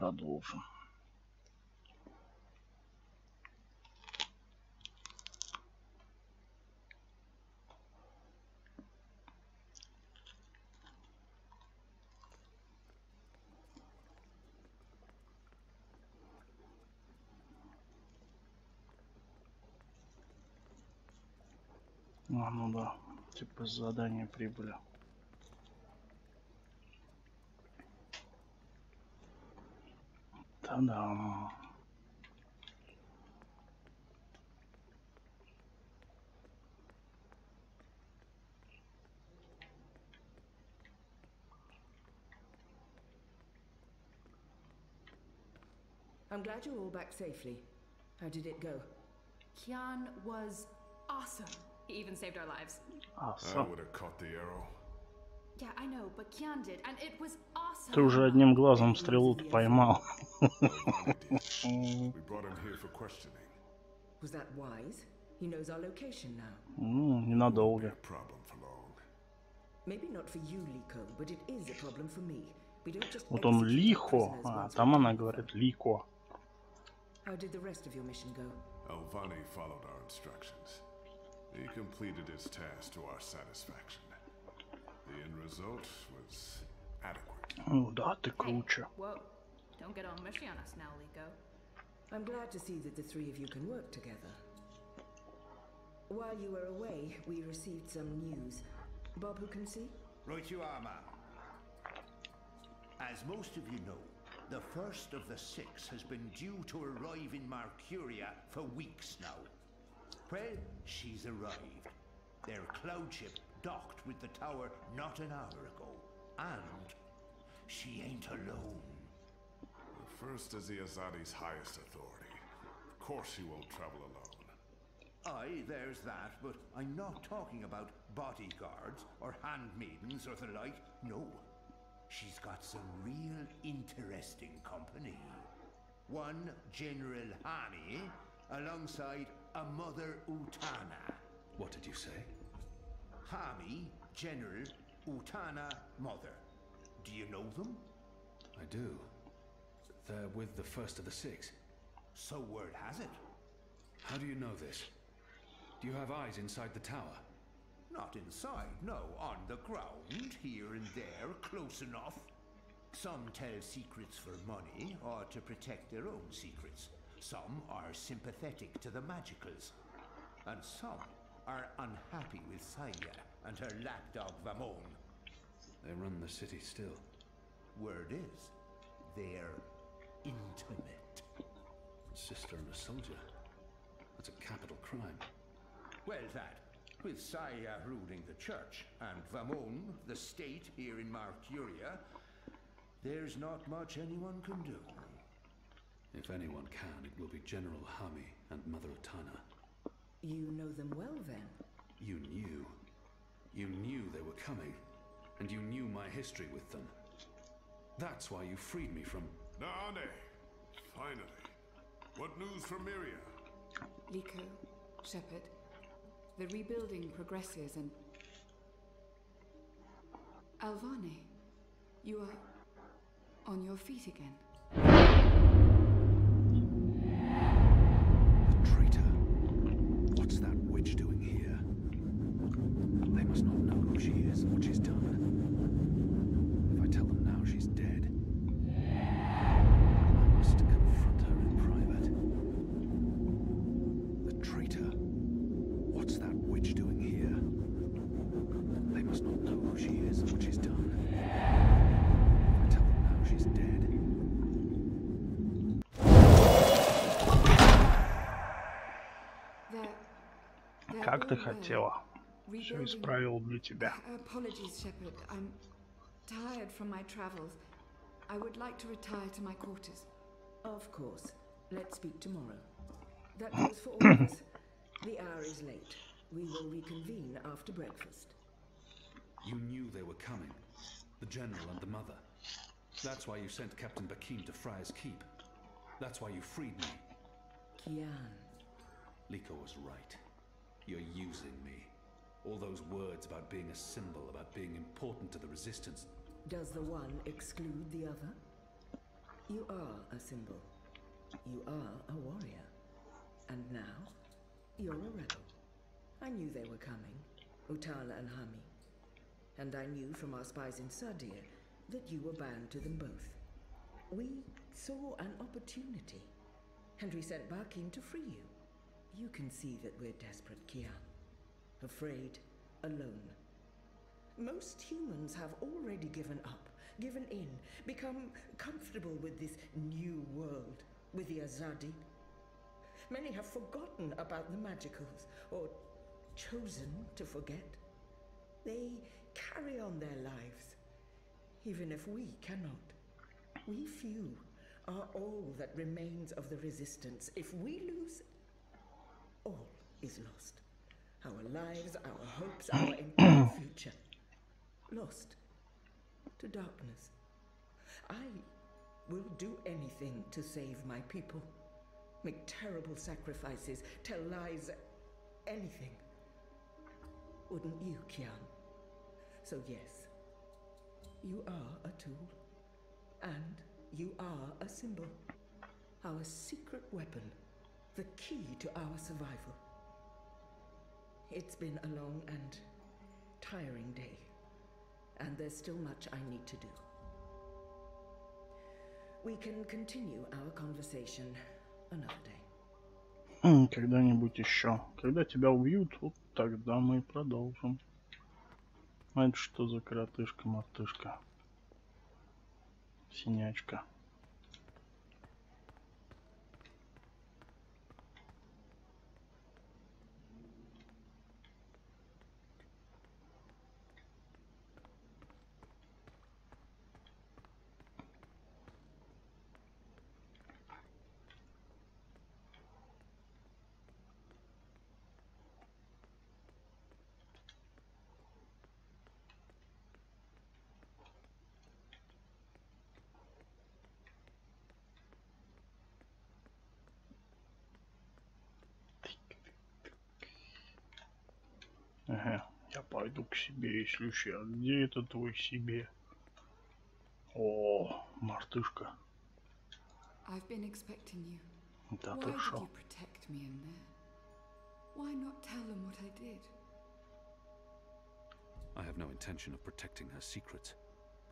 продолжим. Ну да, типа задание прибыли. Та-дам. I'm glad you're all back safely. How did it go? Kian was awesome. He even saved our lives. Awesome. I would have caught the arrow. Yeah, I know, but Kian did, and it was awesome. Ты уже одним глазом стрелу-то поймал. We brought him here for questioning. Was that wise? He knows our location now. Ненадолго. A problem for long. Maybe not for you, Liko, but it is a problem for me. We don't just Вот он execute лихо, prisoners а once там we're она done. говорит лико. How did the rest of your mission go? Alvani followed our instructions. He completed his task to our satisfaction. The end result was adequate. Ну да, ты Hey, круче. whoa. Don't get all mushy on us now, Liko. I'm glad to see that the three of you can work together. While you were away, we received some news. Bob, who can see? Right you are, ma'am. As most of you know, the first of the six has been due to arrive in Mercuria for weeks now. Well, she's arrived. Their cloud ship docked with the tower not an hour ago. And she ain't alone. The first is the Azadi's highest authority. Of course she won't travel alone. Aye, there's that, but I'm not talking about bodyguards or handmaidens or the like. No. She's got some real interesting company. One General Hani, alongside a Mother Utana. What did you say? Hami, General, Utana, Mother. Do you know them? I do. They're with the first of the six. So word has it. How do you know this? Do you have eyes inside the tower? Not inside, no. On the ground, here and there, close enough. Some tell secrets for money or to protect their own secrets. Some are sympathetic to the magicals. And some are unhappy with Saya and her lapdog Vamon. They run the city still. Word is, they're intimate. A sister and a soldier. That's a capital crime. Well, that, with Saya ruling the church and Vamon, the state here in Mercuria, there's not much anyone can do. If anyone can, it will be General Hami and Mother Utana. You know them well, then? You knew. You knew they were coming. And you knew my history with them. That's why you freed me from... Naane! Finally. What news from Miria? Liko, Shepard, the rebuilding progresses and... Alvani, you are on your feet again. The traitor. What's that witch doing here? They must not know who she is and what she's done. If I tell them now she's dead, I must confront her in private. The traitor. What's that witch doing here? They must not know who she is and what she's done. If I tell them now she's dead. Как ты хотела. Все исправил для тебя. Apologies, Shepard. I'm tired from my travels. I would like to retire to my quarters. Of course. Let's speak tomorrow. That goes for all of us. The hour is late. We will reconvene after breakfast. You knew they were coming. The General and the Mother. That's why you sent Captain Bakim to Friar's Keep. That's why you freed me. Kian. Liko was right. You're using me. All those words about being a symbol, about being important to the Resistance. Does the one exclude the other? You are a symbol. You are a warrior. And now, you're a rebel. I knew they were coming, Utala and Hami. And I knew from our spies in Sardia that you were bound to them both. We saw an opportunity, and we sent Barkeen to free you. You can see that we're desperate, Kian. Afraid, alone. Most humans have already given up, given in, become comfortable with this new world, with the Azadi. Many have forgotten about the magicals, or chosen to forget. They carry on their lives, even if we cannot. We few are all that remains of the resistance. If we lose, all is lost. Our lives, our hopes, our entire future. Lost to darkness. I will do anything to save my people. Make terrible sacrifices, tell lies, anything. Wouldn't you, Kian? So yes, you are a tool. And you are a symbol. Our secret weapon. The key to our survival. It's been a long and tiring day. And there's still much I need to do. We can continue our conversation another day. Когда-нибудь еще. Когда тебя убьют, вот тогда мы продолжим. А это что за коротышка-мартышка? Синячка. Ага, я пойду к себе, если что. А где это твой себе? О, мартышка. I've been expecting you. Да Why ты did шо? you protect me in there? Why not tell them what I did? I have no intention of protecting her secrets,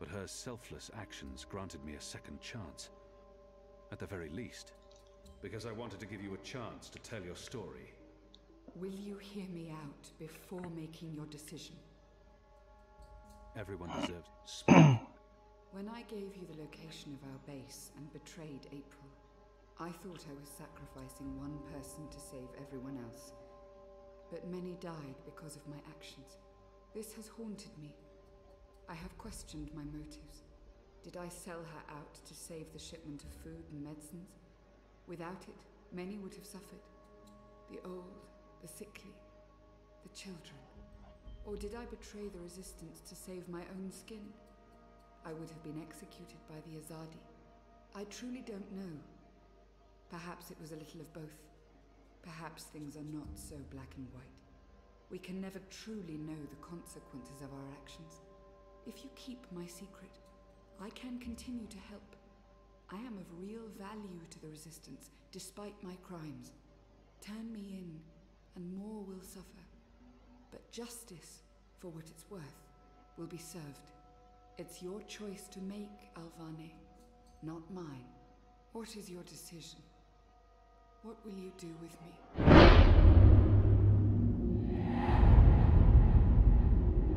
but her selfless actions granted me a second chance. At the very least, because I wanted to give you a chance to tell your story. Will you hear me out before making your decision? Everyone deserves speak. When I gave you the location of our base and betrayed April, I thought I was sacrificing one person to save everyone else. But many died because of my actions. This has haunted me. I have questioned my motives. Did I sell her out to save the shipment of food and medicines? Without it, many would have suffered. The old, the sickly, the children. Or did I betray the resistance to save my own skin? I would have been executed by the Azadi. I truly don't know. Perhaps it was a little of both. Perhaps things are not so black and white. We can never truly know the consequences of our actions. If you keep my secret, I can continue to help. I am of real value to the Resistance, despite my crimes. Turn me in, and more will suffer. But justice, for what it's worth, will be served. It's your choice to make, Alvane, not mine. What is your decision? What will you do with me?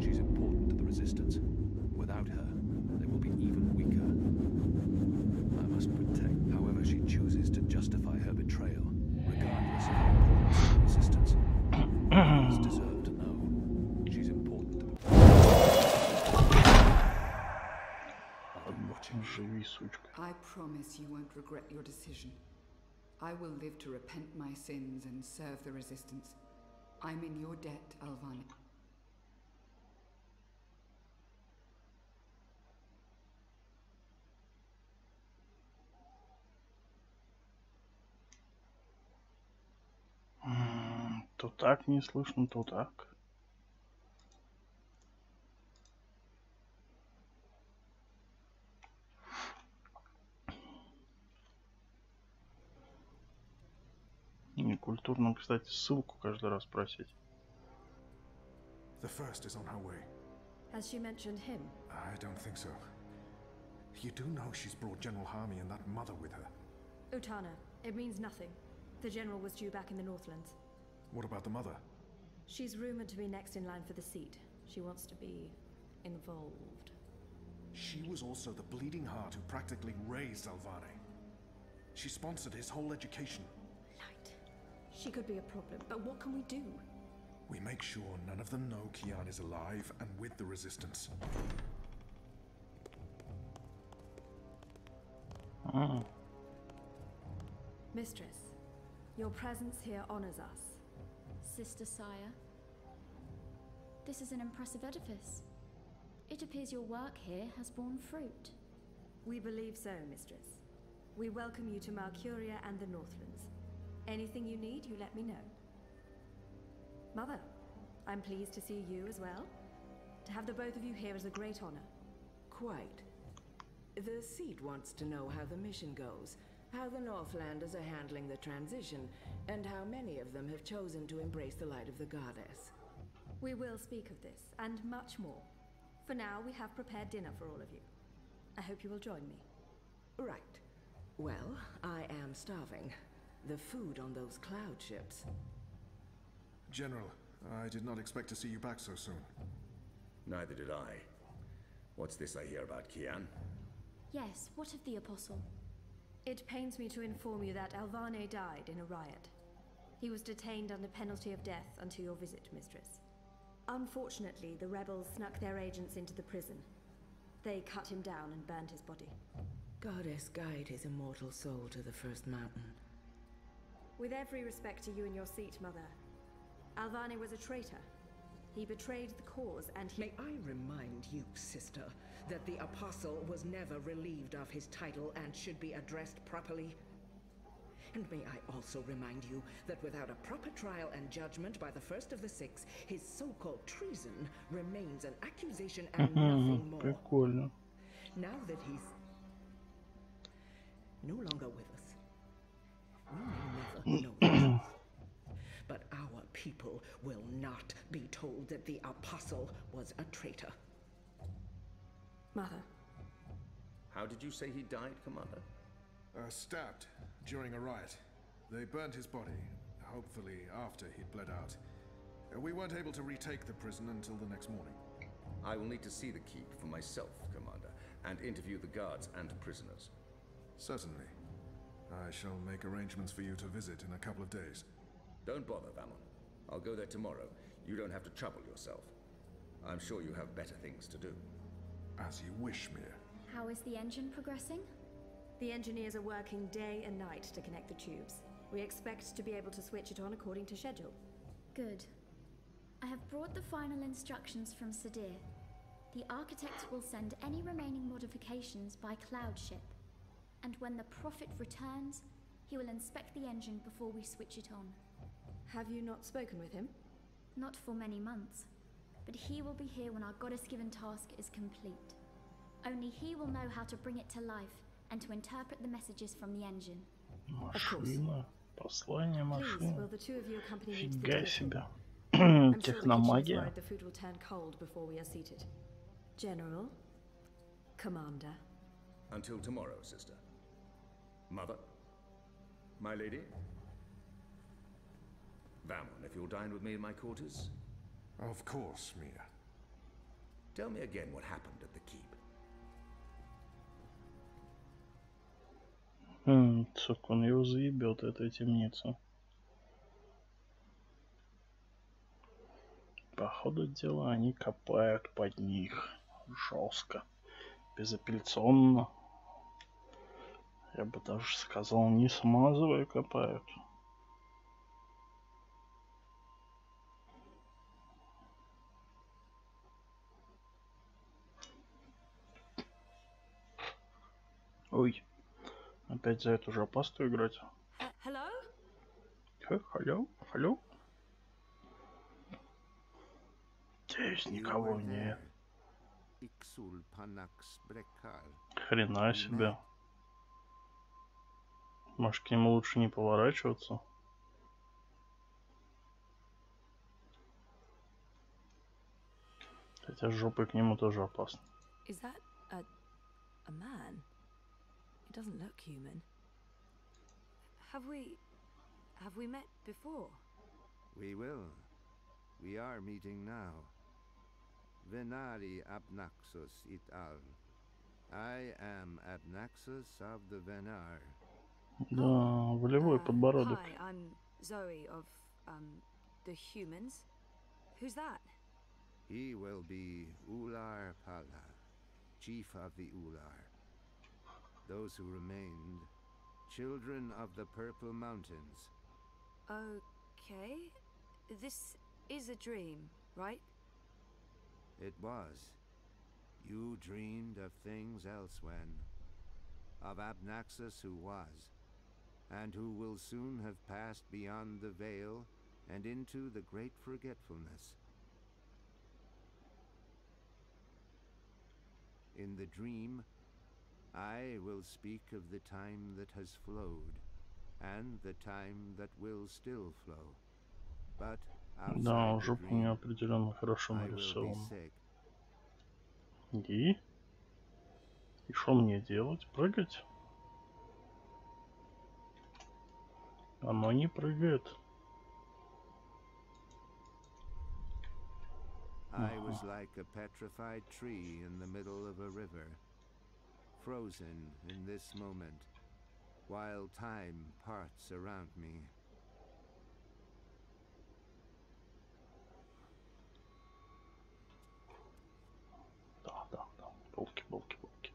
She's important to the Resistance. Without her, they will be even weaker. I must protect. However she chooses to justify her betrayal, regardless of her importance to the Resistance. Others deserve to know she's important to the... I'm watching. Живи, сучка. I promise you won't regret your decision. I will live to repent my sins and serve the Resistance. I'm in your debt, Alvane. То так не слышно, то так. Некультурно, кстати, ссылку каждый раз просить. The first is on her way. Has she mentioned him? I don't think so. You do know she's brought General Harmy and that mother with her. Utana, it means nothing. The general was due back in the Northlands. What about the mother? She's rumored to be next in line for the seat. She wants to be involved. She was also the bleeding heart who practically raised Alvane. She sponsored his whole education. Light. She could be a problem, but what can we do? We make sure none of them know Kian is alive and with the Resistance. Mistress, your presence here honors us. Sister Sire, this is an impressive edifice. It appears your work here has borne fruit. We believe so, Mistress. We welcome you to Malcuria and the Northlands. Anything you need, you let me know. Mother, I'm pleased to see you as well. To have the both of you here is a great honor. Quite. The seat wants to know how the mission goes, how the Northlanders are handling the transition, and how many of them have chosen to embrace the light of the goddess. We will speak of this, and much more. For now, we have prepared dinner for all of you. I hope you will join me. Right. Well, I am starving. The food on those cloud ships. General, I did not expect to see you back so soon. Neither did I. What's this I hear about Kian? Yes, what of the Apostle? It pains me to inform you that Alvane died in a riot. He was detained under penalty of death until your visit, Mistress. Unfortunately, the rebels snuck their agents into the prison. They cut him down and burned his body. Goddess, guide his immortal soul to the first mountain. With every respect to you and your seat, Mother, Alvane was a traitor. He betrayed the cause and he— May I remind you, sister, that the Apostle was never relieved of his title and should be addressed properly? And may I also remind you that without a proper trial and judgment by the first of the six, his so-called treason remains an accusation and nothing more. Прикольно. Now that he's no longer with us, we may never know the truth. But our people will not be told that the Apostle was a traitor. Mother. How did you say he died, Commander? Stabbed during a riot. They burnt his body, hopefully after he'd bled out. We weren't able to retake the prison until the next morning. I will need to see the keep for myself, Commander, and interview the guards and prisoners. Certainly. I shall make arrangements for you to visit in a couple of days. Don't bother, Vamon. I'll go there tomorrow. You don't have to trouble yourself. I'm sure you have better things to do. As you wish, Mir. How is the engine progressing? The engineers are working day and night to connect the tubes. We expect to be able to switch it on according to schedule. Good. I have brought the final instructions from Sadir. The architect will send any remaining modifications by cloud ship. And when the Prophet returns, he will inspect the engine before we switch it on. Have you not spoken with him? Not for many months. But he will be here when our goddess-given task is complete. Only he will know how to bring it to life and to interpret the messages from the engine. Машина. Послание Please, will машины. the two of you accompany me to the Фига table? себе. I'm sure the kitchen is Техномагия. worried the food will turn cold before we are seated. General, Commander. Until tomorrow, sister. Mother? My lady? Vamon, if you'll dine with me in my quarters? Of course, Mir. Tell me again what happened at the keep. Сука, он его заебет, этой темницы. По ходу дела они копают под них. Жестко. Безапелляционно. Я бы даже сказал, не смазывая копают. Ой. Опять за эту же пасту играть. Hello? Алло? Здесь никого нет. Хрена себе. Может, к нему лучше не поворачиваться? Хотя с жопой к нему тоже опасно. Is that a man? He doesn't look human. Have we met before? We will. We are meeting now. Venari Abnaxus it al. I am Abnaxus of the Venar. Да, волевой подбородок. Hi, I'm Zoe of the humans. Who's that? He will be Ular Pala, chief of the Ular. Those who remained, children of the Purple Mountains. Okay. This is a dream, right? It was. You dreamed of things else when. Of Abnaxus who was, and who will soon have passed beyond the veil and into the great forgetfulness. In the dream, I will speak of the time that has flowed, and the time that will still flow. But Да, outside the жопа у нее dream, определенно хорошо I will be нарисована. sick. И что мне делать? Прыгать? Оно не прыгает. I was like a petrified tree in the middle of a river, frozen in this moment, while time parts around me. Да. Булки.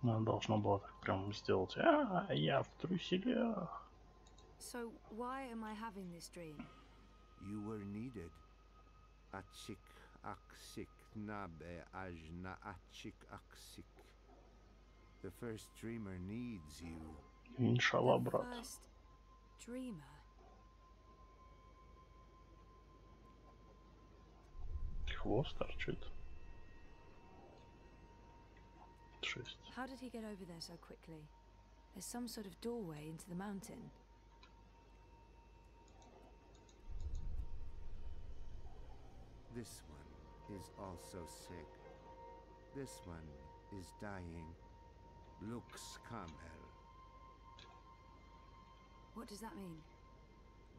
Она должна была так прям сделать. Я в труселях. So why am I having this dream? You were needed. Achik aksik nabe ajna achik aksik. The first dreamer needs you. Иншалла, The брат. first dreamer. Хвост торчит. 6. How did he get over there so quickly? There's some sort of doorway into the mountain. This one is also sick. This one is dying. Lux Kamel. What does that mean?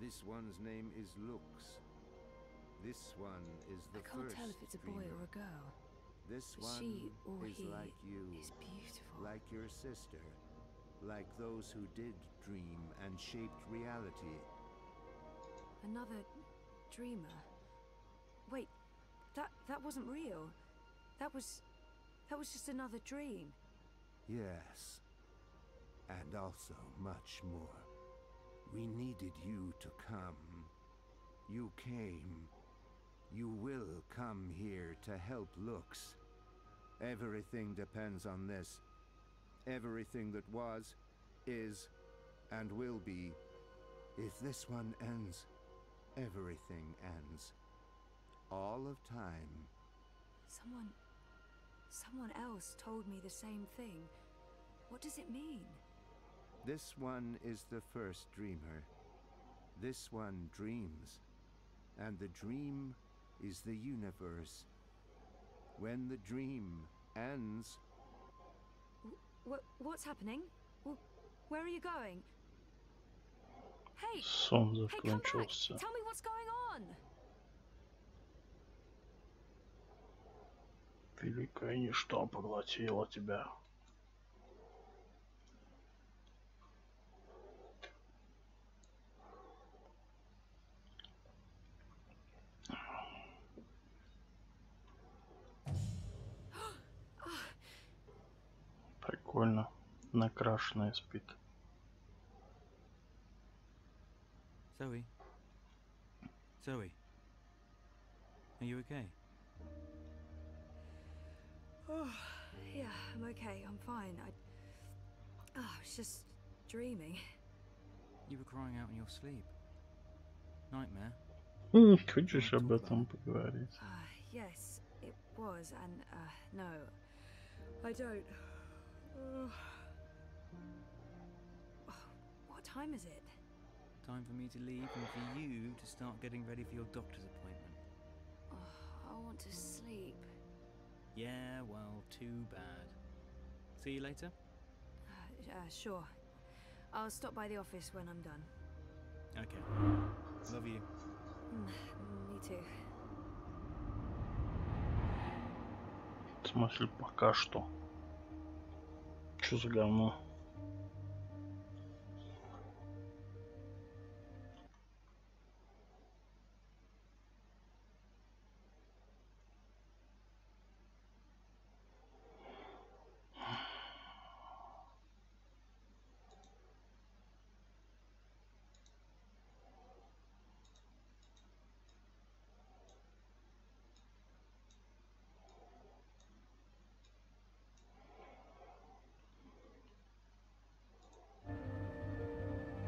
This one's name is Lux. This one is the I can't first tell if it's a boy dreamer. or a girl. This But one she or is he like you, is beautiful. like your sister, like those who did dream and shaped reality. Another dreamer. Wait, that wasn't real. That was just another dream. Yes, and also much more. We needed you to come. You came. You will come here to help Lux. Everything depends on this. Everything that was, is, and will be. If this one ends, everything ends. All of time. Someone else told me the same thing. What does it mean? This one is the first dreamer. This one dreams. And the dream is the universe. When the dream ends... What's happening? Where are you going? Hey! Сон Hey, come back! закончился. Tell me what's going on! Великое ничто поглотило тебя. Прикольно. Накрашенная спит. Zoe? Zoe? Are you okay? Oh, yeah, I'm okay. I'm fine. I was just dreaming. You were crying out in your sleep. Nightmare? Хочешь об этом поговорить? Yes, it was, and no, I don't. What time is it? Time for me to leave and for you to start getting ready for your doctor's appointment. Oh, I want to sleep. Yeah, well, too bad. See you later? Sure. I'll stop by the office when I'm done. Okay. Love you. Me too. В смысле, пока что. Что за говно?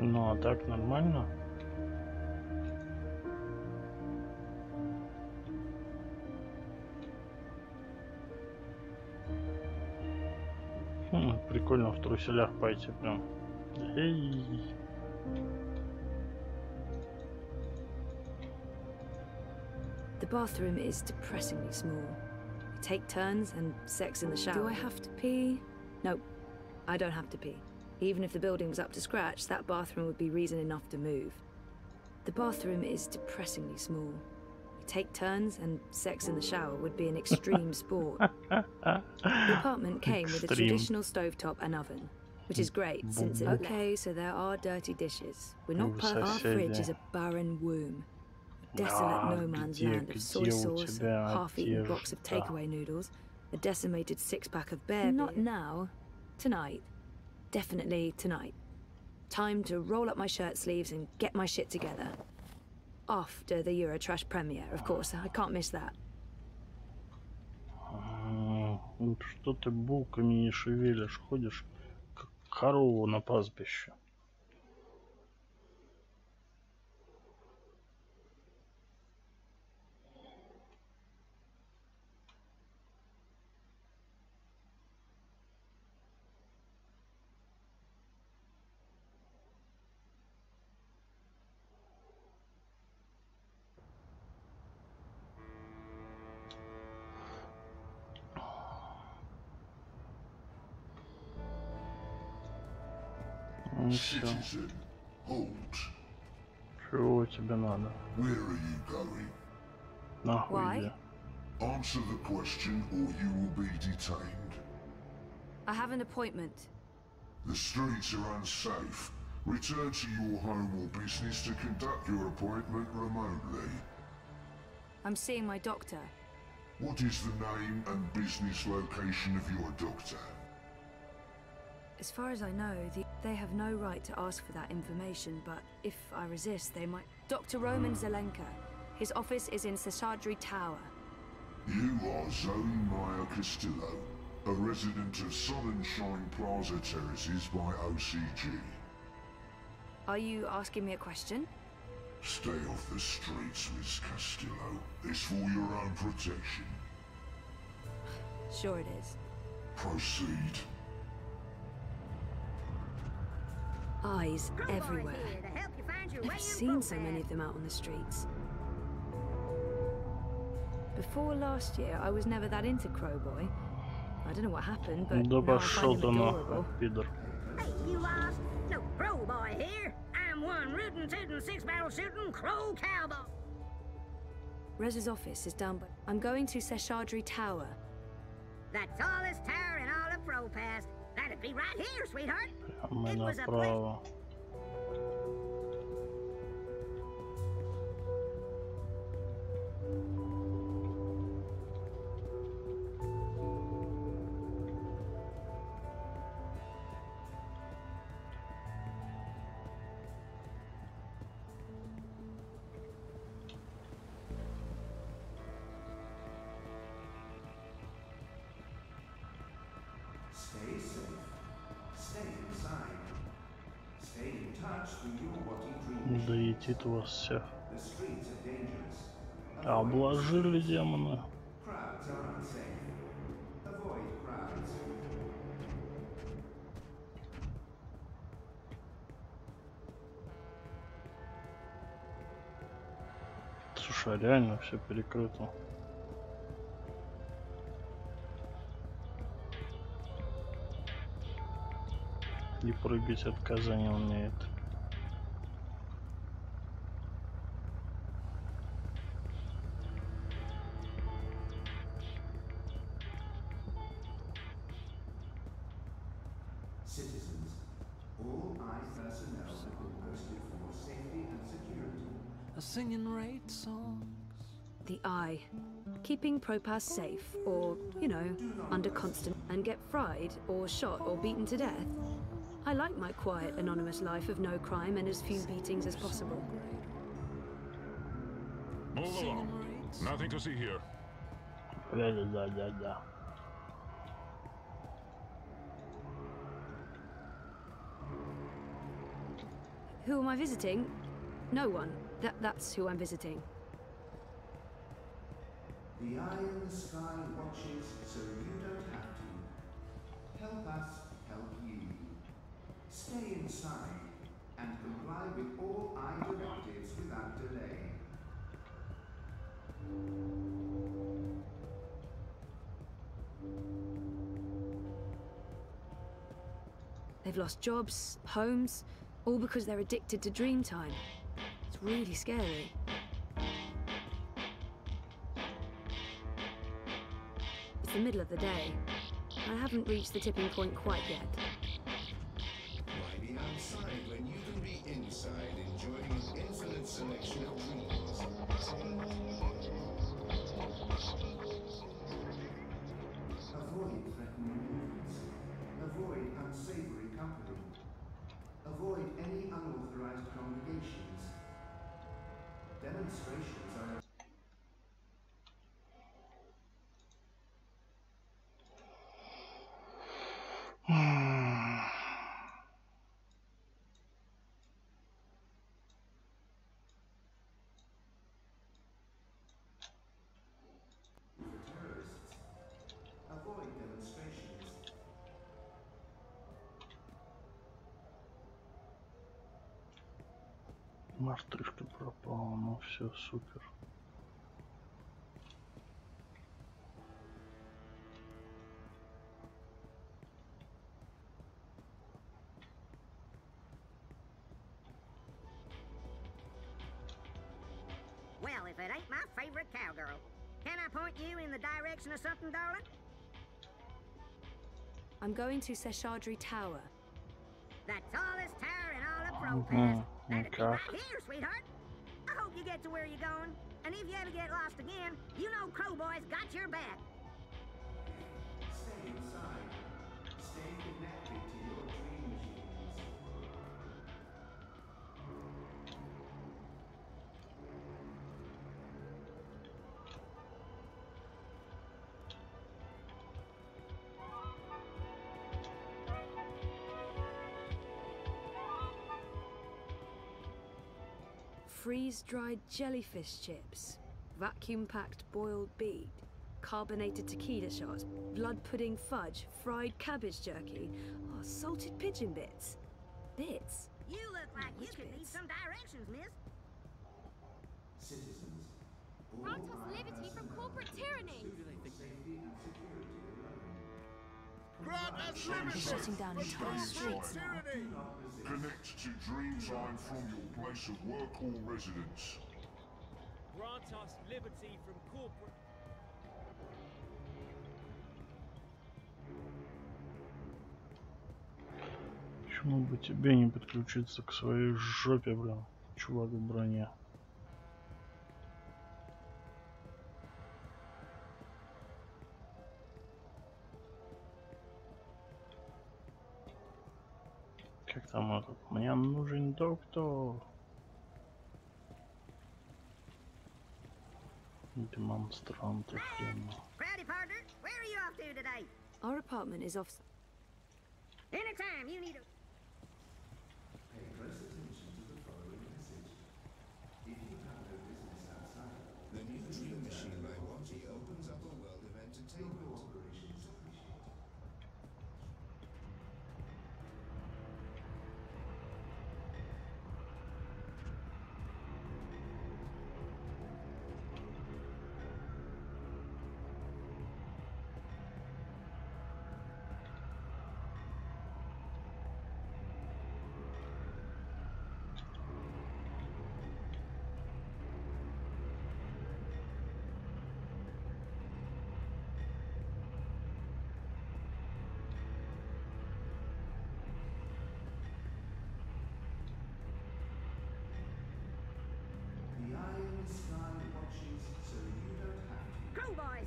Ну, а так нормально. Прикольно в труселях пойти прям. Эй. The bathroom is depressingly small. We take turns and sex in the shower. Do I have to pee? No, I don't have to pee. Even if the building was up to scratch, that bathroom would be reason enough to move. The bathroom is depressingly small. We take turns and sex in the shower would be an extreme sport. The apartment came with a traditional stovetop and oven, which is great since it's okay, so there are dirty dishes. We're not perfect. Our fridge is a barren womb. A desolate no man's land of soy sauce, a half-eaten box of takeaway noodles, a decimated six-pack of bear beer. Not now. Tonight. Definitely tonight. Time to roll up my shirt sleeves and get my shit together. After the Eurotrash premiere, of course. I can't miss that. Что ты булками не шевелишь? Ходишь как корова на пастбище. Citizen, hold. Чего тебе надо? Where are you going? Нахуй иди. Answer the question or you will be detained. I have an appointment. The streets are unsafe. Return to your home or business to conduct your appointment remotely. I'm seeing my doctor. What is the name and business location of your doctor? As far as I know, they have no right to ask for that information, but if I resist, they might... Dr. Roman Zelenka. His office is in Seshadri Tower. You are Zoe Meyer Castillo, a resident of Sonnenschein Plaza Terraces by OCG. Are you asking me a question? Stay off the streets, Miss Castillo. It's for your own protection. Sure it is. Proceed. Eyes everywhere. Never seen so many of them out on the streets. Before last year, I was never that into Crowboy. I don't know what happened, but Да now I пошел find ты him нахуй, adorable. пидор. Hey, you lost? No Crowboy here. I'm one rootin', tootin', six-barrel shootin' crow cowboy. Rez's office is down by... I'm going to Seshadri Tower. The tallest tower in all of Pro-Pass. That'd be right here, sweetheart. Прямо It was a направо. Stay safe. Stay inside. Stay in touch with your what you dream. Да етит вас всех. The streets are dangerous. Обложили демоны. Crowds are unsafe. Avoid crowds. Что, реально все перекрыто? И прыгать от коза не умеет. Citizens, all I personnel have been posted for your safety and security. A singing raid songs. The Eye. Keeping Propass safe, or, you know, under constant, and get fried, or shot, or beaten to death. I like my quiet, anonymous life of no crime and as few beatings as possible. Move along. Nothing to see here. Who am I visiting? No one. That's who I'm visiting. The eye in the sky watches so you don't have to. Help us help you. Stay inside and comply with all eye directives without delay. They've lost jobs, homes, all because they're addicted to dream time. It's really scary. It's the middle of the day. I haven't reached the tipping point quite yet. Why be outside when you can be inside enjoying an infinite selection of dreams? Avoid threatening movements. Avoid unsavory company. Avoid any unauthorized congregations. Demonstrations are terrorists. Avoid demonstrations. Мартышка пропала, ну все, супер. Well, if it ain't my favorite cowgirl. Can I point you in the direction of something, darling? I'm going to Seshadri Tower. The tallest tower in all of Propass. That'll be right here, sweetheart. I hope you get to where you're going. And if you ever get lost again, you know Crowboy's got your back. Stay inside. Stay connected to your dream machines. Freeze-dried jellyfish chips, vacuum-packed boiled beet, carbonated taquila shots, blood pudding fudge, fried cabbage jerky, oh, salted pigeon bits. Bits? You look like you could need some directions, miss. Citizens, Grant us liberty from corporate tyranny. Shutting down entire streets now. Connect to Dreamtime from your place of work or residence. Grant us liberty from corporate... Почему бы тебе не подключиться к своей жопе, блин, чувак в броне? Как там этот? Мне нужен доктор. Демонстранты хрена. Proudy partner, where are you off to today? Our apartment is off... Anytime you need a... Pay close attention to the following message. If you have no business outside, The new dream machine by Watty opens up a world of entertainment. cooperation is appreciated.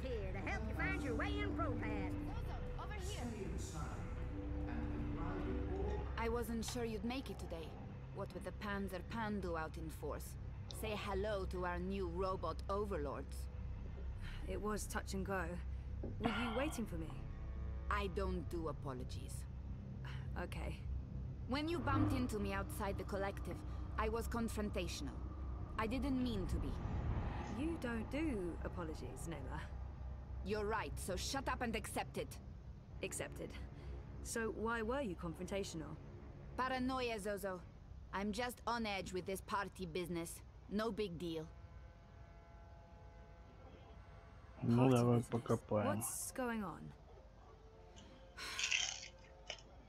here to help you find your way in ProPass. Over here. I wasn't sure you'd make it today. What with the Panzer Pandu out in force. Say hello to our new robot overlords. It was touch and go. Were you waiting for me? I don't do apologies. Okay. When you bumped into me outside the collective, I was confrontational. I didn't mean to be. You don't do apologies, Nayla. You're right, so shut up and accept it. Accepted. So why were you confrontational? Paranoia, Zozo. I'm just on edge with this party business. No big deal. Ну, давай покопаем. What's going on?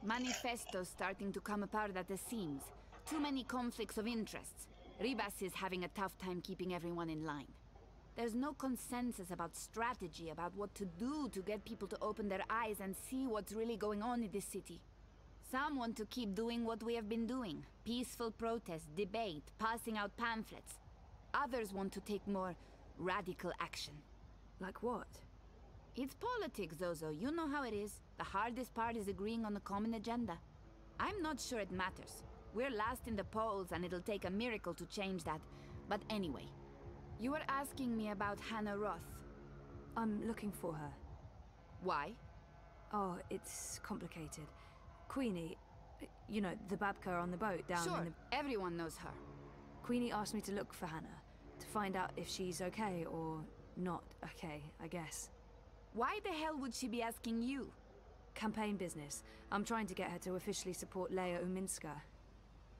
Manifesto's starting to come apart at the seams. Too many conflicts of interests. Ribas is having a tough time keeping everyone in line. There's no consensus about strategy, about what to do to get people to open their eyes and see what's really going on in this city. Some want to keep doing what we have been doing. Peaceful protest, debate, passing out pamphlets. Others want to take more radical action. Like what? It's politics, Zozo. You know how it is. The hardest part is agreeing on a common agenda. I'm not sure it matters. We're last in the polls and it'll take a miracle to change that. But anyway, you were asking me about Hannah Roth. I'm looking for her. Why? Oh, it's complicated. Queenie, you know, the Babka on the boat down Sure, in the... everyone knows her. Queenie asked me to look for Hannah, to find out if she's okay or not okay, I guess. Why the hell would she be asking you? Campaign business. I'm trying to get her to officially support Leia Uminska.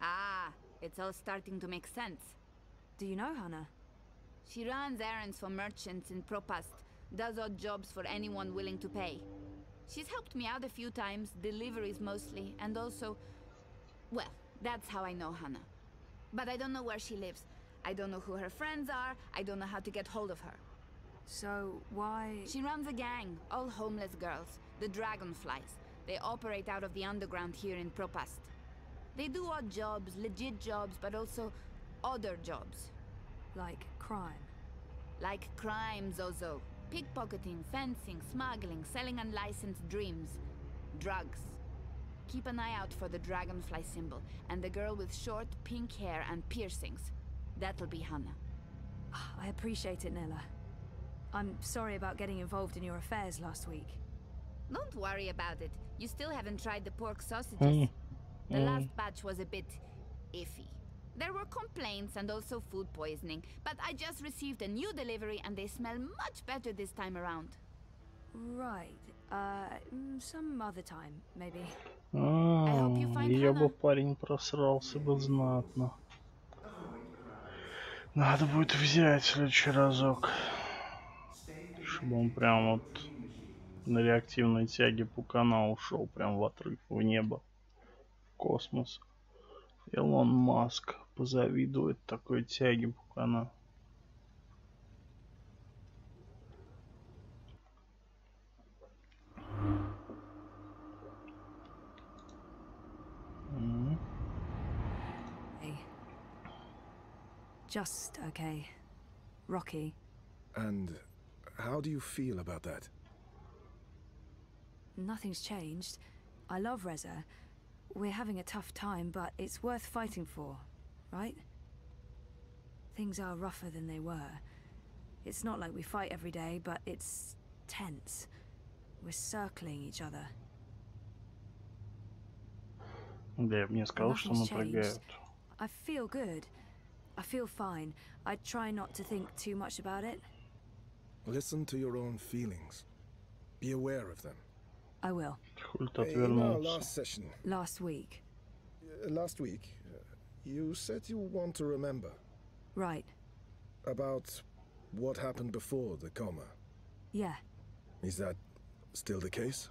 Ah, it's all starting to make sense. Do you know Hannah? She runs errands for merchants in Propast, does odd jobs for anyone willing to pay. She's helped me out a few times, deliveries mostly, and also... Well, that's how I know Hannah. But I don't know where she lives. I don't know who her friends are, I don't know how to get hold of her. So, why... She runs a gang, all homeless girls, the Dragonflies. They operate out of the underground here in Propast. They do odd jobs, legit jobs, but also odder jobs. Like crime? Like crime, Zozo. Pickpocketing, fencing, smuggling, selling unlicensed dreams. Drugs. Keep an eye out for the dragonfly symbol, and the girl with short, pink hair and piercings. That'll be Hannah. I appreciate it, Nella. I'm sorry about getting involved in your affairs last week. Don't worry about it. You still haven't tried the pork sausages. The last batch was a bit iffy. There were complaints and also food poisoning, but I just received a new delivery and they smell much better this time around. Right. Some other time, maybe. Ее бы парень просрался бы знатно. Надо будет взять в следующий разок. Чтобы он прям вот на реактивной тяге пукана ушел прям в отрыв, в небо, в космос. Илон Маск позавидует такой тяге пукана. Hey. Just okay. Rocky. And how do you feel about that? Nothing's changed. I love Reza. We're having a tough time, but it's worth fighting for, right? Things are rougher than they were. It's not like we fight every day, but it's tense. We're circling each other. Да, я бы не сказал, что напрягают. I feel good. I feel fine. I try not to think too much about it. Listen to your own feelings. Be aware of them. I will. In our last session. Last week. Last week, you said you want to remember. Right. About what happened before the coma. Yeah. Is that still the case?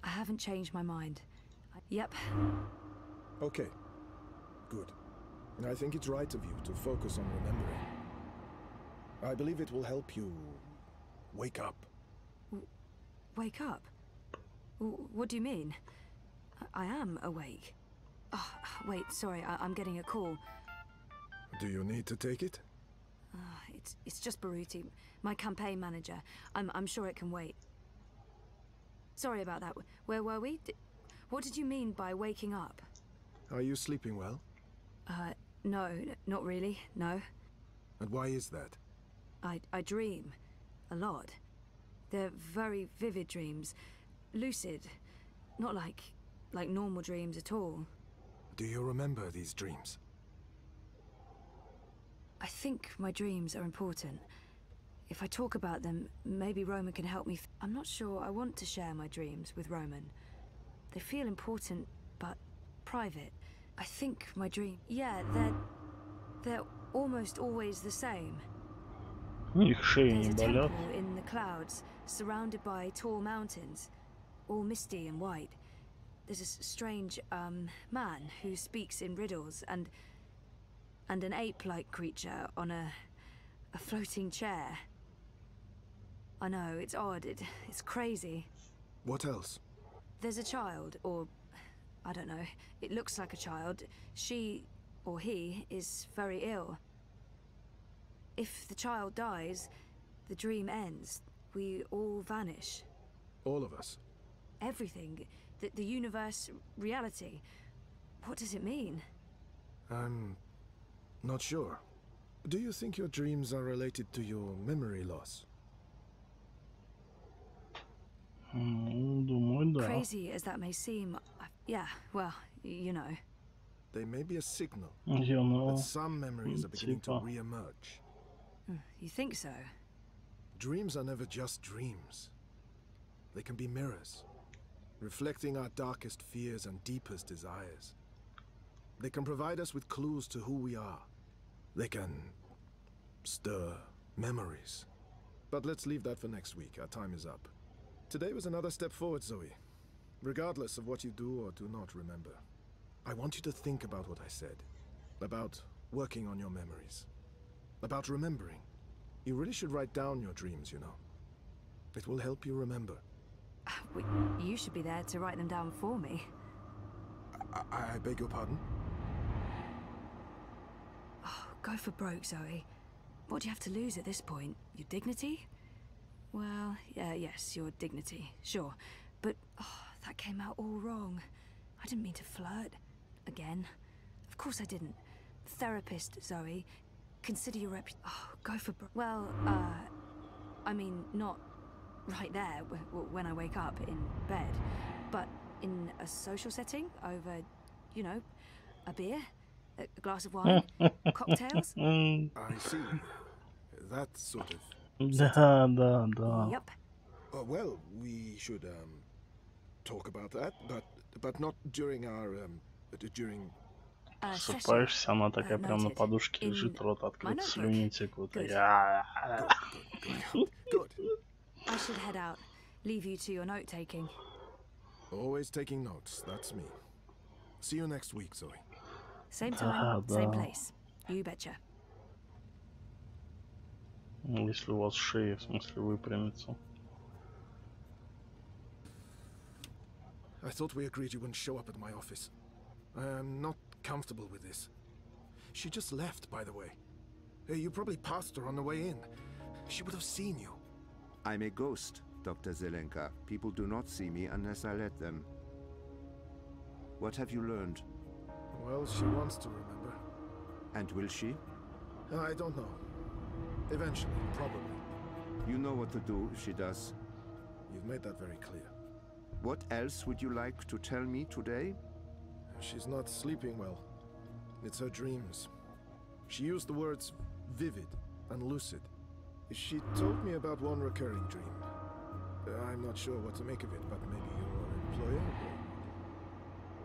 I haven't changed my mind. Yep. Okay. Good. I think it's right of you to focus on remembering. I believe it will help you wake up. Wake up? What do you mean? I am awake. Oh, wait, sorry, I'm getting a call. Do you need to take it? it's just Baruti, my campaign manager. I'm sure it can wait. Sorry about that. Where were we? What did you mean by waking up? Are you sleeping well? No, not really, no. And why is that? I dream. A lot. They're very vivid dreams. Lucid. Not like normal dreams at all. Do you remember these dreams? I think my dreams are important. If I talk about them, maybe Roman can help me. I'm not sure I want to share my dreams with Roman. They feel important, but private. I think my dream... Yeah, they're almost always the same. Их шеи не There's a болят. temple in the clouds, surrounded by tall mountains, all misty and white. There's a strange, man who speaks in riddles, and an ape-like creature on a floating chair. I know, it's odd, it's crazy. What else? There's a child, or I don't know, it looks like a child. She, or he, is very ill. If the child dies, the dream ends. We all vanish. All of us? Everything. The universe, reality. What does it mean? I'm not sure. Do you think your dreams are related to your memory loss? Думаю, да. Crazy as that may seem, yeah, well, you know. They may be a signal You know, that some memories are beginning to re-emerge. You think so? Dreams are never just dreams. They can be mirrors, reflecting our darkest fears and deepest desires. They can provide us with clues to who we are. They can stir memories. But let's leave that for next week. Our time is up. Today was another step forward, Zoe. Regardless of what you do or do not remember, I want you to think about what I said. About working on your memories. About remembering. You really should write down your dreams, you know. It will help you remember. You should be there to write them down for me. I beg your pardon? Oh, go for broke, Zoe. What do you have to lose at this point? Your dignity? Well, yes, your dignity, sure. But, that came out all wrong. I didn't mean to flirt. Again. Of course I didn't. Therapist, Zoe. Consider your go for well, I mean, not right there, when I wake up in bed. But in a social setting, over, you know, a beer, a glass of wine, cocktails. I see. That sort of... Да. Yep. Well, we should, talk about that, but not during our, during... Просыпаешься, она такая прям на подушке лежит, рот открыт, слюни текут. Good. I should head out. Leave you to your note-taking. Always taking notes, that's me. See you next week, Zoe. Same time, same place. You betcha. Если у вас шея, в смысле, выпрямится. I thought we agreed you wouldn't show up at my office. I am not comfortable with this. She just left, by the way. You probably passed her on the way in. She would have seen you. I'm a ghost, Dr. Zelenka. People do not see me unless I let them. What have you learned? Well, she wants to remember. And will she? I don't know. Eventually, probably. You know what to do if she does. You've made that very clear. What else would you like to tell me today? She's not sleeping well. It's her dreams. She used the words vivid and lucid. She told me about one recurring dream. I'm not sure what to make of it, but maybe your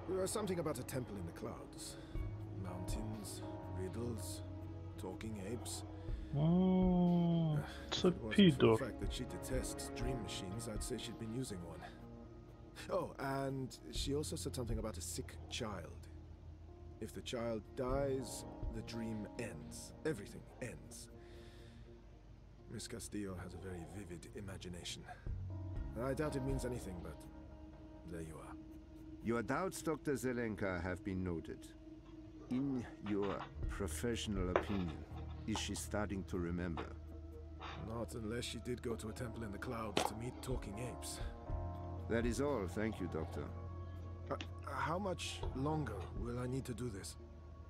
employer? Something about a temple in the clouds. Mountains, riddles, talking apes. It's a if it wasn't for pedo. the fact that she detests dream machines, I'd say she'd been using one. Oh, and she also said something about a sick child. If the child dies, the dream ends. Everything ends. Miss Castillo has a very vivid imagination. I doubt it means anything, but there you are. Your doubts, Dr. Zelenka, have been noted. In your professional opinion, Is she starting to remember? Not unless she did go to a temple in the clouds to meet talking apes. That is all, thank you, Doctor. How much longer will I need to do this?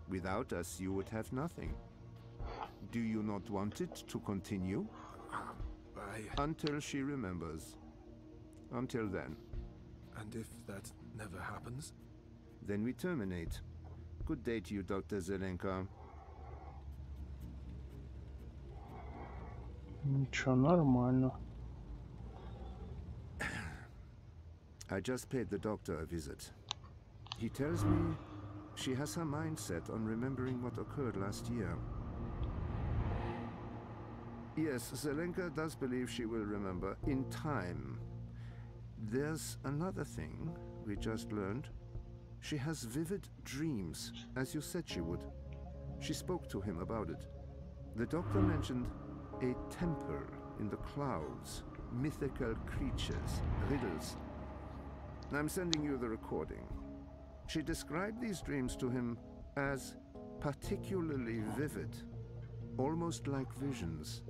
Without us, you would have nothing. Do you not want it to continue? Until she remembers. Until then. And if that never happens? Then we terminate. Good day to you, Dr. Zelenka. Ничего, нормально. I just paid the doctor a visit. He tells me she has her mind set on remembering what occurred last year. Yes, Zelenka does believe she will remember in time. There's another thing we just learned. She has vivid dreams, as you said she would. She spoke to him about it. The doctor mentioned a temple in the clouds, mythical creatures, riddles. I'm sending you the recording. She described these dreams to him as particularly vivid, almost like visions.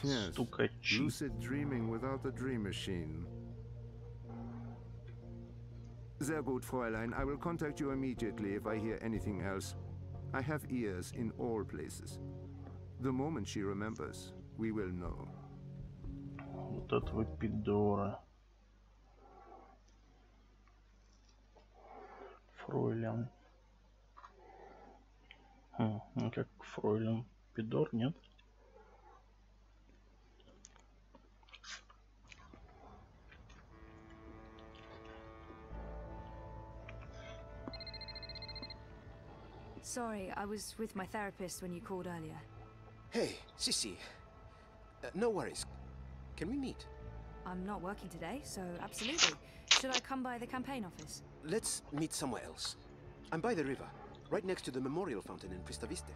Yes, lucid dreaming without a dream machine. Sehr gut, Fräulein. I will contact you immediately if I hear anything else. I have ears in all places. The moment she remembers, we will know. Вот это вы пидоры. Фройлен. Ну как Фройлен пидор, нет? Sorry, I was with my therapist when you called earlier. Hey, Sissy. No worries. Can we meet? I'm not working today, so absolutely. Should I come by the campaign office? Let's meet somewhere else. I'm by the river, right next to the memorial fountain in Pristaviste.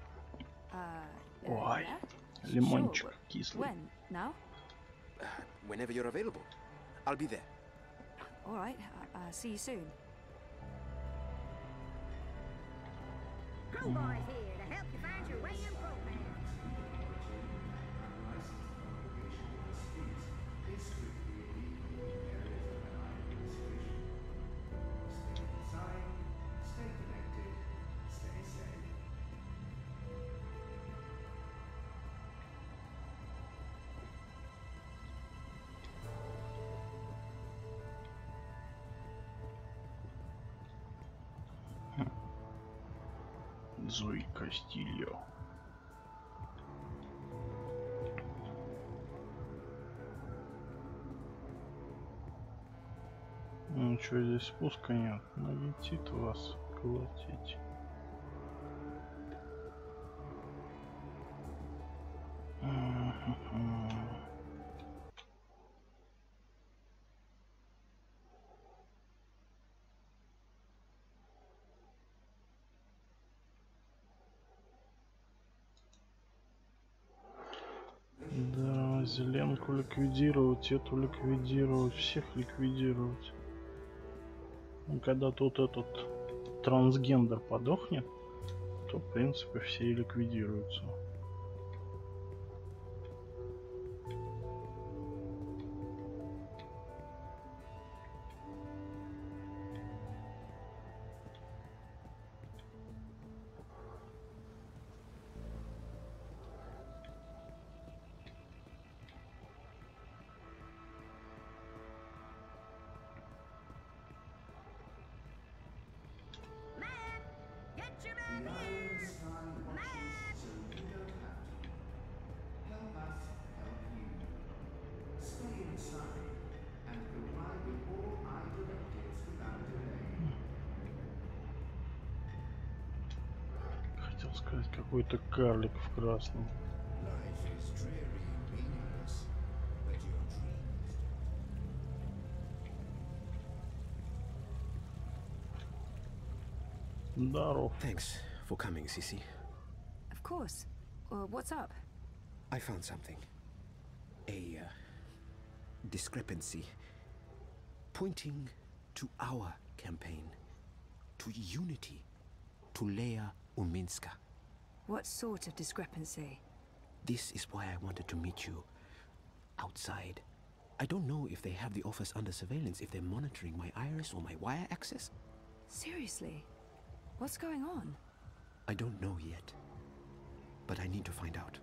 Ой, Yeah? лимончик Sure. кислый. When? Now? Whenever you're available. I'll be there. All right. See you soon. Crowboy's here to help you find your way in program. Зои Кастильо. Ну что, здесь спуска нет. Налетит вас колотить. Да, Зеленку ликвидировать, эту ликвидировать, всех ликвидировать. Ну, когда тут этот трансгендер подохнет, то в принципе все и ликвидируются. Хотел сказать, какой-то карлик в красном. Здоров. Thanks for coming, Sissy. Of course. What's up? I found something. A discrepancy pointing to our campaign, to unity, to Leia Uminska. What sort of discrepancy? This is why I wanted to meet you outside. I don't know if they have the office under surveillance, if they're monitoring my iris or my wire access. Seriously? What's going on? I don't know yet, but I need to find out.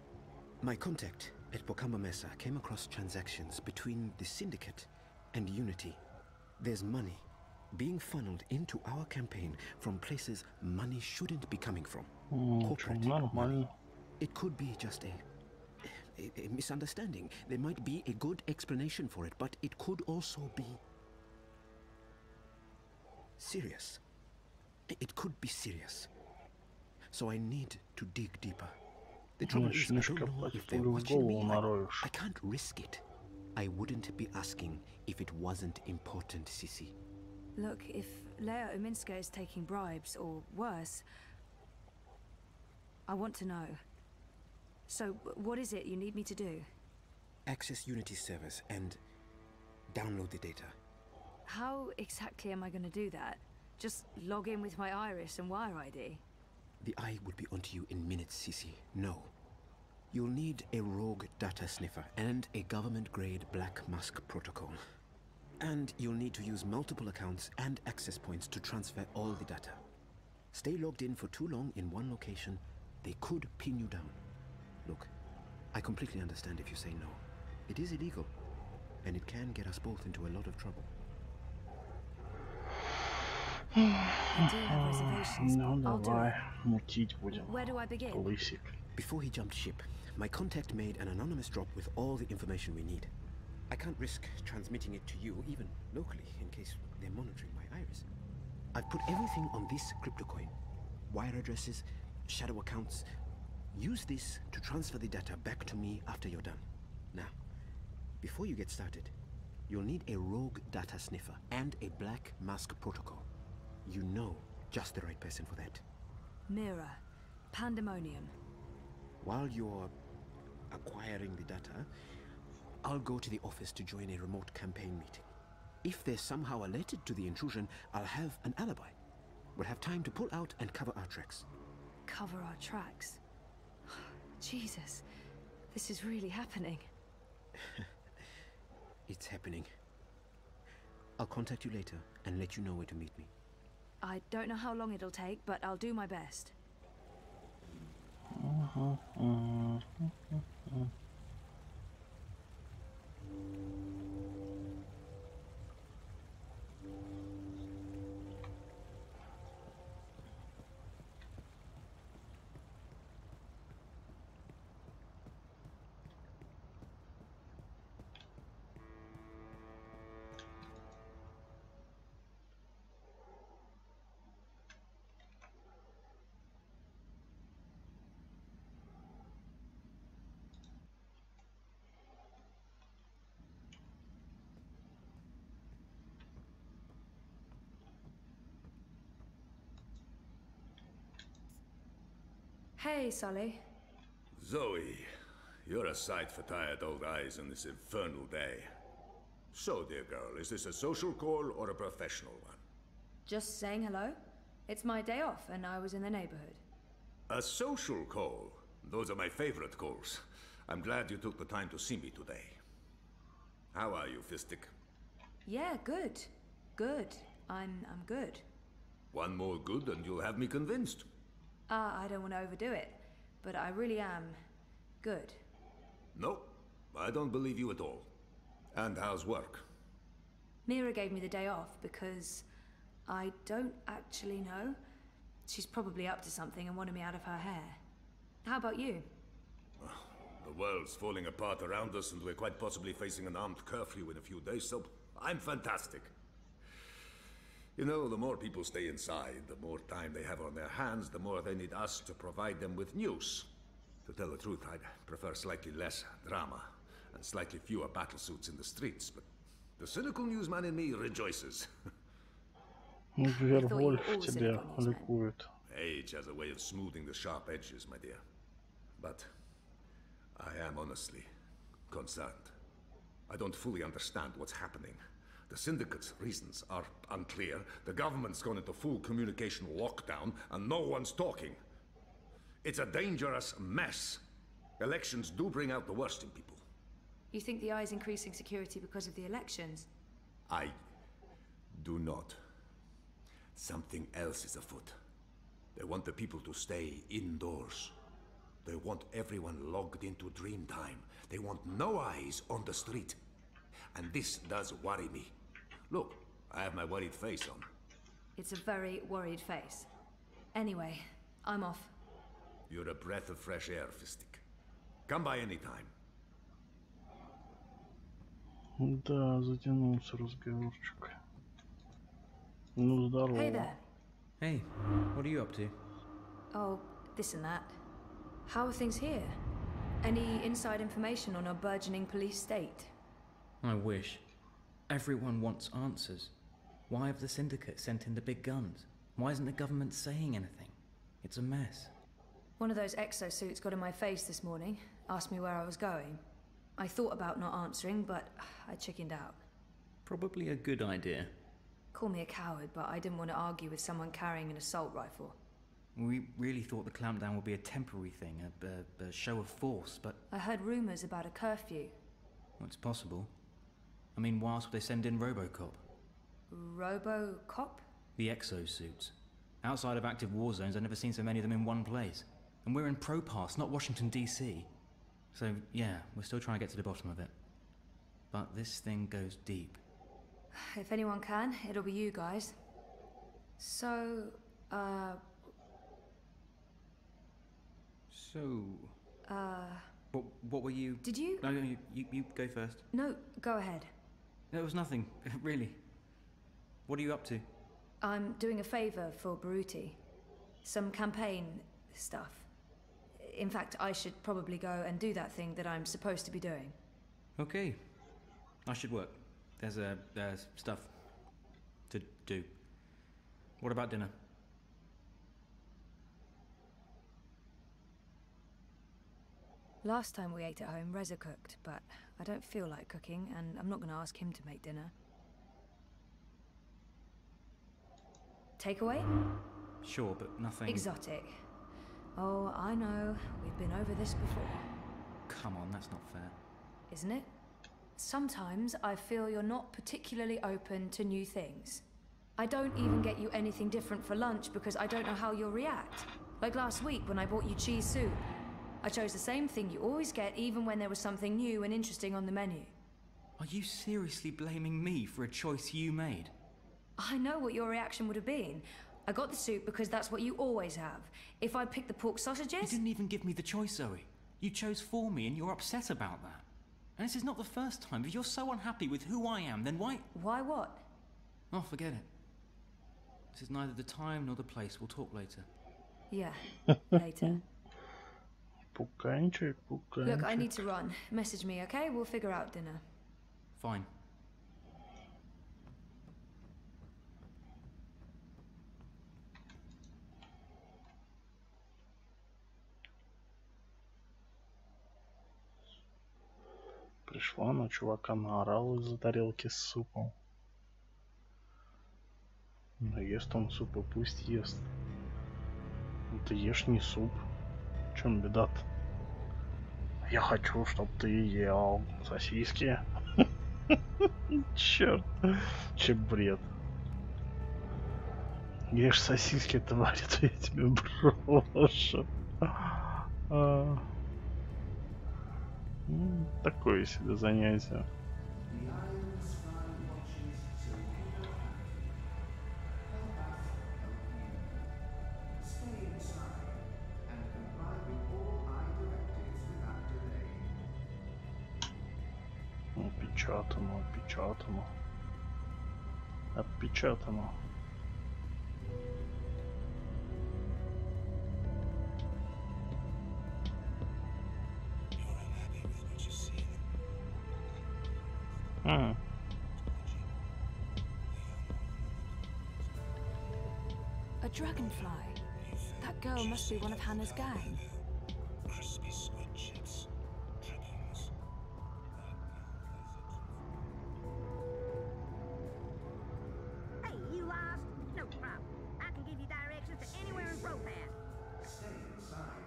My contact at Bokamba Mesa came across transactions between the Syndicate and Unity. There's money being funneled into our campaign from places money shouldn't be coming from. Corporate money. It could be just a misunderstanding. There might be a good explanation for it, but it could also be serious. It could be serious. So I need to dig deeper. The trouble is, I don't know if they're watching me. I can't risk it. I wouldn't be asking if it wasn't important, Sissy. Look, if Leia Uminska is taking bribes, or worse, I want to know. So, what is it you need me to do? Access Unity servers and download the data. How exactly am I going to do that? Just log in with my iris and wire ID? The eye would be onto you in minutes, Sissy. No. You'll need a rogue data sniffer and a government-grade Black Mask protocol. And you'll need to use multiple accounts and access points to transfer all the data. Stay logged in for too long in one location, they could pin you down. Look, I completely understand if you say no. It is illegal, and it can get us both into a lot of trouble. I do have reservations. I'll do it. Мутить будем. Where do I begin? Лысик. Before he jumped ship, my contact made an anonymous drop with all the information we need. I can't risk transmitting it to you, even locally, in case they're monitoring my iris. I've put everything on this crypto coin. Wire addresses, shadow accounts. Use this to transfer the data back to me after you're done. Now, before you get started, you'll need a rogue data sniffer and a Black Mask protocol. You know just the right person for that. Mira. Pandemonium. While you're acquiring the data, I'll go to the office to join a remote campaign meeting. If they're somehow alerted to the intrusion, I'll have an alibi. We'll have time to pull out and cover our tracks. Cover our tracks? Jesus, this is really happening. It's happening. I'll contact you later and let you know where to meet me. I don't know how long it'll take, but I'll do my best. Hey, Sully. Zoe, you're a sight for tired old eyes on this infernal day. So, dear girl, is this a social call or a professional one? Just saying hello. It's my day off, and I was in the neighborhood. A social call? Those are my favorite calls. I'm glad you took the time to see me today. How are you, Fistic? Yeah, good. Good. I'm good. One more good and you'll have me convinced. I don't want to overdo it, but I really am good. No, I don't believe you at all. And how's work? Mira gave me the day off because I don't actually know. She's probably up to something and wanted me out of her hair. How about you? The world's falling apart around us and we're quite possibly facing an armed curfew in a few days, so I'm fantastic. You know, the more people stay inside, the more time they have on their hands, the more they need us to provide them with news. To tell the truth, I'd prefer slightly less drama and slightly fewer battlesuits in the streets, but the cynical newsman in me rejoices. Age has a way of smoothing the sharp edges, my dear. But I am honestly concerned. I don't fully understand what's happening. The Syndicate's reasons are unclear. The government's gone into full communication lockdown, and no one's talking. It's a dangerous mess. Elections do bring out the worst in people. You think the Eye is increasing security because of the elections? I do not. Something else is afoot. They want the people to stay indoors. They want everyone logged into Dreamtime. They want no eyes on the street. And this does worry me. Look, I have my worried face on. It's a very worried face. Anyway, I'm off. You're a breath of fresh air, Fistic. Come by any time. Да, затянулся разговорчик. Ну, здорово. Hey there. Hey, what are you up to? Oh, this and that. How are things here? Any inside information on our burgeoning police state? I wish. Everyone wants answers. Why have the Syndicate sent in the big guns? Why isn't the government saying anything? It's a mess. One of those exosuits got in my face this morning, asked me where I was going. I thought about not answering, but I chickened out. Probably a good idea. Call me a coward, but I didn't want to argue with someone carrying an assault rifle. We really thought the clampdown would be a temporary thing, a show of force, but... I heard rumors about a curfew. Well, it's possible. I mean, why else would they send in Robocop? Robocop? The exosuits. Outside of active war zones, I've never seen so many of them in one place. And we're in Propass, not Washington, D.C. So, yeah, we're still trying to get to the bottom of it. But this thing goes deep. If anyone can, it'll be you guys. So, What were you... Did you... No, you go first. No, go ahead. It was nothing, really. What are you up to? I'm doing a favor for Baruti. Some campaign stuff. In fact, I should probably go and do that thing that I'm supposed to be doing. Okay. I should work. There's stuff to do. What about dinner? Last time we ate at home, Reza cooked, but I don't feel like cooking, and I'm not going to ask him to make dinner. Takeaway? Sure, but nothing... Exotic. Oh, I know. We've been over this before. Come on, that's not fair. Isn't it? Sometimes I feel you're not particularly open to new things. I don't even get you anything different for lunch because I don't know how you'll react. Like last week when I bought you cheese soup. I chose the same thing you always get even when there was something new and interesting on the menu. Are you seriously blaming me for a choice you made? I know what your reaction would have been. I got the soup because that's what you always have. If I'd picked the pork sausages... You didn't even give me the choice, Zoe. You chose for me and you're upset about that. And this is not the first time. If you're so unhappy with who I am, then why... Why what? Oh, forget it. This is neither the time nor the place. We'll talk later. Yeah, later. Пуканчик, пуканчик. Look, I need to run. Message me, okay? We'll figure out dinner. Fine. Пришла на чувака, наорала из-за тарелки с супом. Да ест он супа, пусть ест. Ты ешь не суп. В чем беда-то? Я хочу, чтобы ты ел сосиски. Черт, че бред. Ешь сосиски, тварь, то я тебе брошу. Такое себе занятие. Опечатано, опечатано. Опечатано. A dragonfly. That girl must be one of Hannah's gang. Hey, you lost? No problem. I can give you directions to anywhere in Propass. Stay inside.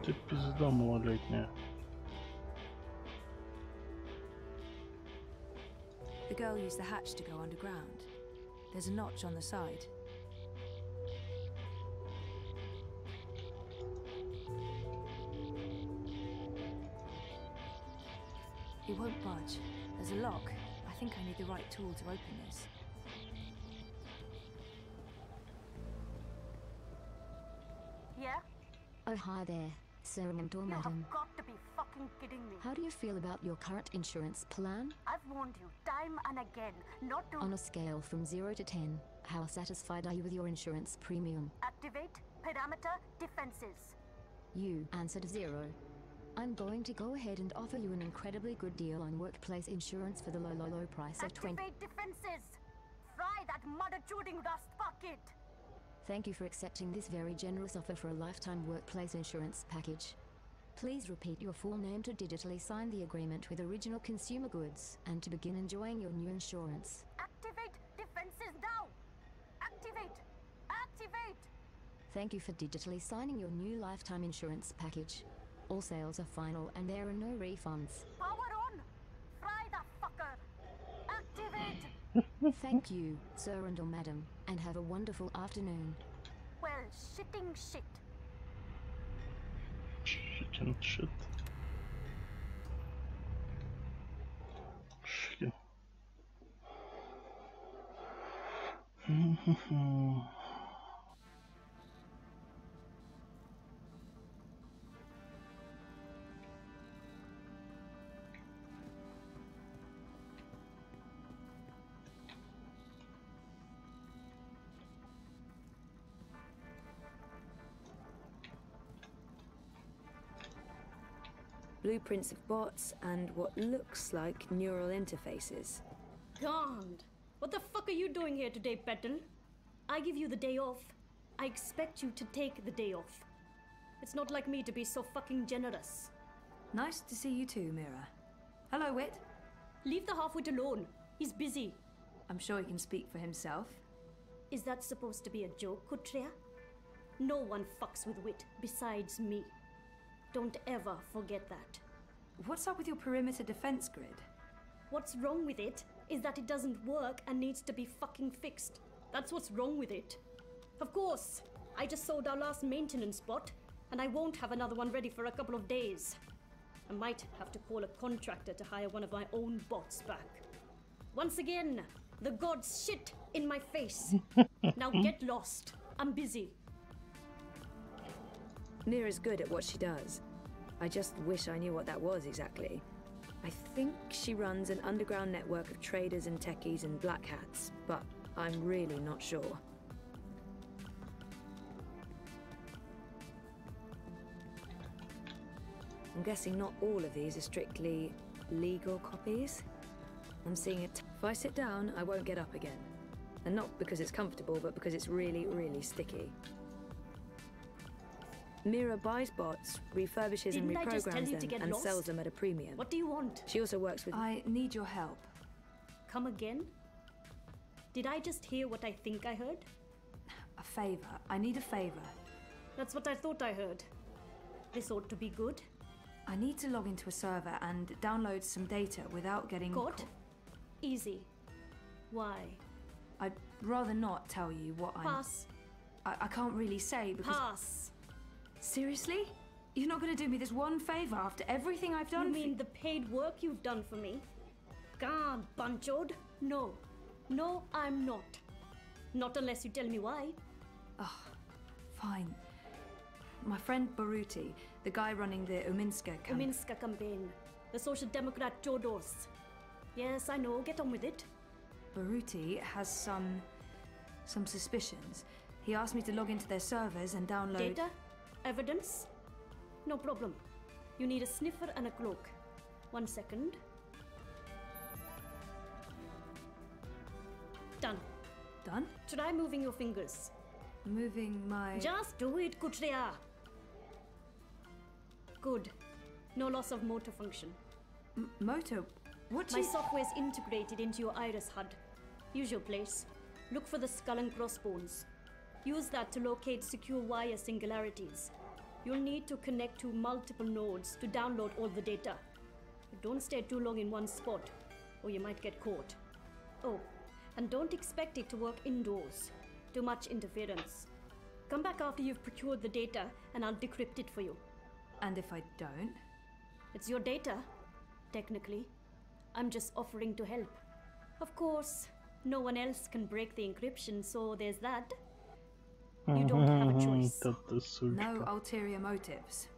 Ты пизда малолетняя. The girl used the hatch to go underground. There's a notch on the side. It won't budge. There's a lock. I think I need the right tool to open this. Yeah? Oh, hi there, Sir and or Madam. You've got to be fucking kidding me. How do you feel about your current insurance plan? I've warned you time and again not to On a scale from 0 to 10, how satisfied are you with your insurance premium? activate parameter defenses. You answered 0. I'm going to go ahead and offer you an incredibly good deal on workplace insurance for the low price of 20. Activate defenses. Fry that mother-chewing rust bucket. Thank you for accepting this very generous offer for a lifetime workplace insurance package. Please repeat your full name to digitally sign the agreement with Original Consumer Goods and to begin enjoying your new insurance. Activate defenses now. Activate. Activate. Thank you for digitally signing your new lifetime insurance package. All sales are final and there are no refunds. Power on. Fry the fucker. Activate. Thank you, sir and or madam, and have a wonderful afternoon. Well, shitting shit. Chicken shit. Chicken. Blueprints of bots and what looks like neural interfaces. God, what the fuck are you doing here today, Petal? I give you the day off. I expect you to take the day off. It's not like me to be so fucking generous. Nice to see you too, Mira. Hello, Wit. Leave the half-wit alone. He's busy. I'm sure he can speak for himself. Is that supposed to be a joke, Kutria? No one fucks with wit besides me. Don't ever forget that. What's up with your perimeter defense grid? What's wrong with it is that it doesn't work and needs to be fucking fixed. That's what's wrong with it. Of course, I just sold our last maintenance bot, and I won't have another one ready for a couple of days. I might have to call a contractor to hire one of my own bots back. Once again, the gods shit in my face. Now get lost. I'm busy. Mira's good at what she does. I just wish I knew what that was exactly. I think she runs an underground network of traders and techies and black hats, but I'm really not sure. I'm guessing not all of these are strictly legal copies. I'm seeing it. If I sit down, I won't get up again. And not because it's comfortable, but because it's really, really sticky. Mira buys bots, refurbishes and reprograms them, and sells them at a premium. What do you want? She also works with... I need your help. Come again? Did I just hear what I think I heard? A favor. I need a favor. That's what I thought I heard. This ought to be good. I need to log into a server and download some data without getting... Caught? Easy. Why? I'd rather not tell you what Pass. I can't really say because... Pass. Seriously? You're not going to do me this one favor after everything I've done? You mean the paid work you've done for me? God, Bunchod. No. No, I'm not. Not unless you tell me why. Oh, fine. My friend Baruti, the guy running the Uminska campaign. Uminska campaign. The Social Democrat Chodors. Yes, I know. Get on with it. Baruti has some suspicions. He asked me to log into their servers and download... Data? Evidence? No problem. You need a sniffer and a cloak. 1 second. Done. Done? Try moving your fingers. Moving my... Just do it, Kutria. Good. No loss of motor function. Motor? What My software's integrated into your iris HUD. Use your place. Look for the skull and crossbones. Use that to locate secure wire singularities. you'll need to connect to multiple nodes to download all the data. Don't stay too long in one spot, or you might get caught. Oh, and don't expect it to work indoors. Too much interference. Come back after you've procured the data, and I'll decrypt it for you. And if I don't? It's your data, technically. I'm just offering to help. Of course, no one else can break the encryption, so there's that. You don't have a choice. No ulterior motives.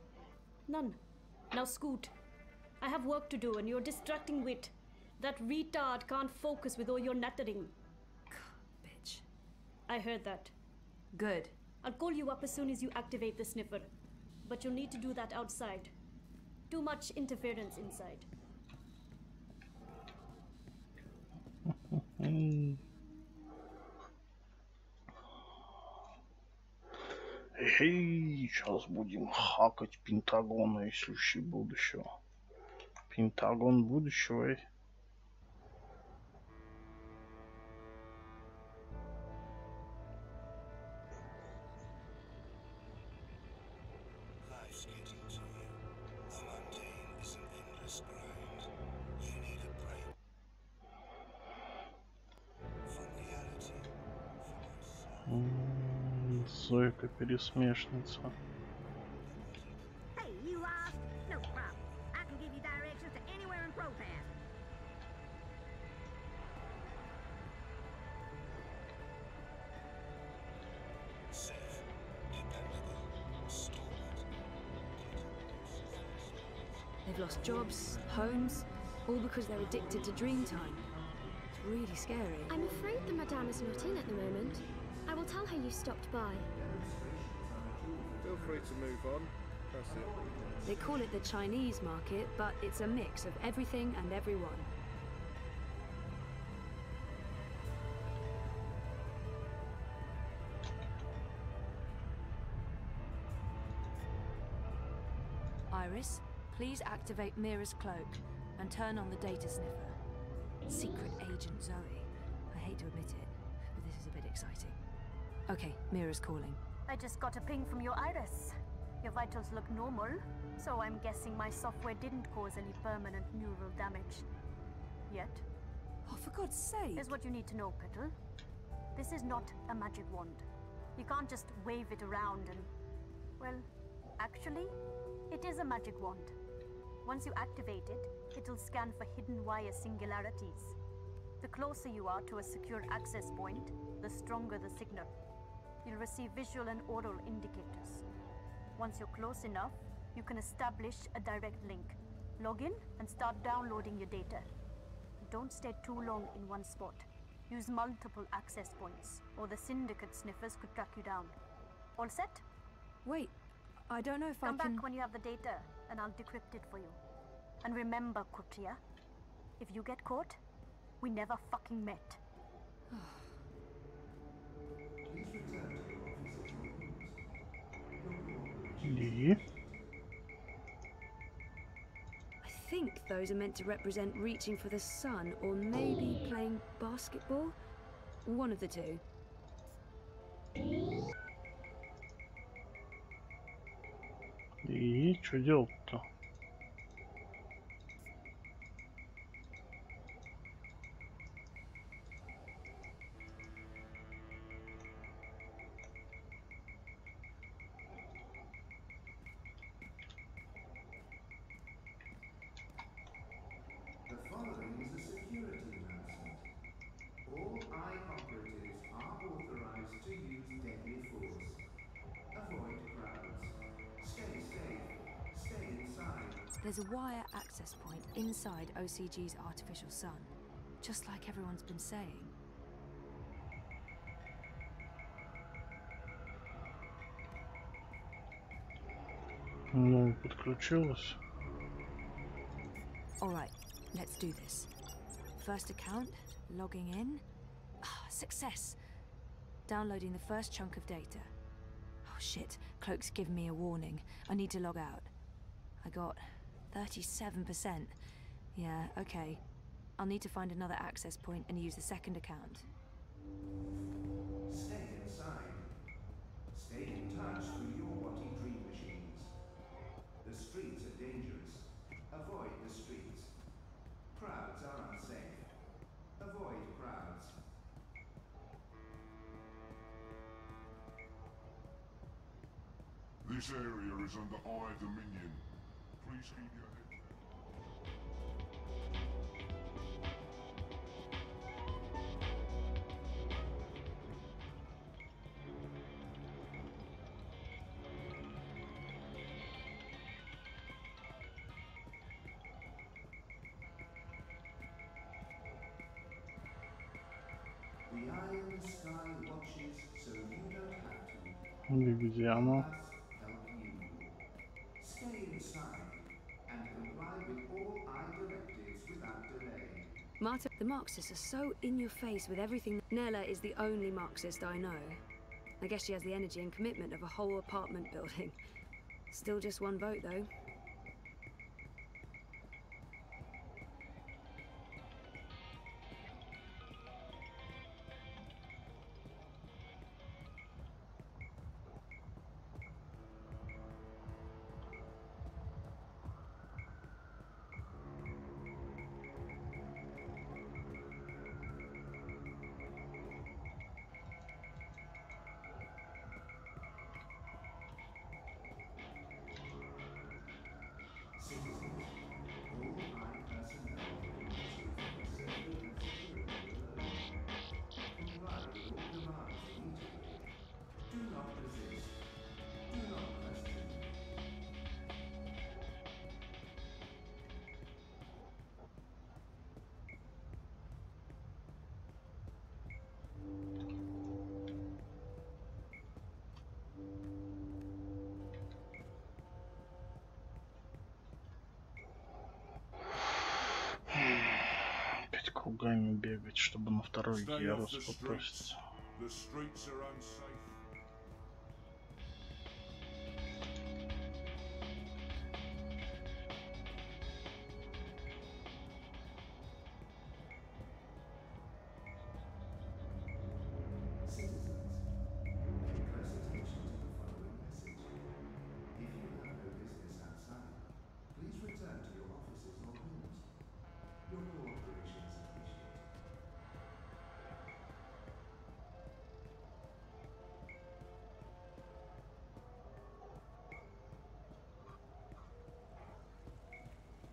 None. Now scoot. I have work to do and you're distracting wit. That retard can't focus with all your nattering. Bitch. I heard that. Good. I'll call you up as soon as you activate the sniffer. But you'll need to do that outside. Too much interference inside. Эй, сейчас будем хакать Пентагона, ищущий будущего. Пентагон будущего, эй. Зойка пересмешница. Hey, you lost? No problem. I can give you directions to anywhere in ProPass. Safe, dependable, stalwart. They've lost jobs, homes, all because they're addicted to Dreamtime. It's really scary. I'm afraid the Madame is not in at the moment. I will tell her you stopped by. Feel free to move on. That's it. They call it the Chinese market, but it's a mix of everything and everyone. Iris, please activate Mira's cloak and turn on the data sniffer. Secret Agent Zoe. I hate to admit it, but this is a bit exciting. Okay, Mira's calling. I just got a ping from your Iris. Your vitals look normal, so I'm guessing my software didn't cause any permanent neural damage. Yet. Oh, for God's sake! Here's what you need to know, Petal. This is not a magic wand. You can't just wave it around and... Well, actually, it is a magic wand. Once you activate it, it'll scan for hidden wire singularities. The closer you are to a secure access point, the stronger the signal. You'll receive visual and aural indicators. Once you're close enough, you can establish a direct link. Log in and start downloading your data. Don't stay too long in one spot. Use multiple access points, or the Syndicate sniffers could track you down. All set? Wait, I don't know if I can... Come back when you have the data, and I'll decrypt it for you. And remember, Kutria, if you get caught, we never fucking met. Yeah. I think those are meant to represent reaching for the sun, or maybe playing basketball? One of the two. И что делать-то? The following is a security announcement. All operatives are authorized to use deadly force. Avoid crowds. Stay safe. Stay inside. There's a wire access point inside OCG's artificial sun, just like everyone's been saying. Ну, подключилась. All right, let's do this. First account, logging in. Ah, success. Downloading the first chunk of data. Oh shit, Cloak's given me a warning. I need to log out. I got 37%. Yeah, okay. I'll need to find another access point and use the second account. Stay inside. Stay in touch through your body dream machines. This area is under our dominion. Please keep your head down. The Iron Sky watches, so you don't have to. Где оно? Help you. Stay inside and comply with all I directives without delay. Marta, the Marxists are so in your face with everything. Nella is the only Marxist I know. I guess she has the energy and commitment of a whole apartment building. Still just one vote, though. Опять кругами бегать, чтобы на второй ярус попасть. The streets are unsafe.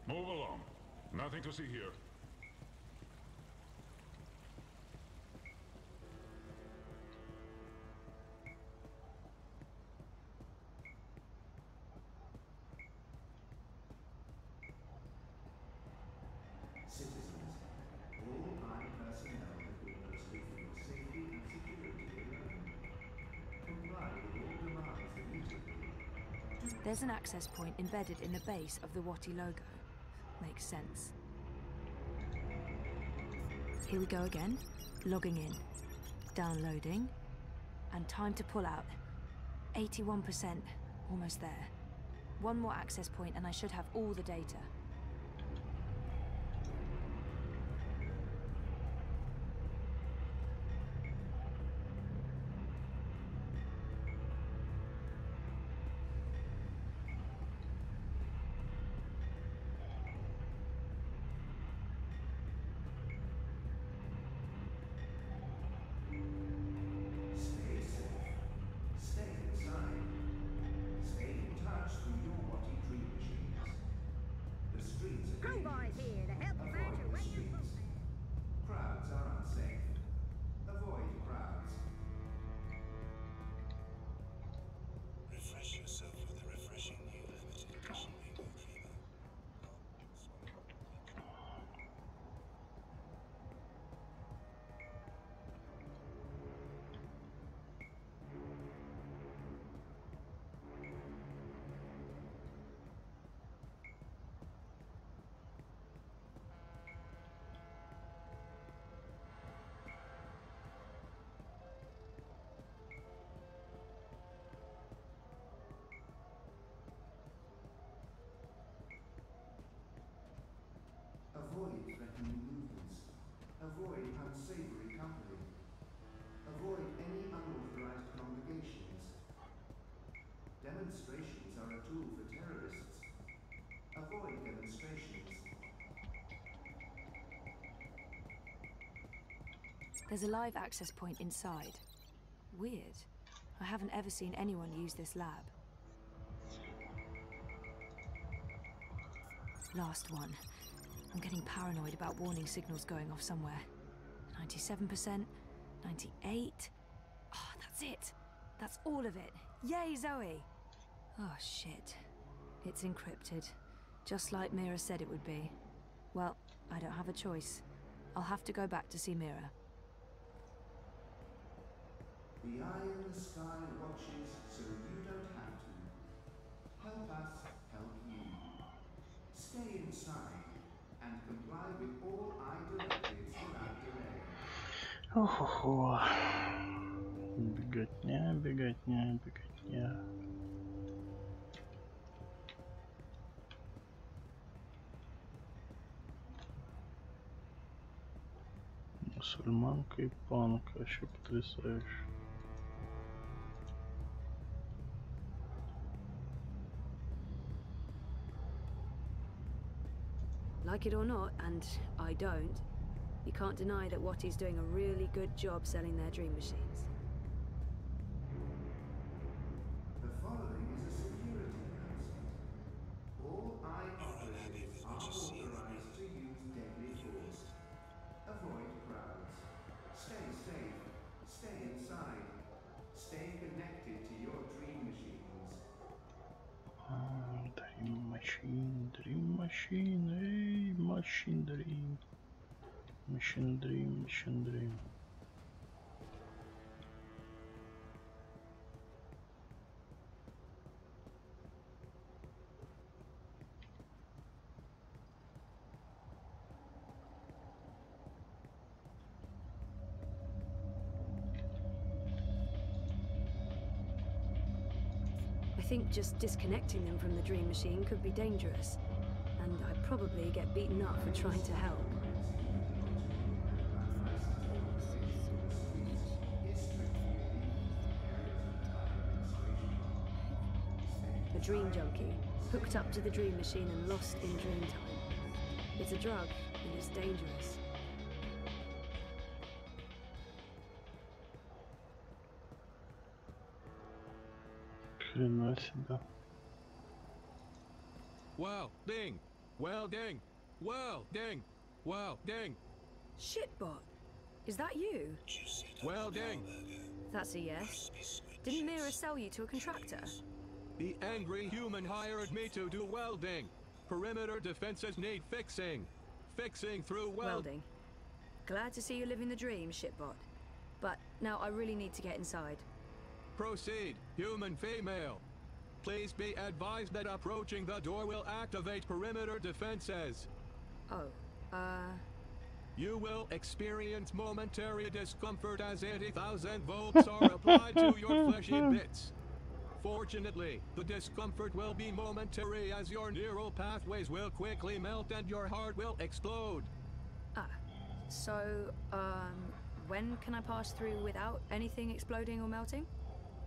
Move along. Nothing to see here. Citizens, all I personnel have been posted for your safety and security alone. Comply with all demands immediately. There's an access point embedded in the base of the Watty logo. Makes sense. Here we go again. Logging in. Downloading. And time to pull out. 81%. Almost there. One more access point and I should have all the data. Stay safe. Stay inside. Stay in touch through your Watty dream machines. The streets are Crew boys here to help you find your way to streets. Crowds are unsafe. Avoid crowds. Refresh yourself with the refreshing new limited edition Rainbow Fever. Avoid threatening movements. Avoid unsavory company. Avoid any unauthorized congregations. Demonstrations are a tool for terrorists. Avoid demonstrations. There's a live access point inside. Weird. I haven't ever seen anyone use this lab. Last one. I'm getting paranoid about warning signals going off somewhere. 97%, 98. Oh, that's it. That's all of it. Yay, Zoe! Oh, shit. It's encrypted. Just like Mira said it would be. Well, I don't have a choice. I'll have to go back to see Mira. The eye in the sky watches so you don't have to. Help us help you. Stay inside and comply with all eye directives without delay. Ох-охо. Беготня, беготня, беготня. Мусульманка и панк. Вообще потрясающе. Like it or not, and I don't, you can't deny that Watty's doing a really good job selling their dream machines. The following is a security announcement. All eye operators are authorized to use deadly force. Avoid crowds. Stay safe. Stay inside. Stay connected to your dream machines. Dream machine, dream machine, hey, machine dream. Machine dream, machine dream. I think just disconnecting them from the dream machine could be dangerous, and I'd probably get beaten up for trying to help. A dream junkie, hooked up to the dream machine and lost in dream time. It's a drug, and it's dangerous. Хрена себе. Welding! Welding! Welding! Welding! Shitbot! Is that you? Welding! That's a yes. Didn't Mira sell you to a contractor? The angry human hired me to do welding. Perimeter defenses need fixing. Fixing through Welding. Glad to see you living the dream, shitbot. But now I really need to get inside. Proceed, human female. Please be advised that approaching the door will activate perimeter defenses. Oh, You will experience momentary discomfort as 80,000 volts are applied to your fleshy bits. Fortunately, the discomfort will be momentary as your neural pathways will quickly melt and your heart will explode. So, when can I pass through without anything exploding or melting?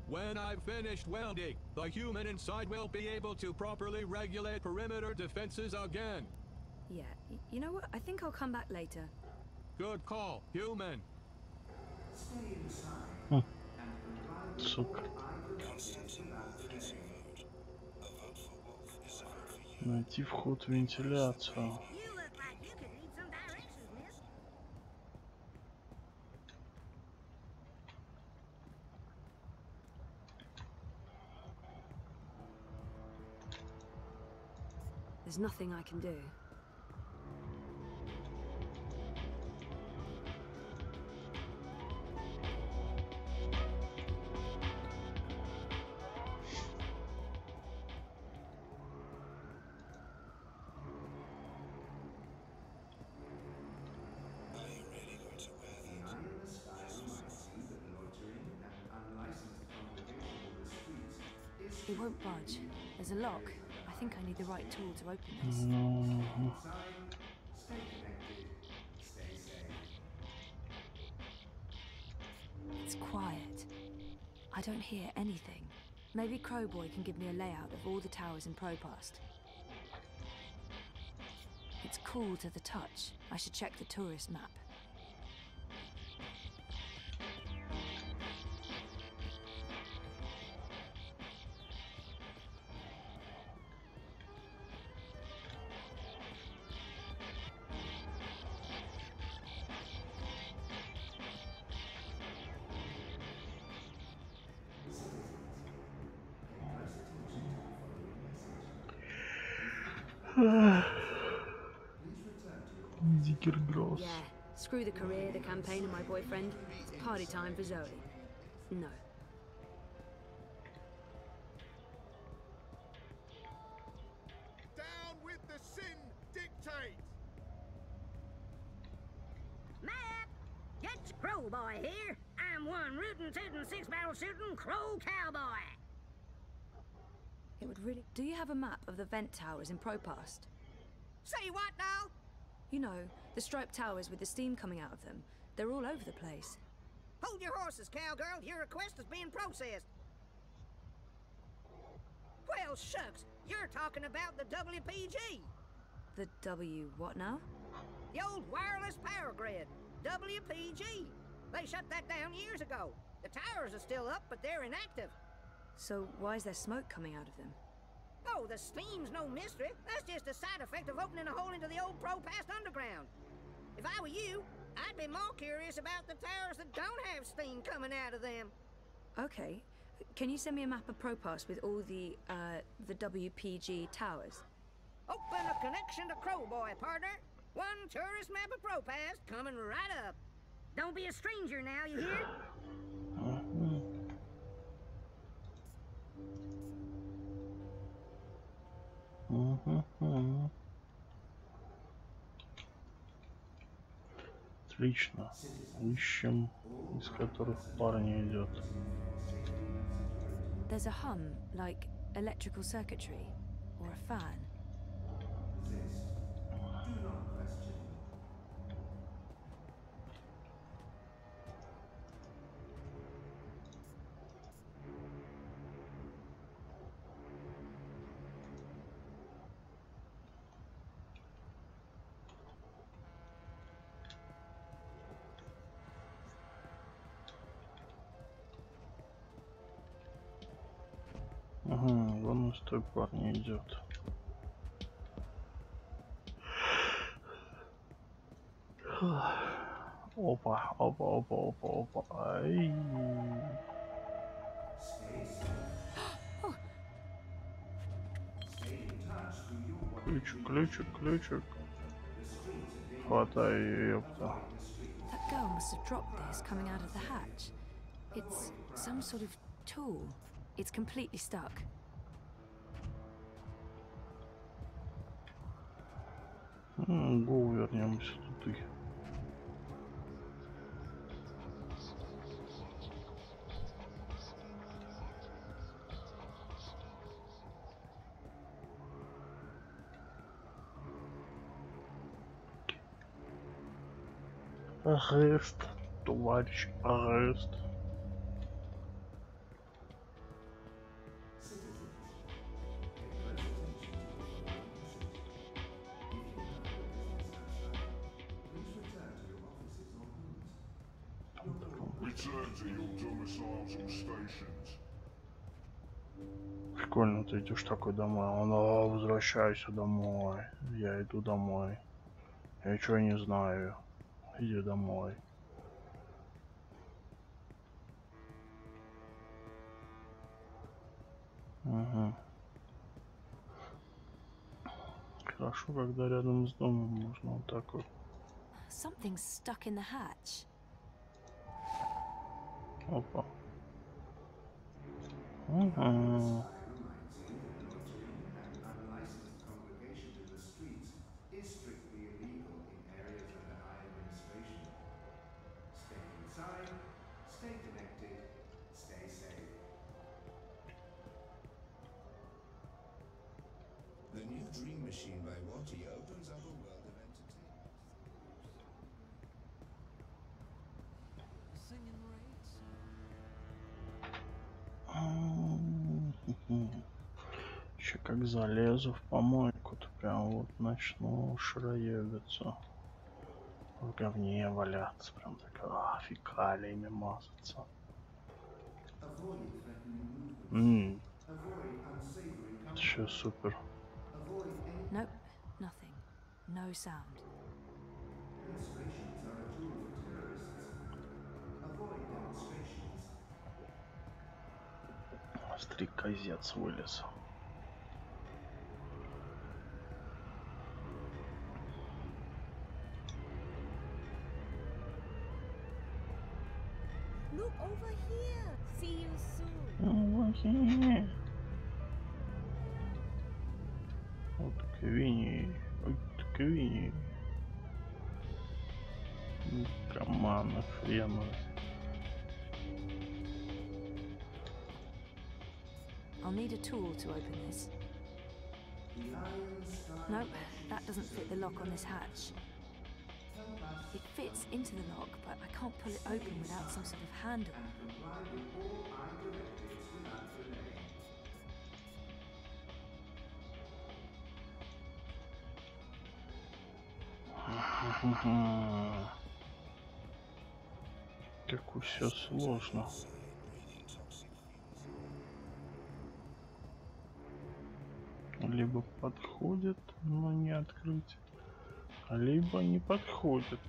When I've finished welding, the human inside will be able to properly regulate perimeter defenses again. Yeah, you know what? I think I'll come back later. Good call, human. Stay inside and comply with Сука. all eye directives without delay. Найти вход в вентиляцию. You look like you could need some directions, miss. There's nothing I can do. It won't budge. There's a lock. I think I need the right tool to open this. Stay connected. Stay safe. It's quiet. I don't hear anything. Maybe Crowboy can give me a layout of all the towers in Propast. It's cool to the touch. I should check the tourist map. Дикер Гросс. Yeah, screw the career, the campaign, and my boyfriend. It's party time for Zoe. No. Down with the sin dictate! Matt! Get your Crow Boy here. I'm one rootin' tootin' six barrel shootin' Crow Cowboy. It would really... Do you have a map of the vent towers in Propast? Say what now? You know, the striped towers with the steam coming out of them. They're all over the place. Hold your horses, cowgirl. Your request is being processed. Well, shucks. You're talking about the WPG. The W what now? The old wireless power grid. WPG. They shut that down years ago. The towers are still up, but they're inactive. So why is there smoke coming out of them? Oh, the steam's no mystery. That's just a side effect of opening a hole into the old Propast underground. If I were you, I'd be more curious about the towers that don't have steam coming out of them. Okay. Can you send me a map of Propast with all the WPG towers? Open a connection to Crowboy, partner. One tourist map of Propast coming right up. Don't be a stranger now, you hear? Отлично. Ищем, из которых парня идет. There's a hum, like electrical circuitry, or a fan. Do not question. Ага, вон из той парня идет. Опа, опа, опа, опа, опа. Ай. Ключик, ключик, ключик. Хватай ее, ёпта. That girl must have dropped this coming out of the hatch. It's some sort of tool. It's completely stuck. Го, вернемся тут. Арест, товарищ, арест. Return to your domiciles or stations. Прикольно, ты идешь такой домой. Он, возвращайся домой. Я иду домой. Я ничего не знаю. Иди домой. Угу. Хорошо, когда рядом с домом можно вот так вот. Something's stuck in the hatch. Опа. Угу. Unlicensed congregation in the streets is strictly illegal in areas under high administration. Stay inside, stay connected, stay safe. The new Dream Machine by Watty opens up a world of entertainment. Еще как залезу в помойку, то прям вот начну шароебиться. В говне валяться, прям так фекалиями мазаться. Это еще супер. Nope, nothing. No sound. Demonstrations are a tool for terrorists. Avoid demonstrations. Стрикозец вылез. Look over here. See you soon. Over here. Вот Квинни. Квинни. Команда хрена. I'll need a tool to open this. Nope, that doesn't fit the lock on this hatch. It fits into the lock, but I can't pull it open without some sort of handle. Как все сложно. Либо подходит, но не открыть, либо не подходит.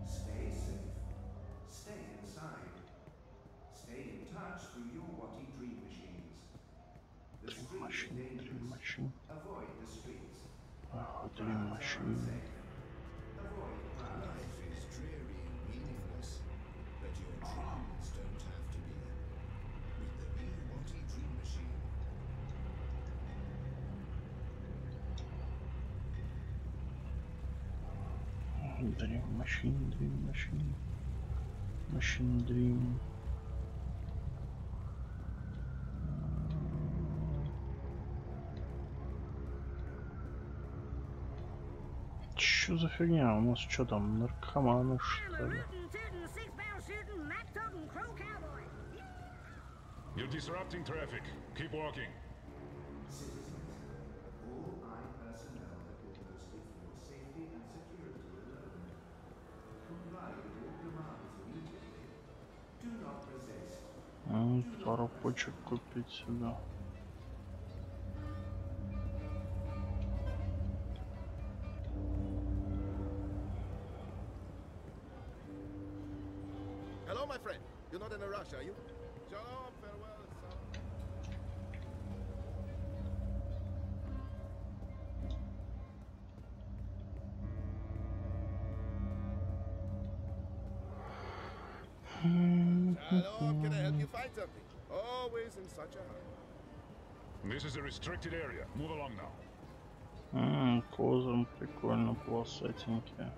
Stay safe. Stay inside. Stay in touch through your Watty dream machines. The streets are dangerous. Avoid the streets. Dream machine. Avoid crowds. Life is dreary and meaningless, but your dreams don't have to be. With the new Watty dream machine. Dream machine, dream machine. Machine dream. Что за фигня? У нас что там, наркоманы что ли? You're disrupting traffic. Keep walking. Citizens, all personnel have been posted for your safety and security alone. Comply with all demands immediately. Do not resist. Пару почек купить сюда. Hello, my friend. You're not in a rush, are you? Shalom, farewell, Shalom, can I help you find something? Always in such a hurry. This is a restricted area. Move along now. Козырь прикольно, полосатенькие.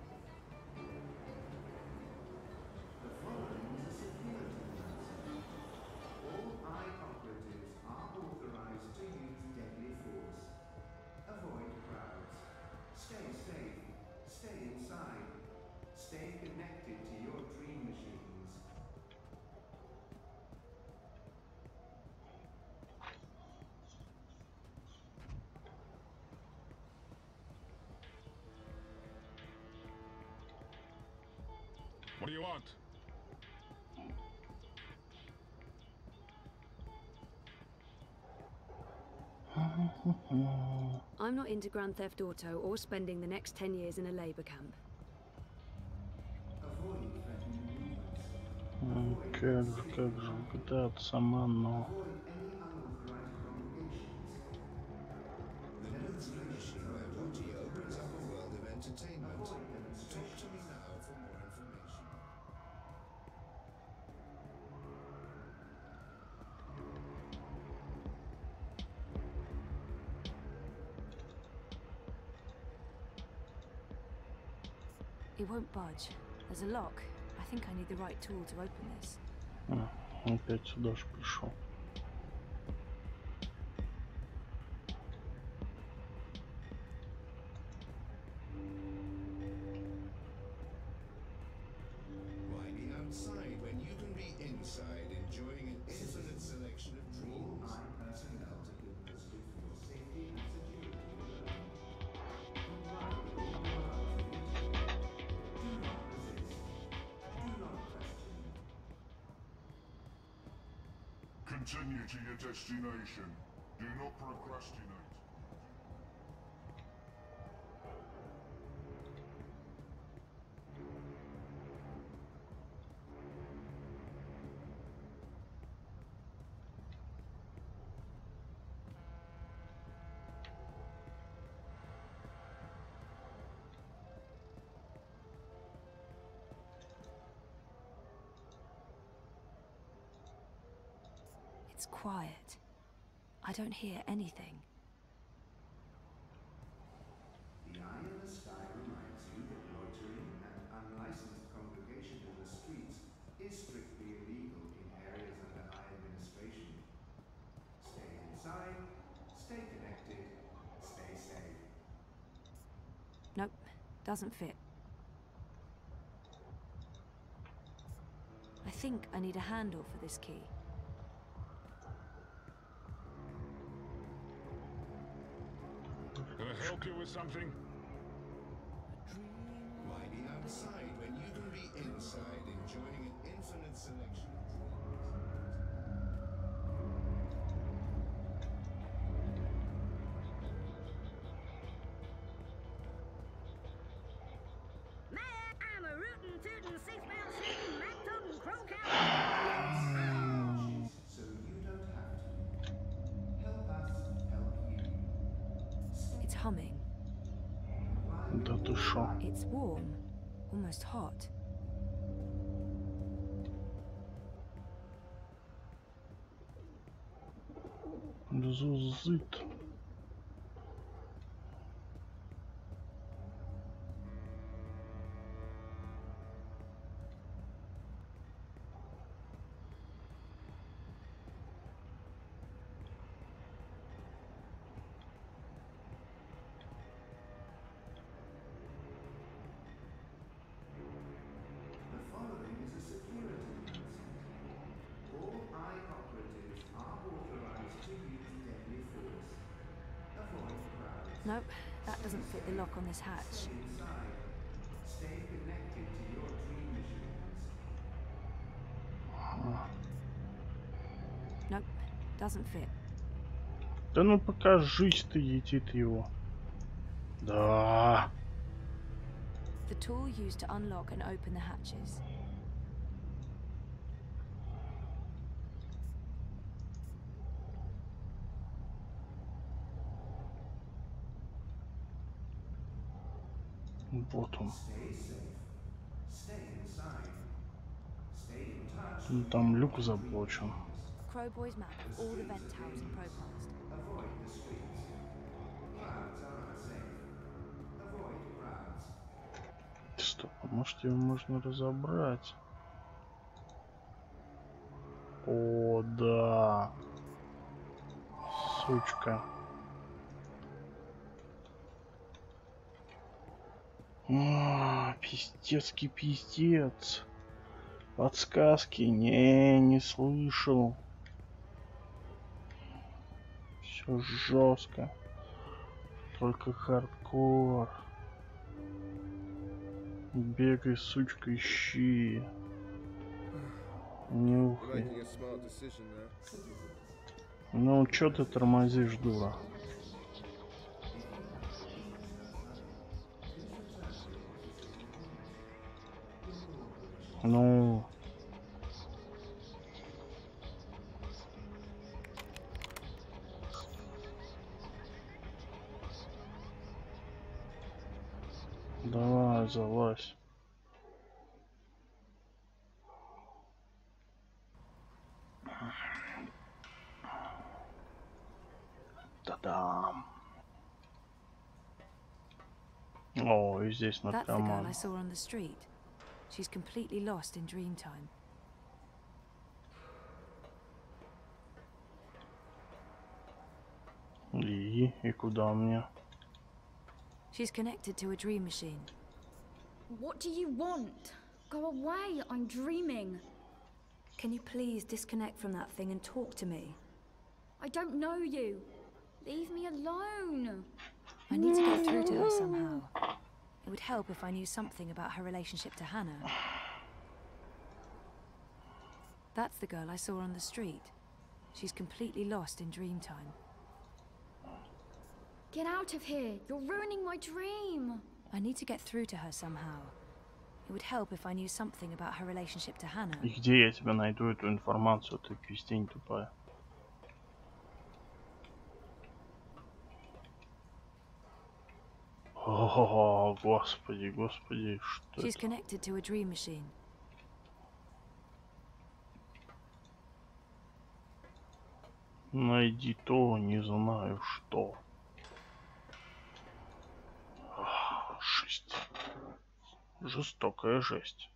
What do you want? I'm not into Grand Theft Auto or spending the next 10 years in a labor camp. Как же, GTA сама, но... The new dream machine by Watty opens up a world of entertainment. Talk to me now for more information. It won't budge. There's a lock. I think I need the right tool to open this. Опять сюда же пришел. Why be outside when you can be inside enjoying an infinite selection of dreams? Personnel to be posted for your safety and security alone. Comply with all demands immediately. Do not resist. Do not question. Continue to your destination. Do not procrastinate. quiet. I don't hear anything. The eye in the sky reminds you that loitering and unlicensed congregation in the streets is strictly illegal in areas under eye administration. Stay inside, stay connected, stay safe. Nope, doesn't fit. I think I need a handle for this key. Can I help you with something? Why be outside when you can be inside enjoying an infinite selection of I'm a rootin' tootin' six-pound shootin' rat-totin' crow-cow. So you don't have to. Help us help you. It's humming. Да ты шо? It's warm, almost hot. Зузыт. The following is a security announcement. All eye operatives are authorized to use deadly force. Avoid crowds. Nope, that doesn't fit the lock on this hatch. Stay inside. Stay connected to your dream machines. Nope, doesn't fit. Да ну покажись ты, едит его. Да. The tool used to unlock and open the hatches. Вот он. Stay safe. Stay inside. Stay in touch. Ну, там люк заблочен. Crowboy's map of all the vent towers in Propast. Avoid the streets. Crowds are unsafe. Avoid crowds. Стоп, а может его можно разобрать? О, да. Сучка. Пиздецкий пиздец. Подсказки? Не слышал. Все жестко. Только хардкор. Бегай, сучка, ищи. Нюхай. Ну, чё ты тормозишь, дура? Ну... Давай, залазь. Та-дам. О, и здесь That's the girl наркоман. I saw on the street. She's completely lost in dream time. И куда мне? She's connected to a dream machine. What do you want? Go away, I'm dreaming. Can you please disconnect from that thing and talk to me? I don't know you. Leave me alone. I need to get through to her somehow. It would help if I knew something about her relationship to Hannah. That's the girl I saw on the street. She's completely lost in dream time. Get out of here. You're ruining my dream. I need to get through to her somehow. It would help if I knew something about her relationship to Hannah. И где я тебе найду эту информацию, ты пиздень тупая? О, господи, господи, что She's это? connected to a dream machine. Найди то, не знаю что. Жесть. Жестокая жесть.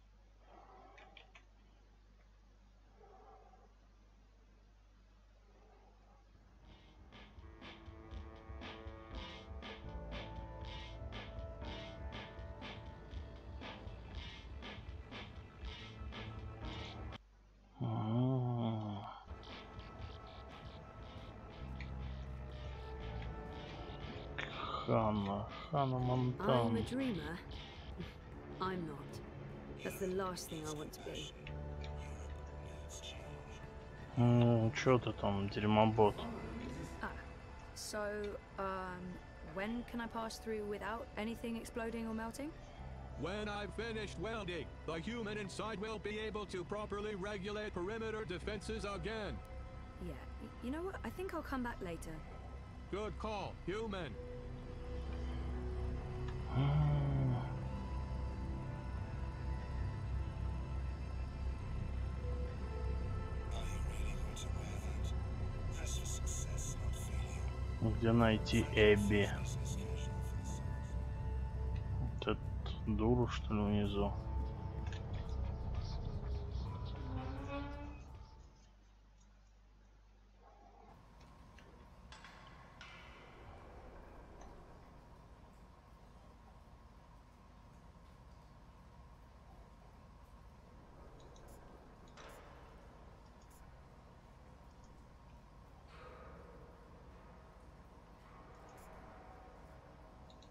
Ханна I'm a Монтана. dreamer. I'm not. That's the last thing I want to be. Чё ты там, дерьмобот? Ah, so, when can I pass through without anything exploding or melting? When I've finished welding, the human inside will be able to properly regulate perimeter defenses again. Yeah, you know what? I think I'll come back later. Good call, human. Где найти Эбби? Вот эту дуру, что ли, внизу?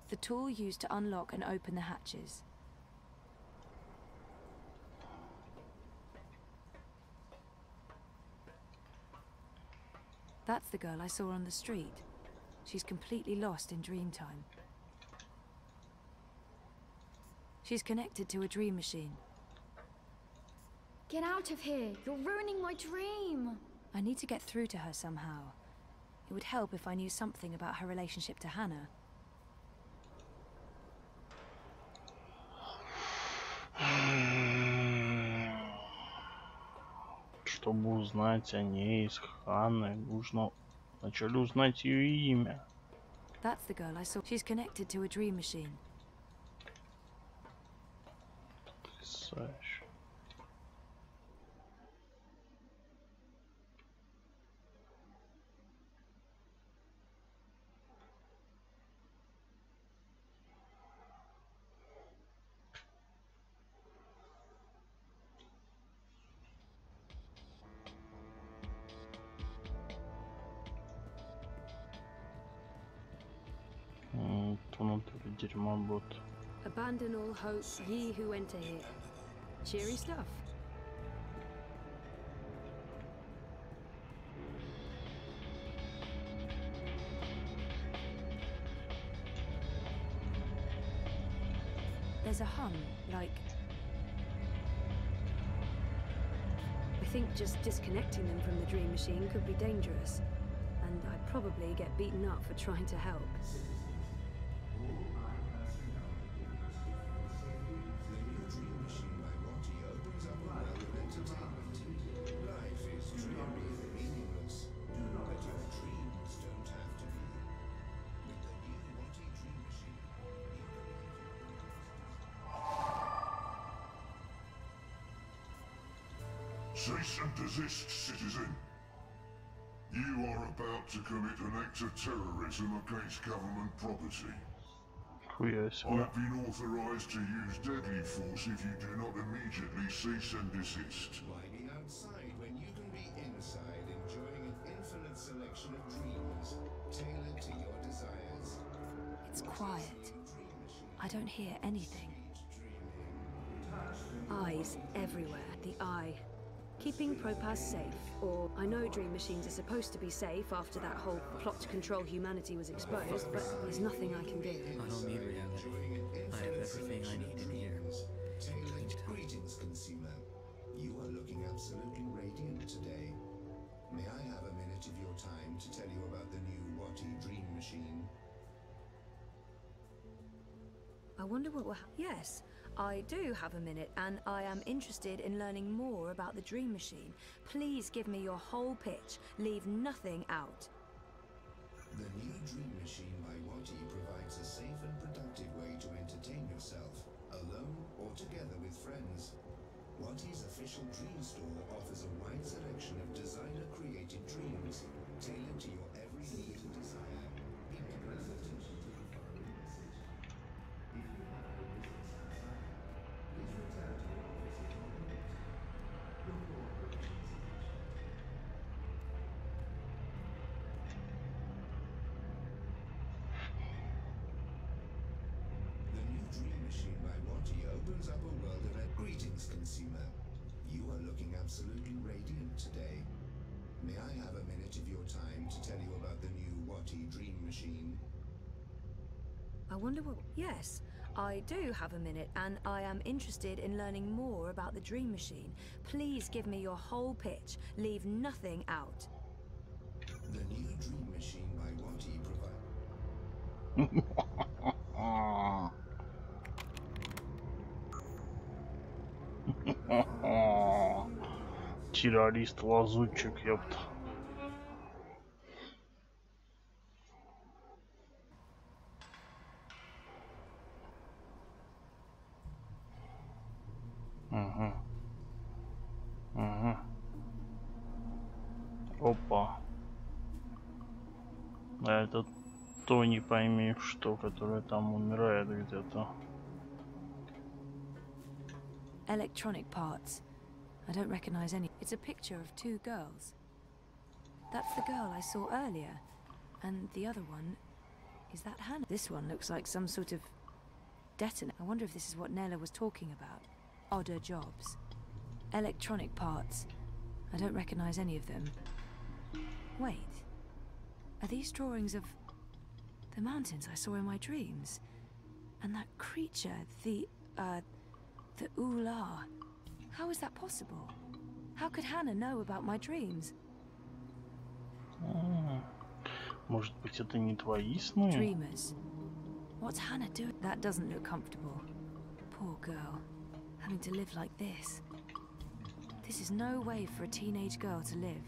The tool used to unlock and open the hatches. That's the girl I saw on the street. She's completely lost in Dreamtime. She's connected to a dream machine. Get out of here! You're ruining my dream! I need to get through to her somehow. It would help if I knew something about her relationship to Hannah. Чтобы узнать о ней из Ханны, нужно вначале узнать ее имя. That's the girl I saw. She's connected to a dream machine. Потрясающе. Дерьмобот. Abandon all hope, ye who enter here. Cheery stuff. There's a hum, like... I think just disconnecting them from the dream machine could be dangerous. And I'd probably get beaten up for trying to help. Cease and desist, citizen. You are about to commit an act of terrorism against government property. I've been authorized to use deadly force if you do not immediately cease and desist. Why be outside when you can be inside enjoying an infinite selection of dreams tailored to your desires? It's quiet. I don't hear anything. Eyes everywhere. The eye. Keeping Propass safe, or I know dream machines are supposed to be safe after that whole plot to control humanity was exposed, but there's nothing I can do. I don't need reality. I have everything I need in here. Greetings, consumer. You are looking absolutely radiant today. May I have a minute of your time to tell you about the new Watty dream machine? I wonder what will Yes, I do have a minute, and I am interested in learning more about the Dream Machine. Please give me your whole pitch. Leave nothing out. The new Dream Machine by Watty provides a safe and productive way to entertain yourself, alone or together with friends. Watty's official dream store offers a wide selection of designer-created dreams, tailored to your every need and desire. Be attention to the following message. If you have a business outside, please return to your offices on the left. Your cooperation is appreciated. The new Dream Machine by Watty opens up a world of greetings, consumer. You are looking absolutely radiant today. May I have a minute of your time to tell you about the new Watty Dream Machine? I wonder what... Yes, I do have a minute, and I am interested in learning more about the Dream Machine. Please give me your whole pitch. Leave nothing out. The new Dream Machine by Watty Террорист-лазутчик, ёпта. Угу. Угу. Опа. А это то не пойми что, которое там умирает где-то. Electronic parts. I don't recognize any. It's a picture of two girls. That's the girl I saw earlier. And the other one... Is that Hannah? This one looks like some sort of detonator. I wonder if this is what Nella was talking about. Odder jobs. Electronic parts. I don't recognize any of them. Wait. Are these drawings of the mountains I saw in my dreams? And that creature, the Ula. How is that possible? How could Hannah know about my dreams? Может быть, это не твои сны? Dreamers. What's Hannah doing? That doesn't look comfortable. Poor girl. Having to live like this. This is no way for a teenage girl to live.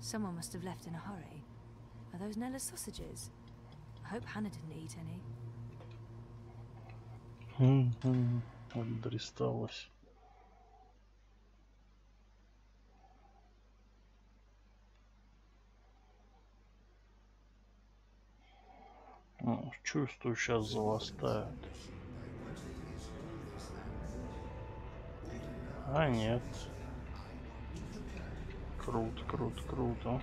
Someone must have left in a hurry. Are those Nella's sausages? I hope Hannah didn't eat any. Дристалась. Чувствую, сейчас заластают. А нет. Круто, круто, круто.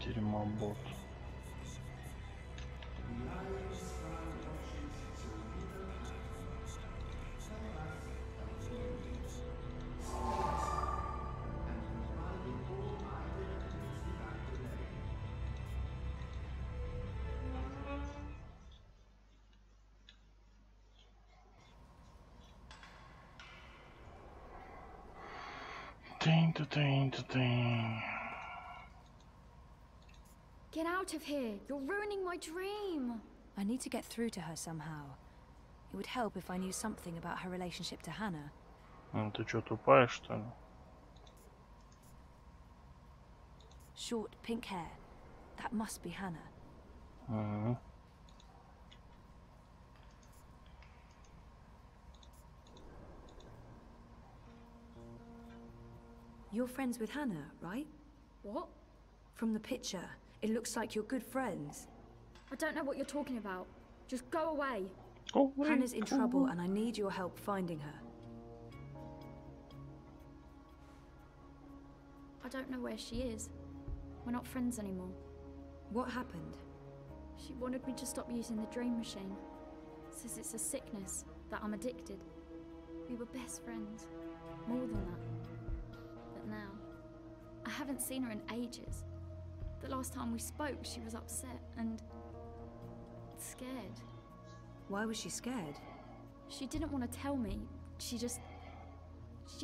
Дерьмобот. Тынь. Get out of here! You're ruining my dream! I need to get through to her somehow. It would help if I knew something about her relationship to Hannah. Ты что, тупая, что ли? Short, pink hair. That must be Hannah. Угу. You're friends with Hannah, right? What? From the picture, it looks like you're good friends. I don't know what you're talking about. Just go away. Hannah's in trouble and I need your help finding her. I don't know where she is. We're not friends anymore. What happened? She wanted me to stop using the dream machine. Says it's a sickness, that I'm addicted. We were best friends. More than that. But now, I haven't seen her in ages. The last time we spoke, she was upset and scared. Why was she scared? She didn't want to tell me. She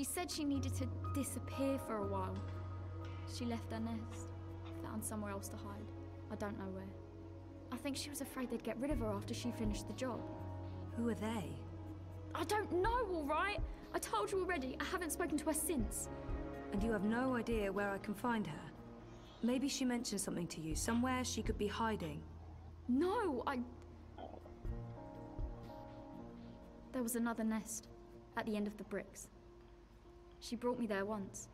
said she needed to disappear for a while. She left her nest, found somewhere else to hide. I don't know where. I think she was afraid they'd get rid of her after she finished the job. Who are they? I don't know, all right? I told you already, I haven't spoken to her since. And you have no idea where I can find her? Maybe she mentioned something to you, somewhere she could be hiding. No, There was another nest, at the end of the bricks. She brought me there once.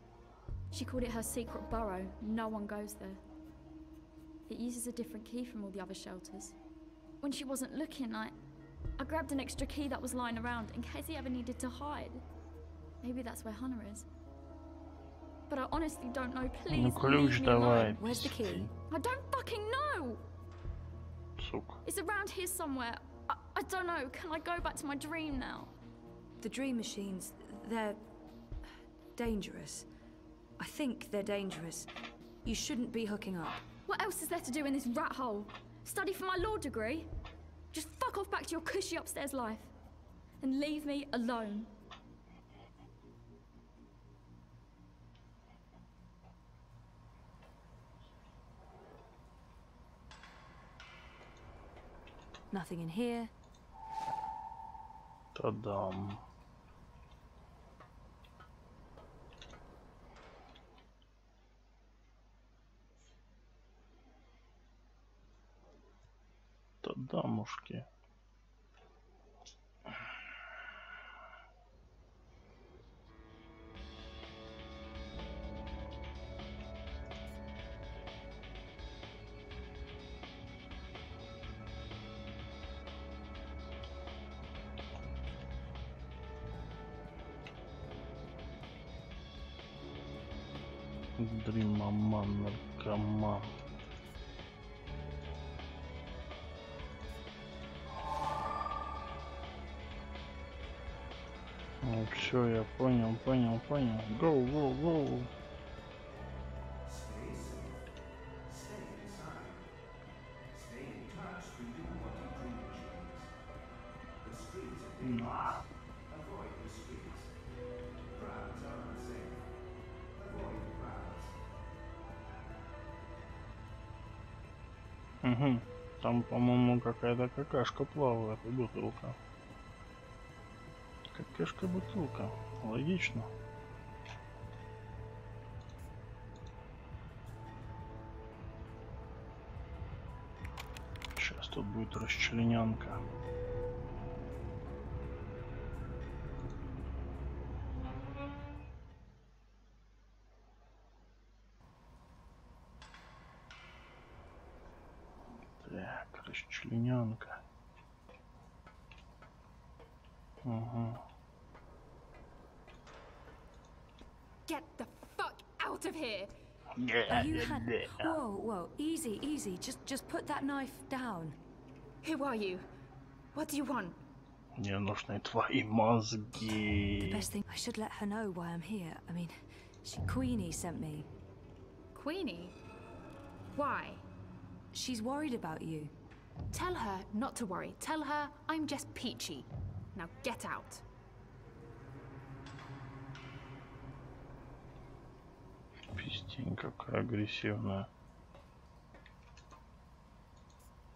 She called it her secret burrow. No one goes there. It uses a different key from all the other shelters. When she wasn't looking, I grabbed an extra key that was lying around in case he ever needed to hide. Maybe that's where Hannah is. But I honestly don't know. Please leave me alone. Where's the key? I don't fucking know! Сука. It's around here somewhere. I don't know. Can I go back to my dream now? The dream machines, they're dangerous. I think they're dangerous. You shouldn't be hooking up. What else is there to do in this rat hole? Study for my law degree? Just fuck off back to your cushy upstairs life. And leave me alone. Nothing in here. Та-дам. Та-дамушки. Дримаман, наркоман. Ну все, я понял. Go, go, go. Угу. Там, по-моему, какая-то какашка плавает и бутылка. Какашка-бутылка. Логично. Сейчас тут будет расчленянка. Так, расчленянка. Ага. Get the fuck out of here! Whoa, easy. Just put that knife down. Who are you? What do you want? Мне нужны твои мозги. The best thing, I should let her know why I'm here. I mean, Queenie sent me. Queenie? Why? She's worried about you. Tell her not to worry. Tell her I'm just peachy. Now get out. Пиздень, какая агрессивная.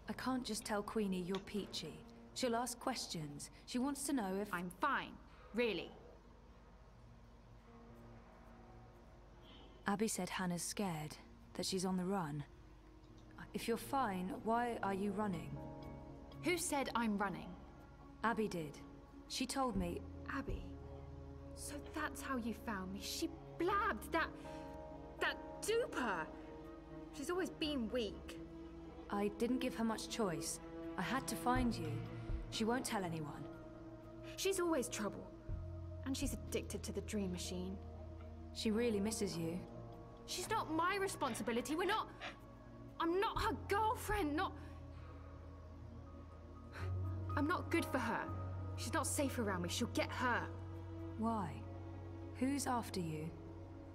I can't just tell Queenie you're peachy. She'll ask questions. She wants to know if... I'm fine. Really. Abby said Hannah's scared, that she's on the run. If you're fine, why are you running? Who said I'm running? Abby did. She told me... Abby? So that's how you found me. She blabbed that duper. She's always been weak. I didn't give her much choice. I had to find you. She won't tell anyone. She's always trouble. And she's addicted to the dream machine. She really misses you. She's not my responsibility. I'm not her girlfriend, I'm not good for her. She's not safe around me. She'll get hurt. Why? Who's after you?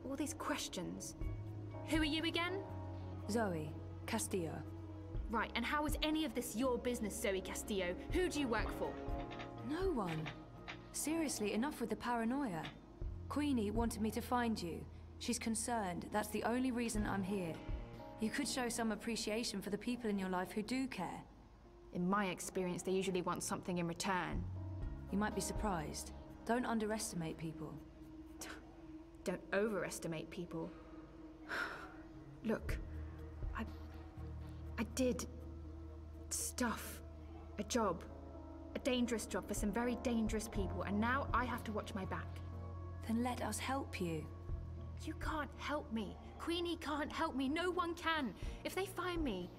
All these questions. Who are you again? Zoe Castillo. Right, and how is any of this your business, Zoe Castillo? Who do you work for? No one. Seriously, enough with the paranoia. Queenie wanted me to find you. She's concerned. That's the only reason I'm here. You could show some appreciation for the people in your life who do care. In my experience, they usually want something in return. You might be surprised. Don't underestimate people. Don't overestimate people. Look, I did stuff, a job, a dangerous job for some very dangerous people, and now I have to watch my back. Then let us help you. You can't help me. Queenie can't help me. No one can. If they find me,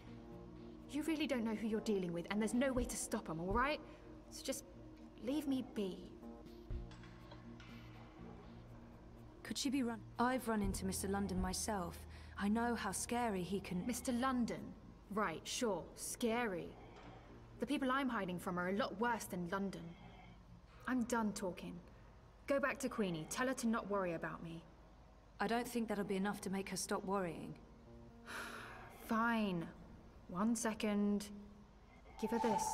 you really don't know who you're dealing with, and there's no way to stop them, all right? So just leave me be. Could she be run? I've run into Mr. London myself. I know how scary he can... Mr. London? Right, sure, scary. The people I'm hiding from are a lot worse than London. I'm done talking. Go back to Queenie. Tell her to not worry about me. I don't think that'll be enough to make her stop worrying. Fine. 1 second. Give her this.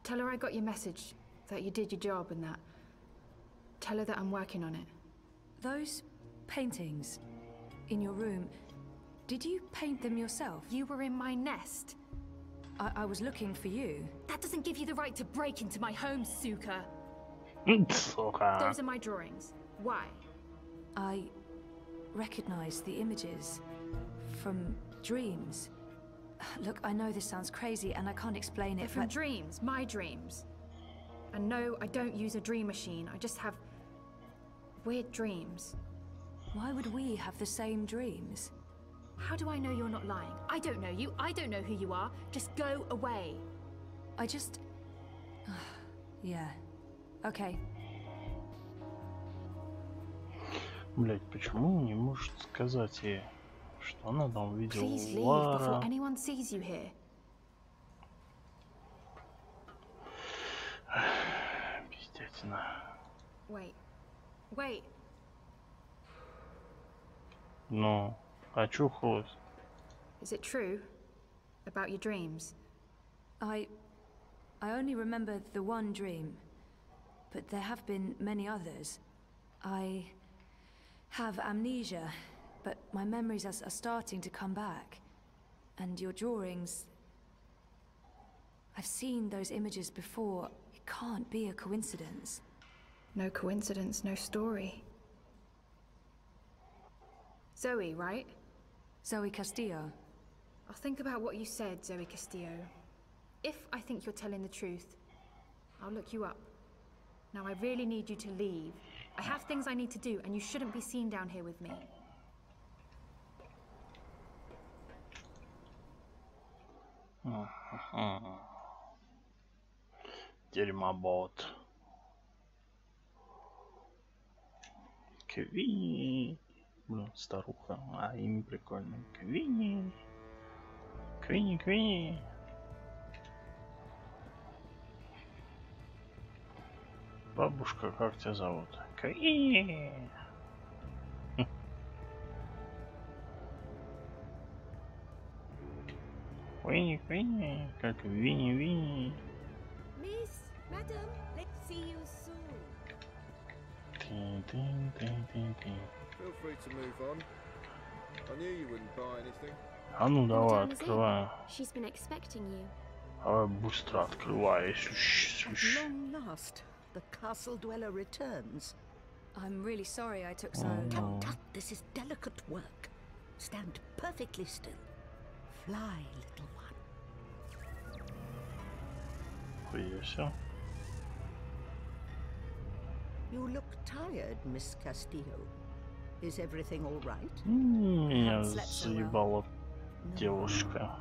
Tell her I got your message, that you did your job and that. Tell her that I'm working on it. Those paintings in your room, did you paint them yourself? You were in my nest. I was looking for you. That doesn't give you the right to break into my home, Suka. Okay. Those are my drawings. Why? I recognize the images from dreams. Look, I know this sounds crazy and I can't explain it, They're from dreams, my dreams. And no, I don't use a dream machine. I just have weird dreams. Why would we have the same dreams? How do I know you're not lying? I don't know you. I don't know who you are. Just go away. I just... yeah. Okay. Блять, почему не может сказать ей, что она там видела Please leave Лара? before anyone sees you here. Пиздятина. Wait. Wait. Ну, очухалась. Is it true? About your dreams? I only remember the one dream, but there have been many others. I have amnesia, but my memories are starting to come back. And your drawings... I've seen those images before. It can't be a coincidence. No coincidence, no story. Zoe, right? Zoe Castillo. I'll think about what you said, Zoe Castillo. If I think you're telling the truth, I'll look you up. Now I really need you to leave. I have things I need to do, and you shouldn't be seen down here with me. Дерьмобот. Квинни. Блин, старуха. А имя прикольное. Квинни. Квинни, Квинни. Бабушка, как тебя зовут? Квинни. Квинни, Квинни. Как Винни, Винни. Miss, madam, let's see you soon. Feel free to move on. I knew you wouldn't buy anything. А ну давай, открывай. She's been expecting you. Давай быстро открывай. At long last, the castle dweller returns. I'm really sorry I took so... Tut, tut, this is delicate work. Stand perfectly still. Fly, little one. Хуесё. You look tired, Miss Castillo. Is everything all right? Меня заебала девушка.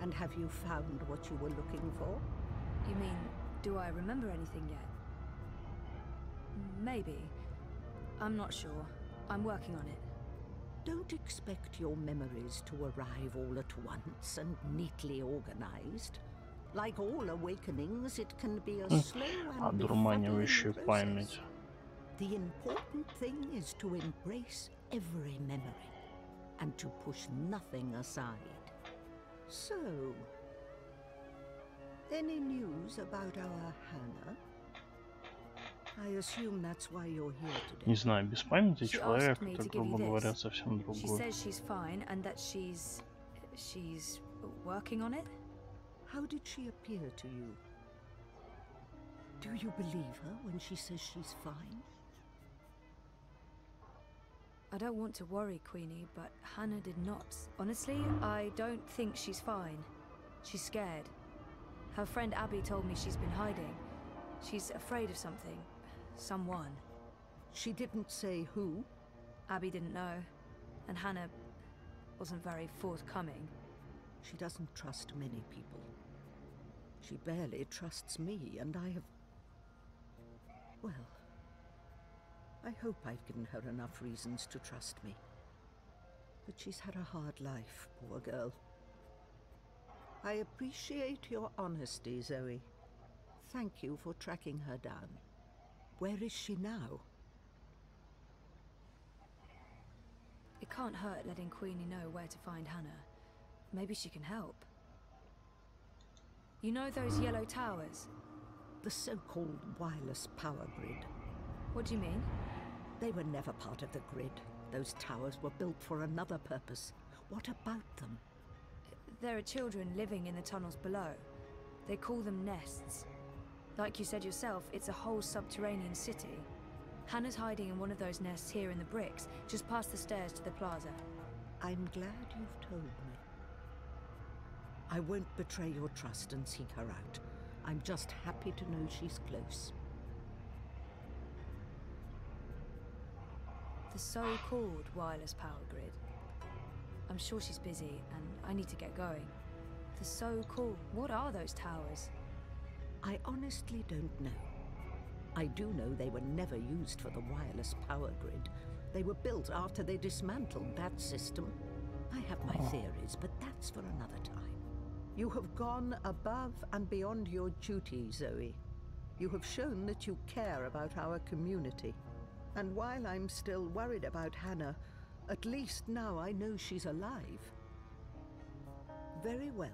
And have you found what you were looking for? You mean, do I remember anything yet? Maybe. I'm not sure. I'm working on it. Don't expect your memories to arrive all at once and neatly organized. Like all awakenings, it can be a slow and Одурманивающую память. The important thing is to embrace every memory and to push nothing aside. So, any news about our Hannah? I assume that's why you're here today. Не знаю, без памяти человек, это, грубо говоря, совсем She другое. says she's fine and that she's working on it. How did she appear to you? Do you believe her when she says she's fine? I don't want to worry Queenie, but Hannah did not. Honestly, I don't think she's fine. She's scared. Her friend Abby told me she's been hiding. She's afraid of something. Someone. She didn't say who? Abby didn't know. And Hannah wasn't very forthcoming. She doesn't trust many people. She barely trusts me, and I have... Well, I hope I've given her enough reasons to trust me. But she's had a hard life, poor girl. I appreciate your honesty, Zoe. Thank you for tracking her down. Where is she now? It can't hurt letting Queenie know where to find Hannah. Maybe she can help. You know those yellow towers? The so-called wireless power grid. What do you mean? They were never part of the grid. Those towers were built for another purpose. What about them? There are children living in the tunnels below. They call them nests. Like you said yourself, it's a whole subterranean city. Hannah's hiding in one of those nests here in the bricks, just past the stairs to the plaza. I'm glad you've told me. I won't betray your trust and seek her out. I'm just happy to know she's close. The so-called wireless power grid. I'm sure she's busy, and I need to get going. The so-called... What are those towers? I honestly don't know. I do know they were never used for the wireless power grid. They were built after they dismantled that system. I have my theories, but that's for another time. You have gone above and beyond your duty, Zoe. You have shown that you care about our community. And while I'm still worried about Hannah, at least now I know she's alive. Very well.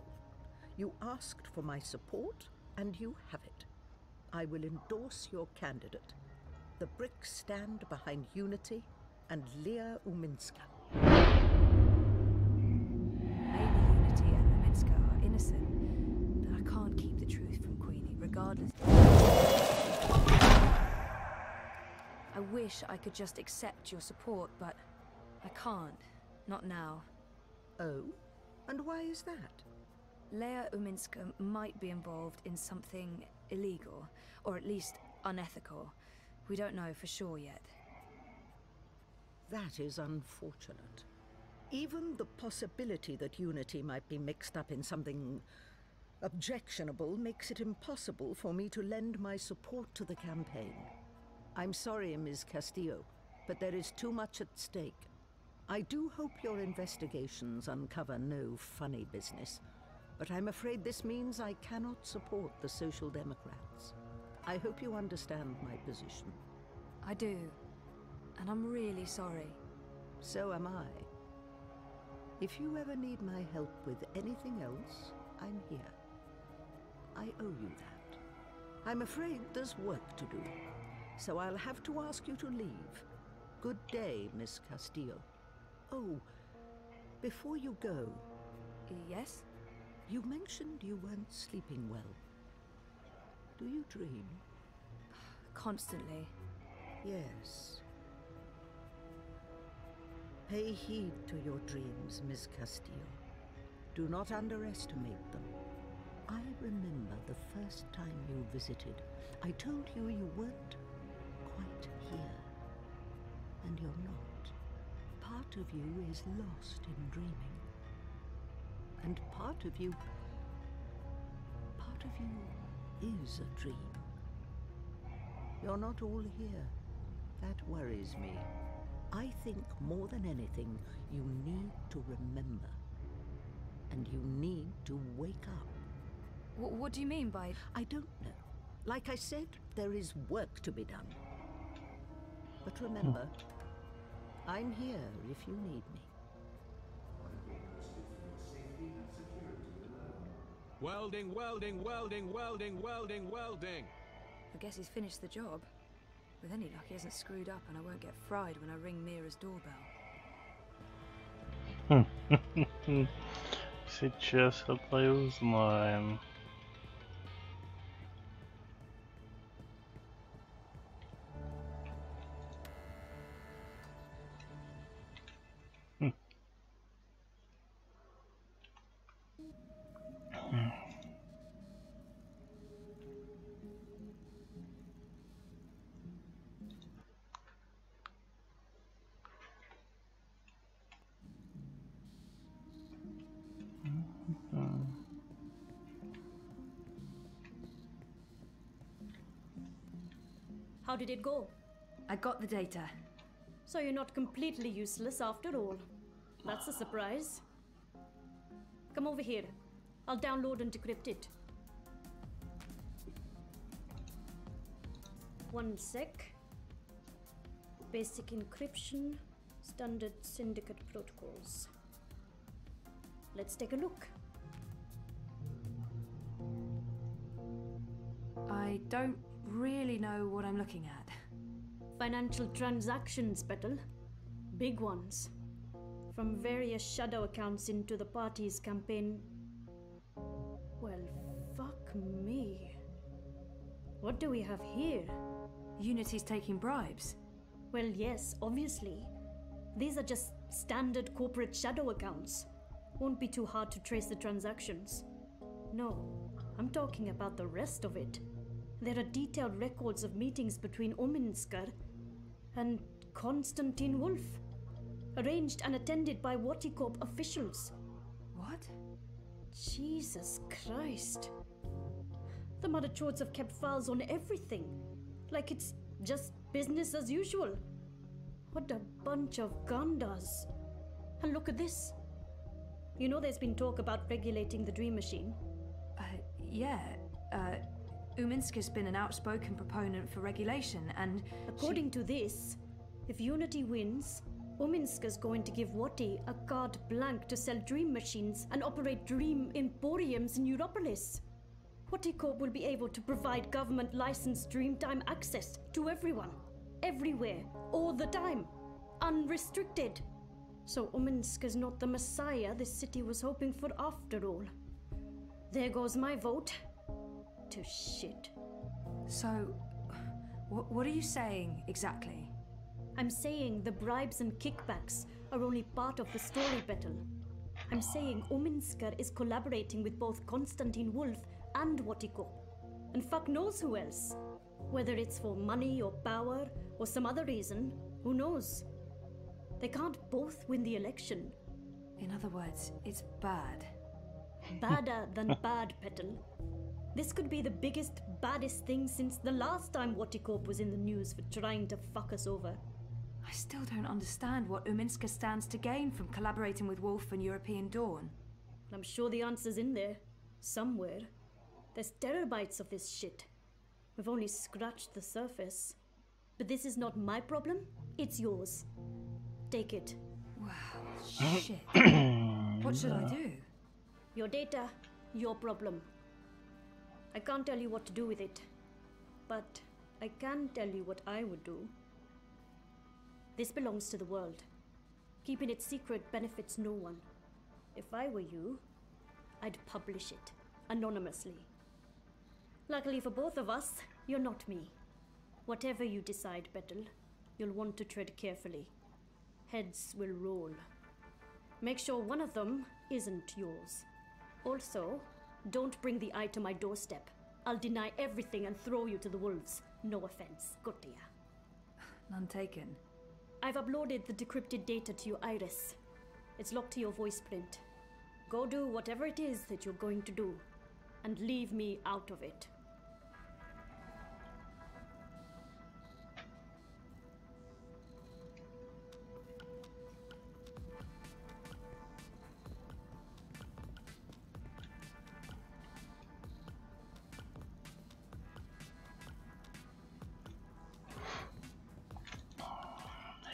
You asked for my support, and you have it. I will endorse your candidate. The bricks stand behind Unity and Leah Uminska. Maybe Unity and Uminska are innocent, but I can't keep the truth from Queenie, regardless. I wish I could just accept your support, but I can't. Not now. Oh? And why is that? Leah Uminska might be involved in something illegal, or at least unethical. We don't know for sure yet. That is unfortunate. Even the possibility that Unity might be mixed up in something objectionable makes it impossible for me to lend my support to the campaign. I'm sorry, Ms. Castillo, but there is too much at stake. I do hope your investigations uncover no funny business, but I'm afraid this means I cannot support the Social Democrats. I hope you understand my position. I do, and I'm really sorry. So am I. If you ever need my help with anything else, I'm here. I owe you that. I'm afraid there's work to do, so I'll have to ask you to leave. Good day, Miss Castillo. Oh, before you go... Yes? You mentioned you weren't sleeping well. Do you dream? Constantly. Yes. Pay heed to your dreams, Miss Castillo. Do not underestimate them. I remember the first time you visited. I told you you weren't quite here. And you're not. Part of you is lost in dreaming. And part of you is a dream. You're not all here. That worries me. I think more than anything, you need to remember. And you need to wake up. What do you mean by... I don't know. Like I said, there is work to be done. But remember, I'm here if you need me. Welding, welding, welding, welding, welding, welding. I guess he's finished the job. With any luck, he hasn't screwed up and I won't get fried when I ring Mira's doorbell. Сейчас это и узнаем. How did it go? I got the data. So you're not completely useless after all. That's a surprise. Come over here. I'll download and decrypt it. One sec. Basic encryption, standard syndicate protocols. Let's take a look. I don't really know what I'm looking at. Financial transactions, Petal. Big ones. From various shadow accounts into the party's campaign. Well, fuck me. What do we have here? Unity's taking bribes. Well, yes, obviously. These are just standard corporate shadow accounts. Won't be too hard to trace the transactions. No, I'm talking about the rest of it. There are detailed records of meetings between Ominsker and Konstantin Wolf, arranged and attended by Waticorp officials. What? Jesus Christ. The Mother Chords have kept files on everything, like it's just business as usual. What a bunch of gandas. And look at this. You know there's been talk about regulating the Dream Machine? Yeah. Uminsker's been an outspoken proponent for regulation, and according to this, if Unity wins, Uminsker's going to give Wati a carte blanche to sell dream machines and operate dream emporiums in Europolis. Waticorp will be able to provide government-licensed Dreamtime access to everyone, everywhere, all the time, unrestricted. So Uminsker's not the messiah this city was hoping for after all. There goes my vote. To shit. So, what are you saying exactly? I'm saying the bribes and kickbacks are only part of the story, Petal. I'm saying Uminsker is collaborating with both Konstantin Wolf and Waticorp. And fuck knows who else. Whether it's for money or power or some other reason, who knows? They can't both win the election. In other words, it's bad. Badder than bad, Petal. This could be the biggest, baddest thing since the last time Waticorp was in the news for trying to fuck us over. I still don't understand what Uminsker stands to gain from collaborating with Wolf and European Dawn. I'm sure the answer's in there. Somewhere. There's terabytes of this shit. We've only scratched the surface. But this is not my problem, it's yours. Take it. Wow, shit. What should I do? Your data, your problem. I can't tell you what to do with it, but I can tell you what I would do. This belongs to the world. Keeping it secret benefits no one. If I were you, I'd publish it, anonymously. Luckily for both of us, you're not me. Whatever you decide, Petal, you'll want to tread carefully. Heads will roll. Make sure one of them isn't yours. Also, don't bring the eye to my doorstep. I'll deny everything and throw you to the wolves. No offense. Good to ya. None taken. I've uploaded the decrypted data to your iris. It's locked to your voice print. Go do whatever it is that you're going to do, and leave me out of it.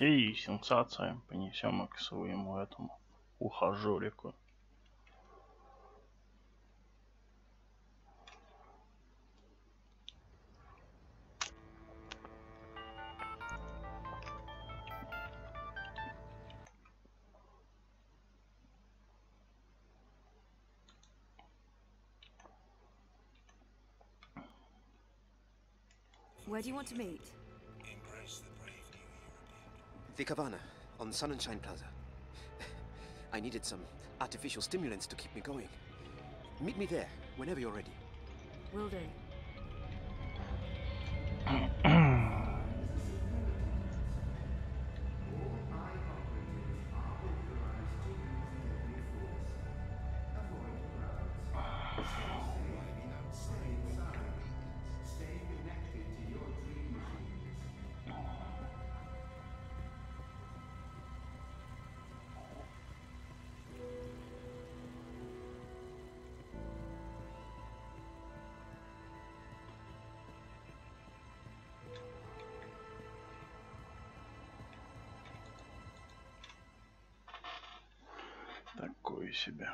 И сенсация. Понесем к своему этому ухажерику. Where do you want to meet? The Cabana, on Sun and Shine Plaza. I needed some artificial stimulants to keep me going. Meet me there, whenever you're ready. Will do. Такое себе.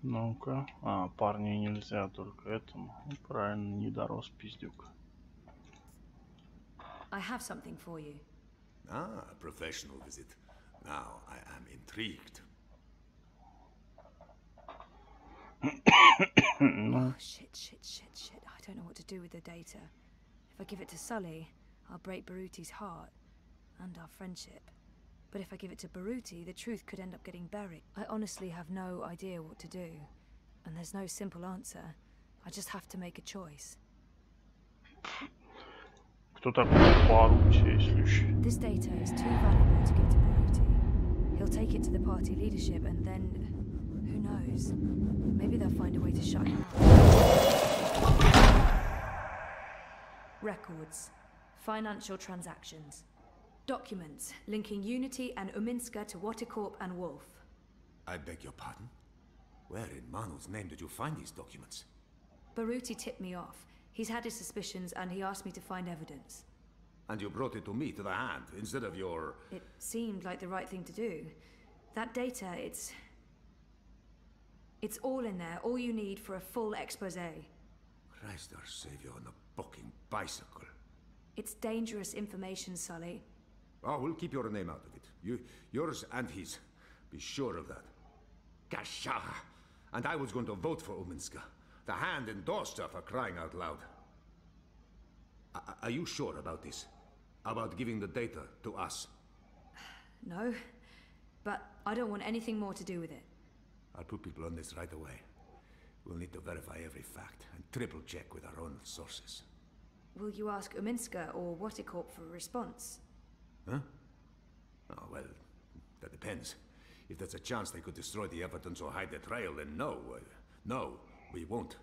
Ну-ка. А, парню нельзя, только этому. Правильно, не дорос пиздюк. I have something for you. Ah, a professional visit. Now I am intrigued. Oh, shit. I don't know what to do with the data. If I give it to Sully, I'll break Baruti's heart and our friendship. But if I give it to Baruti, the truth could end up getting buried. I honestly have no idea what to do. And there's no simple answer. I just have to make a choice. Кто такой Барути, если еще? This data is too valuable to give to Baruti. He'll take it to the party leadership and then... who knows? Maybe they'll find a way to shut him out. Records. Financial transactions. Documents linking Unity and Uminska to Watercorp and Wolf. I beg your pardon? Where in Manu's name did you find these documents? Baruti tipped me off. He's had his suspicions and he asked me to find evidence. And you brought it to me, to the hand, instead of your... It seemed like the right thing to do. That data, it's all in there, all you need for a full exposé. Christ our Savior on a fucking bicycle. It's dangerous information, Sully. Oh, we'll keep your name out of it. Yours and his. Be sure of that. Kasha! And I was going to vote for Uminska. The hand endorsed her, for crying out loud. Are you sure about this? About giving the data to us? No, but I don't want anything more to do with it. I'll put people on this right away. We'll need to verify every fact and triple check with our own sources. Will you ask Uminska or Watercorp for a response? Huh? Oh, well, that depends. If there's a chance they could destroy the evidence or hide the trail, then no. No, we won't.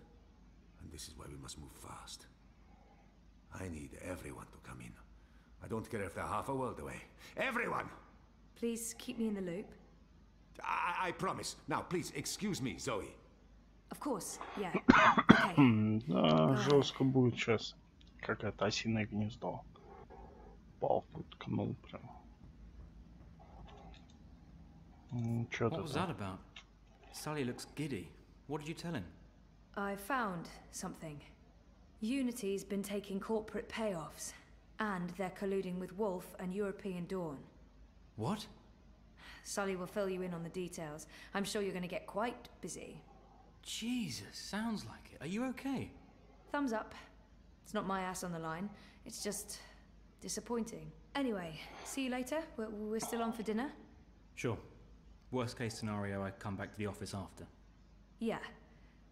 And this is why we must move fast. I need everyone to come in. I don't care if they're half a world away. Everyone! Please keep me in the loop. I promise. Now, please, excuse me, Zoe. Of course, yeah. Да, жестко будет сейчас. Какое-то осиное гнездо. Палку ткнул прям. What was that about? Sully looks giddy. What did you tell him? I found something. Unity's been taking corporate payoffs, and they're colluding with Wolf and European Dawn. What? Sully will fill you in on the details. I'm sure you're going to get quite busy. Jesus, sounds like it. Are you okay? Thumbs up. It's not my ass on the line. It's just disappointing. Anyway, see you later. We're still on for dinner? Sure. Worst case scenario, I come back to the office after. Yeah.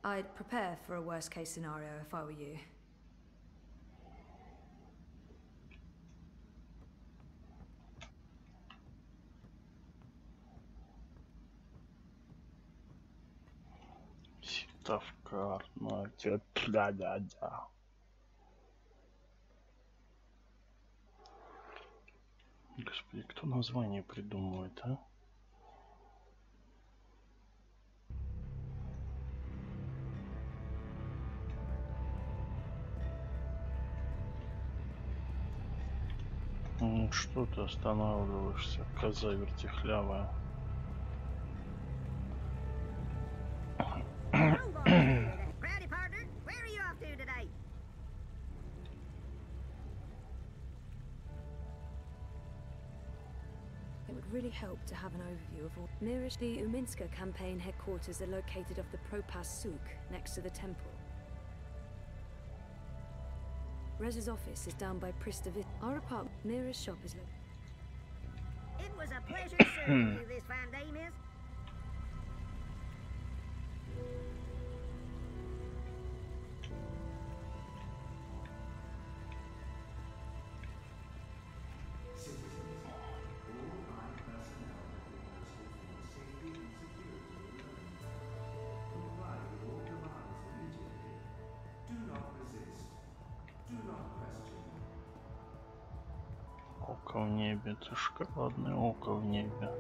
I'd prepare for a worst case scenario if I were you. Ситовкар, ну да. Господи, кто название придумывает, а? Что ты останавливаешься, коза вертихлявая? Howdy, partner. Where are you off to today? It would really help to have an overview of all. Mirish, the Uminska campaign headquarters are located off the Propas Souk, next to the temple. Rez's office is down by Pristavit. Our apartment, Mira's shop is located. It was a pleasure serving you this fine day, miss. Око в небе, это шоколадное око в небе.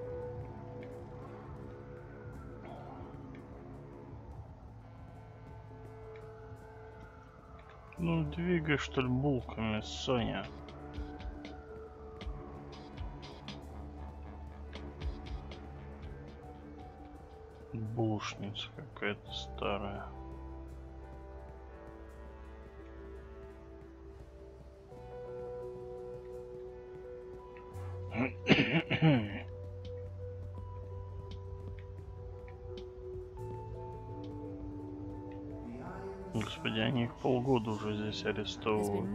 Ну, двигай, что ли, булками, Соня. Булочница какая-то старая. Господи, они их полгода уже здесь арестовывают.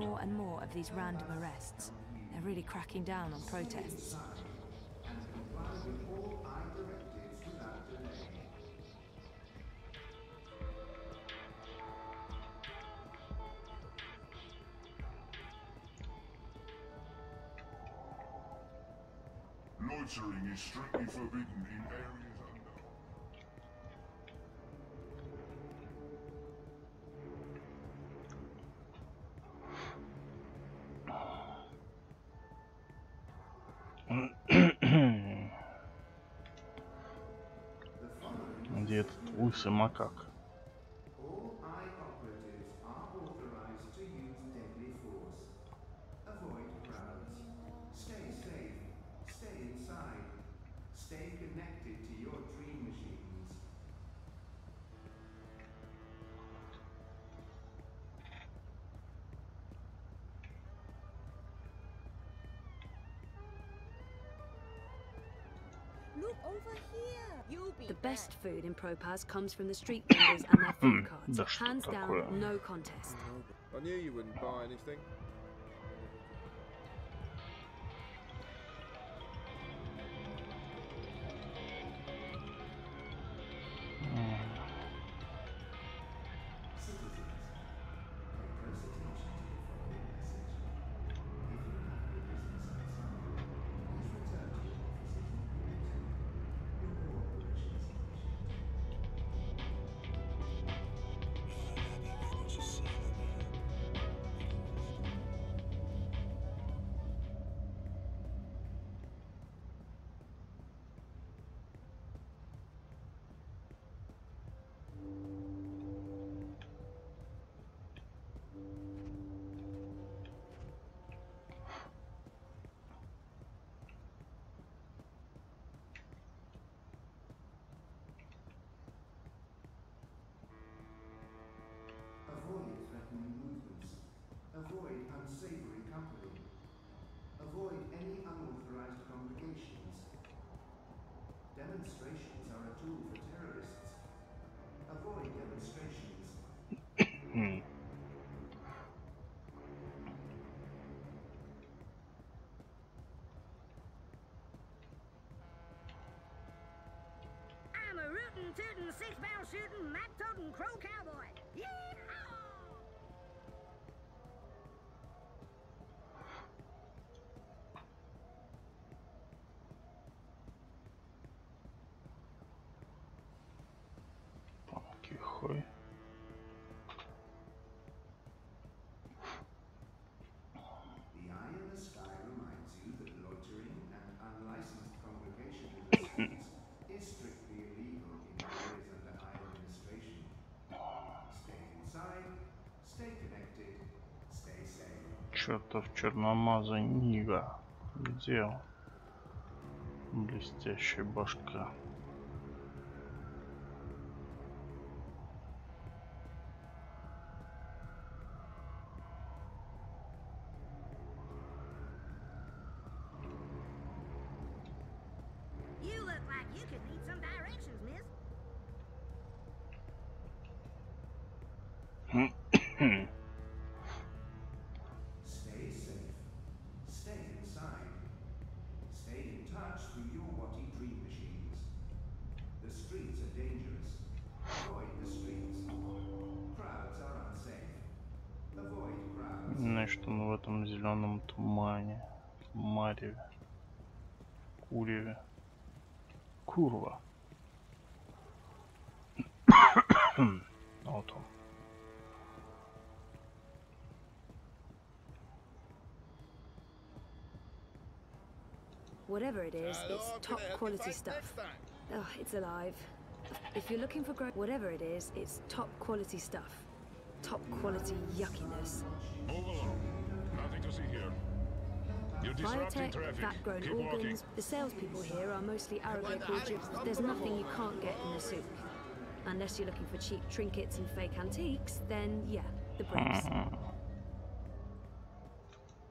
Loitering is strictly forbidden in areas under. Где этот лысый макак? Stay connected to your dream machines. Look over here. You'll be The best back. food in Propas comes from the street vendors and their food carts. Да что Hands такое? down, no contest. I knew you wouldn't buy anything. Avoid threatening movements. Avoid unsavory company. Avoid any unauthorized congregations. Demonstrations are a tool for terrorists. Avoid demonstrations. I'm a rootin', tootin', six-barrel shootin', map-totin' crow cowboy. Yeehaw! Тихой. The eye in the sky reminds you that loitering Чертов черномазый Нига. Где он? Блестящая башка. You look like you could need some directions, miss. Stay safe. Stay inside. Stay in touch through your Watty dream machines. The streets are dangerous. Avoid the streets. Crowds are unsafe. Avoid crowds. Значит, он в этом зеленом тумане, мареве, куреве. Курва. Вот он. Whatever it is, it's top quality stuff. Oh, it's alive. If you're looking for whatever it is, it's top quality stuff. Top quality yuckiness. Move along. Nothing to see here. You're disrupting Biotech, traffic. fat-grown Keep walking. organs. The salespeople here are mostly arrogant gorgeous. There's nothing you can't get in the souk. Unless you're looking for cheap trinkets and fake antiques, then yeah, the bricks.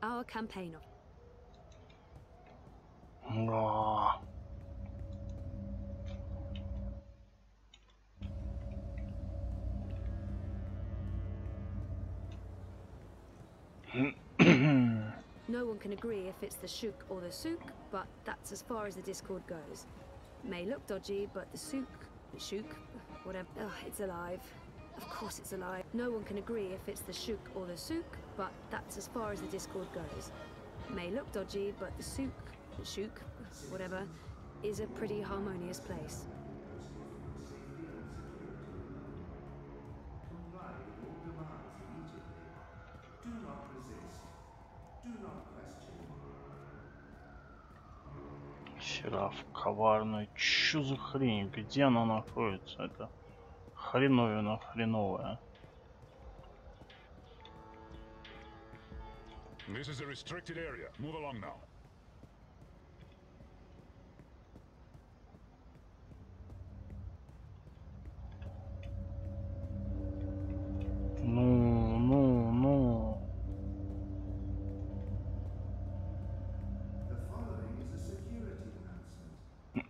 Our campaign of No one can agree if it's the shuk or the souk, but that's as far as the Discord goes. May look dodgy, but the shuk, whatever. Oh, it's alive. Of course it's alive. No one can agree if it's the shuk or the souk, but that's as far as the Discord goes. May look dodgy, but the shuk, whatever, is a pretty harmonious place. Comply with all demands immediately. Do not resist. Do not question. Сераф коварный. Чё за хрень? Где она находится? Это хреновина хреновая. This is a restricted area. Move along now. Ну. The following is a security announcement.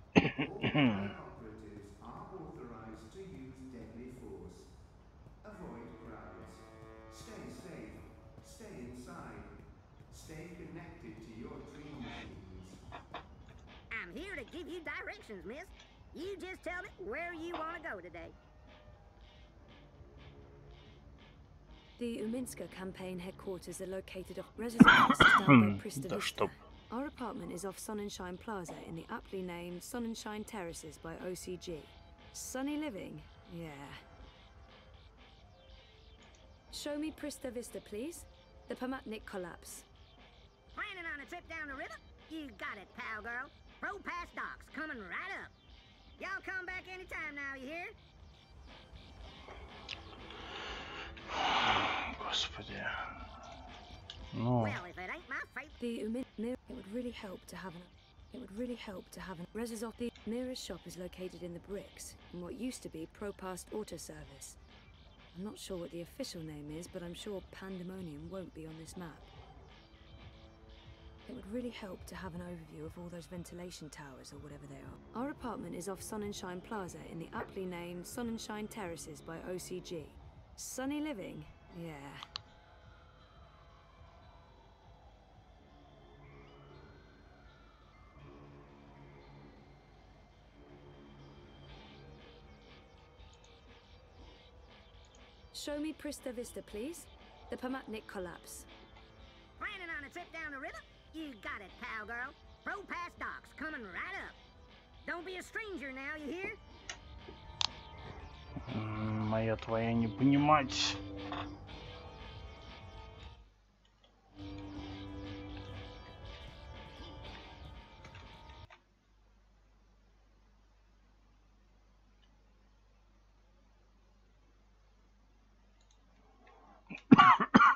All high operatives are authorized to use deadly force. Avoid crowds. Stay safe. Stay inside. Stay connected to your dream machines. I'm here to give you directions, miss. You just tell me where you want to go today. The Uminska campaign headquarters are located off residence down by Prista Vista. Our apartment is off Sonnenschein Plaza in the aptly named Sonnenschein Terraces by OCG. Sunny living? Yeah. Show me Prista Vista, please. The Pamatnik collapse. Planning on a trip down the river? You got it, pal girl. Pro Pass docks coming right up. Y'all come back anytime now, you hear? Господи. Ну. Well, if it ain't my fate. The it would really help to have an Resizov. The nearest shop is located in the bricks in what used to be Propass Auto Service. I'm not sure what the official name is, but I'm sure Pandemonium won't be on this map. It would really help to have an overview of all those ventilation towers or whatever they are. Our apartment is off Sonnenschein Plaza in the aptly named Sonnenschein Terraces by OCG. Sunny living? Yeah. Show me Prista Vista, please. The Pamatnik collapse. Planning on a trip down the river? You got it, pal girl. Pro Pass docks coming right up. Don't be a stranger now, you hear? Моя твоя не понимать.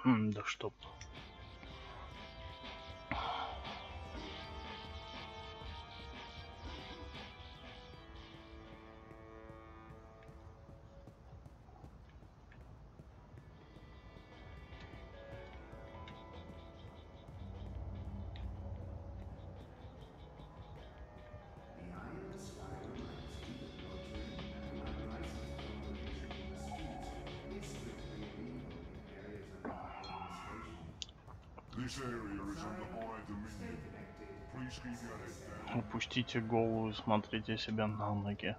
Да чтоб. This area is under my dominion. Please keep your head down. Опустите голову и смотрите себя на ноги.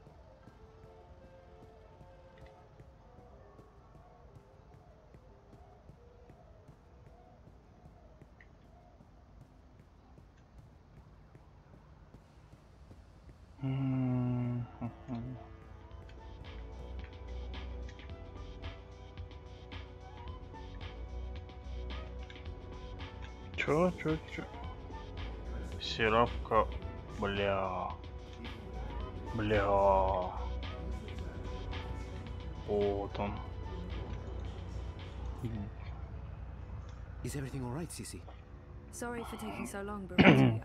Чё? Сиравка, бля. Вот он. Is everything all right, Sissy? Sorry for taking so long, Baruti.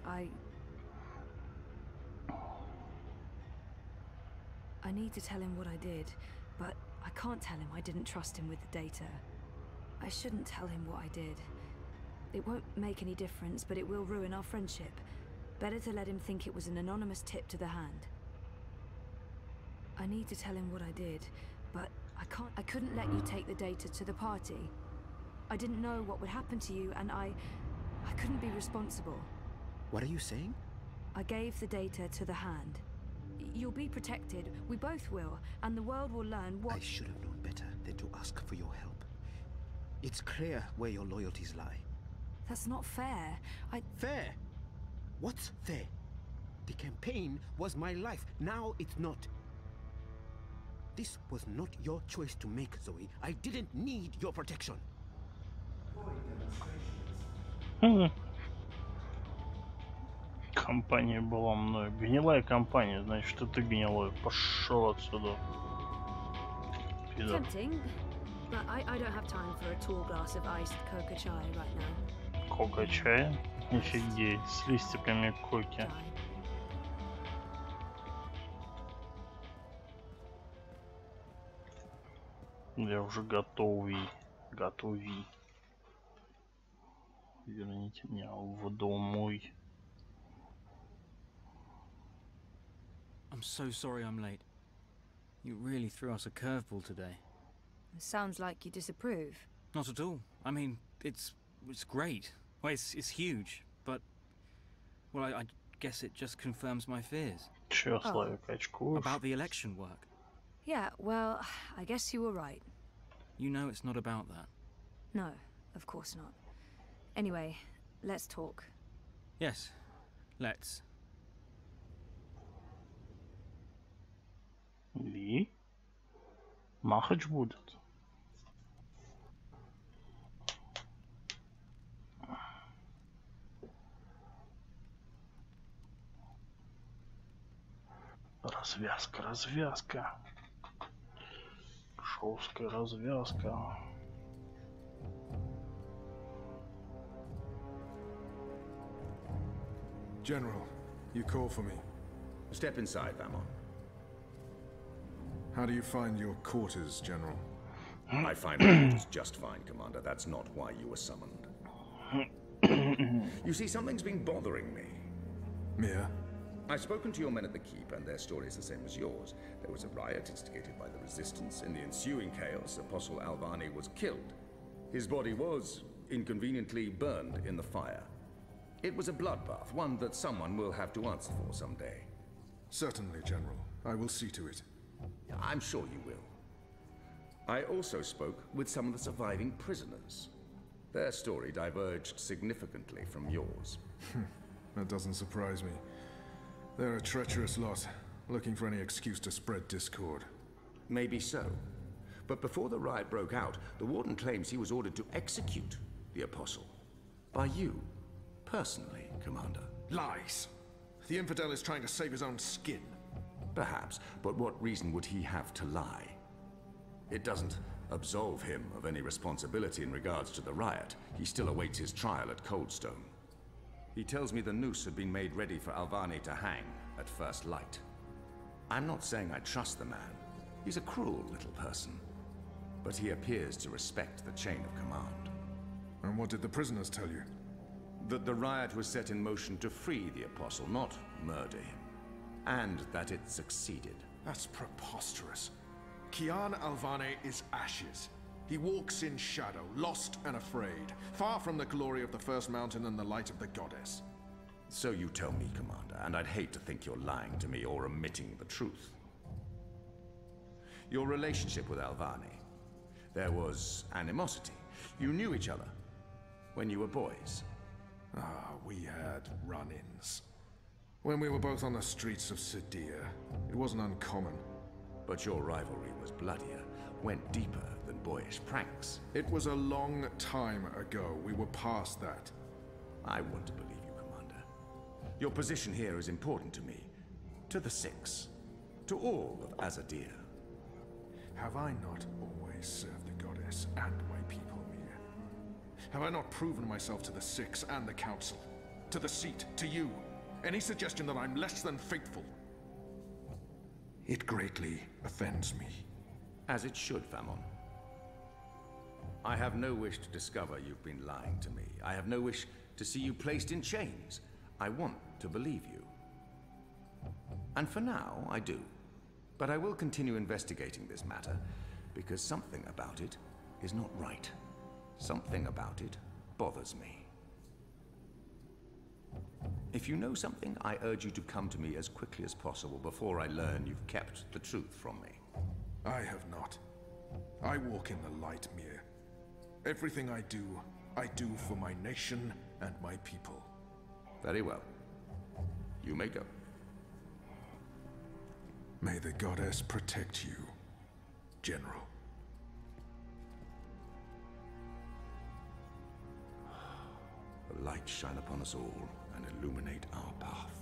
I need to tell him what I did, but I can't tell him I didn't trust him with the data. I shouldn't tell him what I did. It won't make any difference, but it will ruin our friendship. Better to let him think it was an anonymous tip to the hand. I need to tell him what I did, but I couldn't let you take the data to the party. I didn't know what would happen to you, and I couldn't be responsible. What are you saying? I gave the data to the hand. You'll be protected, we both will, and the world will learn what— I should have known better than to ask for your help. It's clear where your loyalties lie. That's not fair. Fair? What's fair? The campaign was my life, now it's not. This was not your choice to make, Zoe. I didn't need your protection. Компания была мной. Гнилая компания, значит, что ты гнилой. Пошел отсюда. Tempting, but I don't have time for a tall glass of iced coca chai right now. Кока чая? Офигеть, с листиками коки. Я уже готовый. Верните меня в домой. I'm so sorry I'm late. You really threw us a curveball today. It sounds like you disapprove. Not at all. I mean, it's great. Well, it's huge, but well, I guess it just confirms my fears. Чё, Славик, очкуешь? About the election work. Yeah, well, I guess you were right. You know it's not about that. No, of course not. Anyway, let's talk. Yes, let's. И? Махач будет. Развязка. Шовская развязка. General, you call for me. Step inside, Vamon. How do you find your quarters, General? I find my quarters just fine, Commander. That's not why you were summoned. You see, something's been bothering me. Mia? I've spoken to your men at the Keep, and their story is the same as yours. There was a riot instigated by the Resistance. In the ensuing chaos, Apostle Alvani was killed. His body was inconveniently burned in the fire. It was a bloodbath, one that someone will have to answer for someday. Certainly, General. I will see to it. I'm sure you will. I also spoke with some of the surviving prisoners. Their story diverged significantly from yours. That doesn't surprise me. They're a treacherous lot, looking for any excuse to spread discord. Maybe so. But before the riot broke out, the Warden claims he was ordered to execute the Apostle. By you, personally, Commander. Lies! The infidel is trying to save his own skin. Perhaps, but what reason would he have to lie? It doesn't absolve him of any responsibility in regards to the riot. He still awaits his trial at Coldstone. He tells me the noose had been made ready for Alvani to hang at first light. I'm not saying I trust the man. He's a cruel little person. But he appears to respect the chain of command. And what did the prisoners tell you? That the riot was set in motion to free the Apostle, not murder him. And that it succeeded. That's preposterous. Kian Alvani is ashes. He walks in shadow, lost and afraid, far from the glory of the First Mountain and the light of the goddess. So you tell me, Commander, and I'd hate to think you're lying to me or omitting the truth. Your relationship with Alvani. There was animosity. You knew each other when you were boys. Ah, we had run-ins. When we were both on the streets of Sedir, it wasn't uncommon. But your rivalry was bloodier, went deeper than boyish pranks. It was a long time ago. We were past that. I want to believe you, Commander. Your position here is important to me, to the Six, to all of Azadir. Have I not always served the goddess and my people, Mir? Have I not proven myself to the Six and the Council? To the seat, to you? Any suggestion that I'm less than faithful? It greatly offends me. As it should, Famon. I have no wish to discover you've been lying to me. I have no wish to see you placed in chains. I want to believe you. And for now, I do. But I will continue investigating this matter, because something about it is not right. Something about it bothers me. If you know something, I urge you to come to me as quickly as possible before I learn you've kept the truth from me. I have not. I walk in the light, Mir. Everything I do for my nation and my people. Very well. You may go. May the goddess protect you, General. The light shine upon us all and illuminate our path.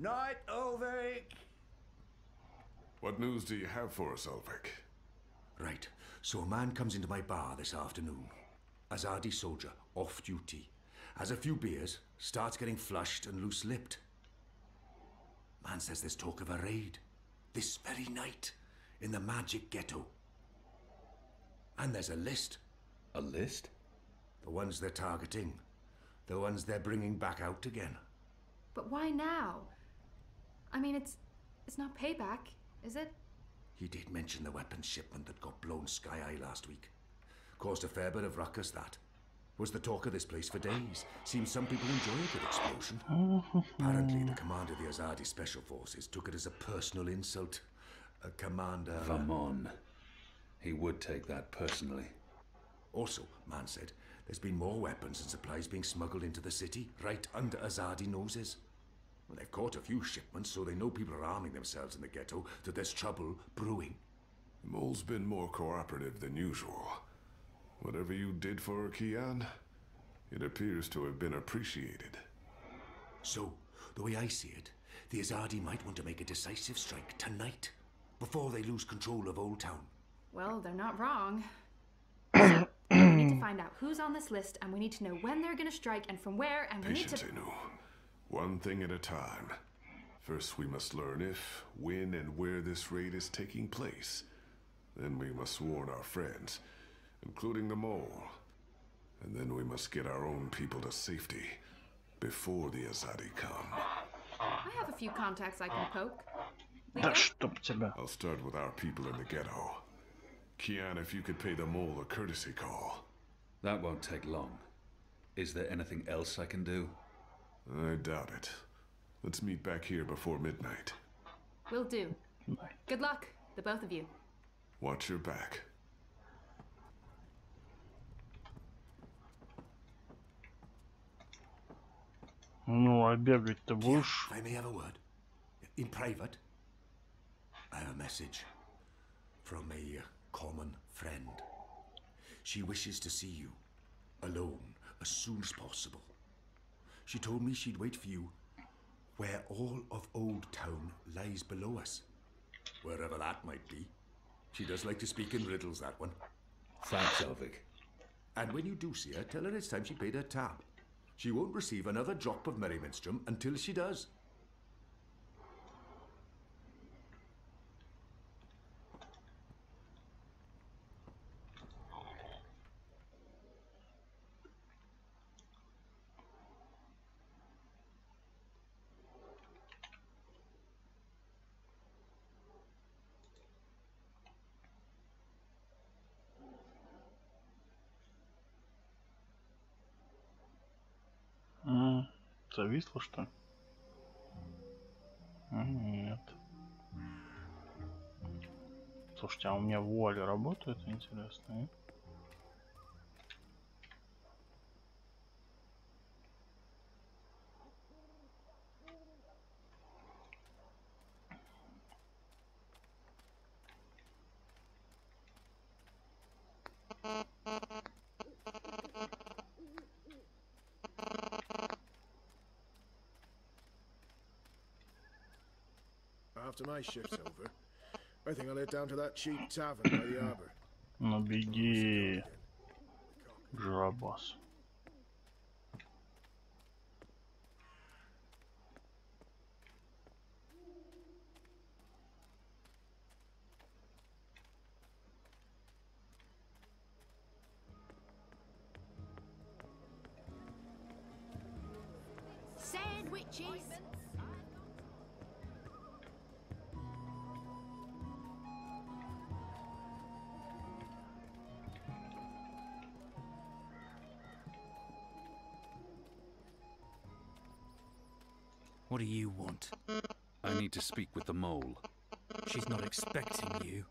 Night, Ulvik! What news do you have for us, Ulvik? Right. So a man comes into my bar this afternoon. Azadi soldier, off duty. Has a few beers, starts getting flushed and loose-lipped. Man says there's talk of a raid. This very night. In the magic ghetto. And there's a list. A list? The ones they're targeting. The ones they're bringing back out again. But why now? I mean, it's not payback, is it? He did mention the weapons shipment that got blown sky-high last week. Caused a fair bit of ruckus, that. Was the talk of this place for days. Seems some people enjoy a good explosion. Apparently, the commander of the Azadi Special Forces took it as a personal insult. A commander... Famon. He would take that personally. Also, man said, there's been more weapons and supplies being smuggled into the city, right under Azadi noses. Well, they've caught a few shipments, so they know people are arming themselves in the ghetto, that there's trouble brewing. The mole's been more cooperative than usual. Whatever you did for her, Kian, it appears to have been appreciated. So, the way I see it, the Azadi might want to make a decisive strike tonight, before they lose control of Old Town. Well, they're not wrong. So, we need to find out who's on this list, and we need to know when they're gonna strike and from where, and we need to... Patience, Inu. One thing at a time. First we must learn if, when, and where this raid is taking place. Then we must warn our friends, including the mole. And then we must get our own people to safety before the Azadi come. I have a few contacts I can poke. I'll start with our people in the ghetto. Kian, if you could pay the mole a courtesy call. That won't take long. Is there anything else I can do? I doubt it. Let's meet back here before midnight. Will do. Good luck, the both of you. Watch your back. Ну, а бегать-то будешь? If I may have a word. In private. I have a message from a common friend. She wishes to see you, alone, as soon as possible. She told me she'd wait for you where all of Old Town lies below us. Wherever that might be. She does like to speak in riddles, that one. Thanks, Ulvik. And when you do see her, tell her it's time she paid her tab. She won't receive another drop of Merryminstrom until she does. зависло, что ли? Нет. Слушайте, а у меня вуали работает, интересно, нет? After my shift's over, I think I'll head down to that cheap tavern by the harbor. Ну беги, жабас. Sandwiches. What do you want? I need to speak with the mole. She's not expecting you.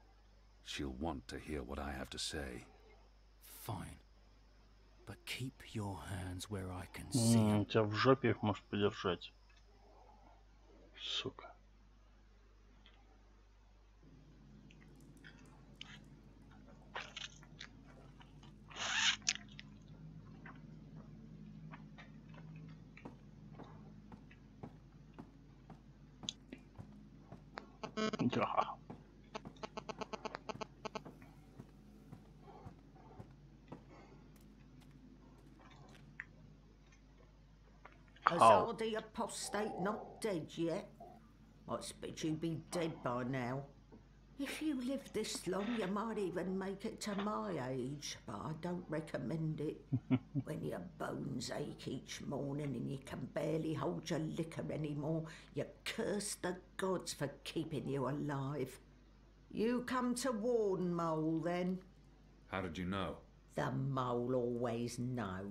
She'll want to hear what I have to say. Fine. But keep your hands where I can see them. Тебя в жопе их может подержать. Сука. Да. Are the apostate not dead yet? I expect you'd be dead by now. If you live this long, you might even make it to my age, but I don't recommend it. When your bones ache each morning and you can barely hold your liquor anymore, you curse the gods for keeping you alive. You come to warn, Mole, then? How did you know? The Mole always know.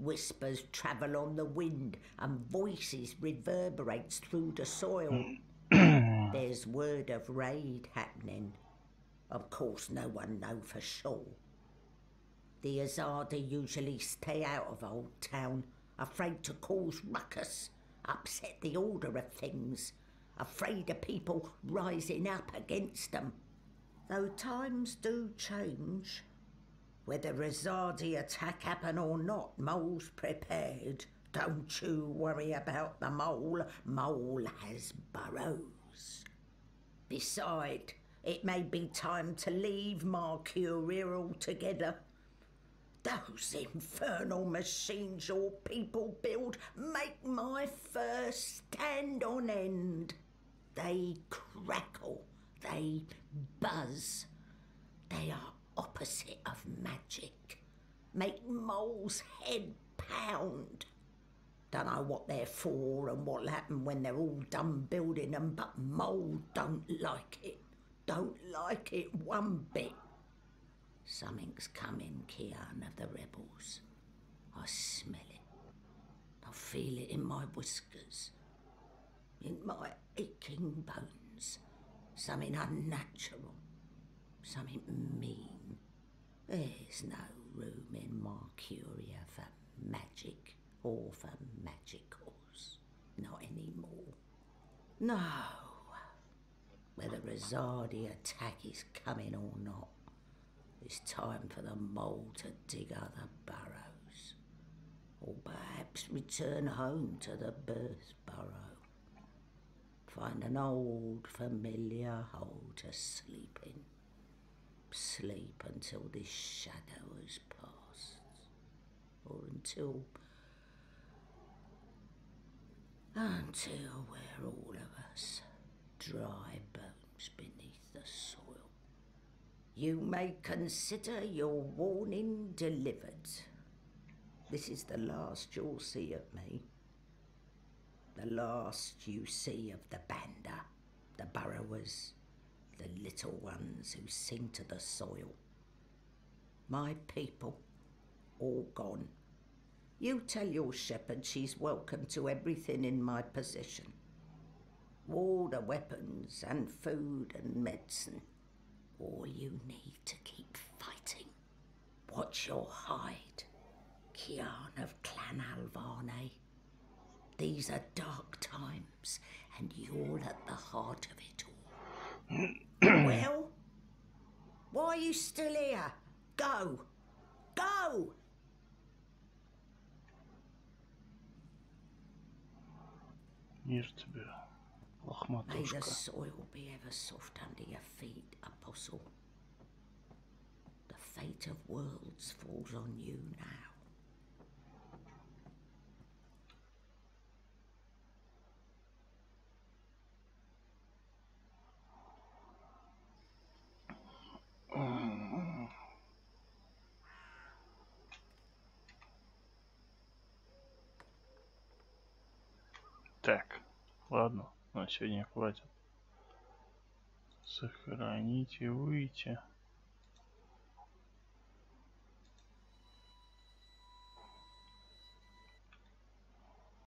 Whispers travel on the wind and voices reverberates through the soil. There's word of raid happening. Of course, no one know for sure. The Azadi usually stay out of Old Town, afraid to cause ruckus, upset the order of things, afraid of people rising up against them. Though times do change. Whether Azadi attack happen or not, Mole's prepared. Don't you worry about the Mole. Mole has burrows. Besides, it may be time to leave Mercuria altogether. Those infernal machines your people build make my fur stand on end. They crackle, they buzz. They are opposite of magic. Make Mole's head pound. Don't know what they're for and what'll happen when they're all done building them, but Mole don't like it. Don't like it one bit. Something's coming, Kian of the rebels. I smell it. I feel it in my whiskers. In my aching bones. Something unnatural. Something mean. There's no room in Mercuria for magic or for magicals. Not anymore. No. Whether Azadi attack is coming or not, it's time for the Mole to dig other burrows. Or perhaps return home to the birth burrow. Find an old familiar hole to sleep in. Sleep until this shadow has passed. Or until we're all of us dry bones beneath the soil. You may consider your warning delivered. This is the last you'll see of me. The last you see of the Banda, the burrowers, the little ones who sing to the soil. My people, all gone. You tell your shepherd she's welcome to everything in my possession. All the weapons and food and medicine. All you need to keep fighting. Watch your hide. Kian of Clan Alvarne. These are dark times, and you're at the heart of it all. Well? Why are you still here? Go! Go! Мир тебе, лохматушка. May the soil be ever soft under your feet, Apostle. The fate of worlds falls on you now. Так, ладно, на сегодня хватит. Сохранить и выйти.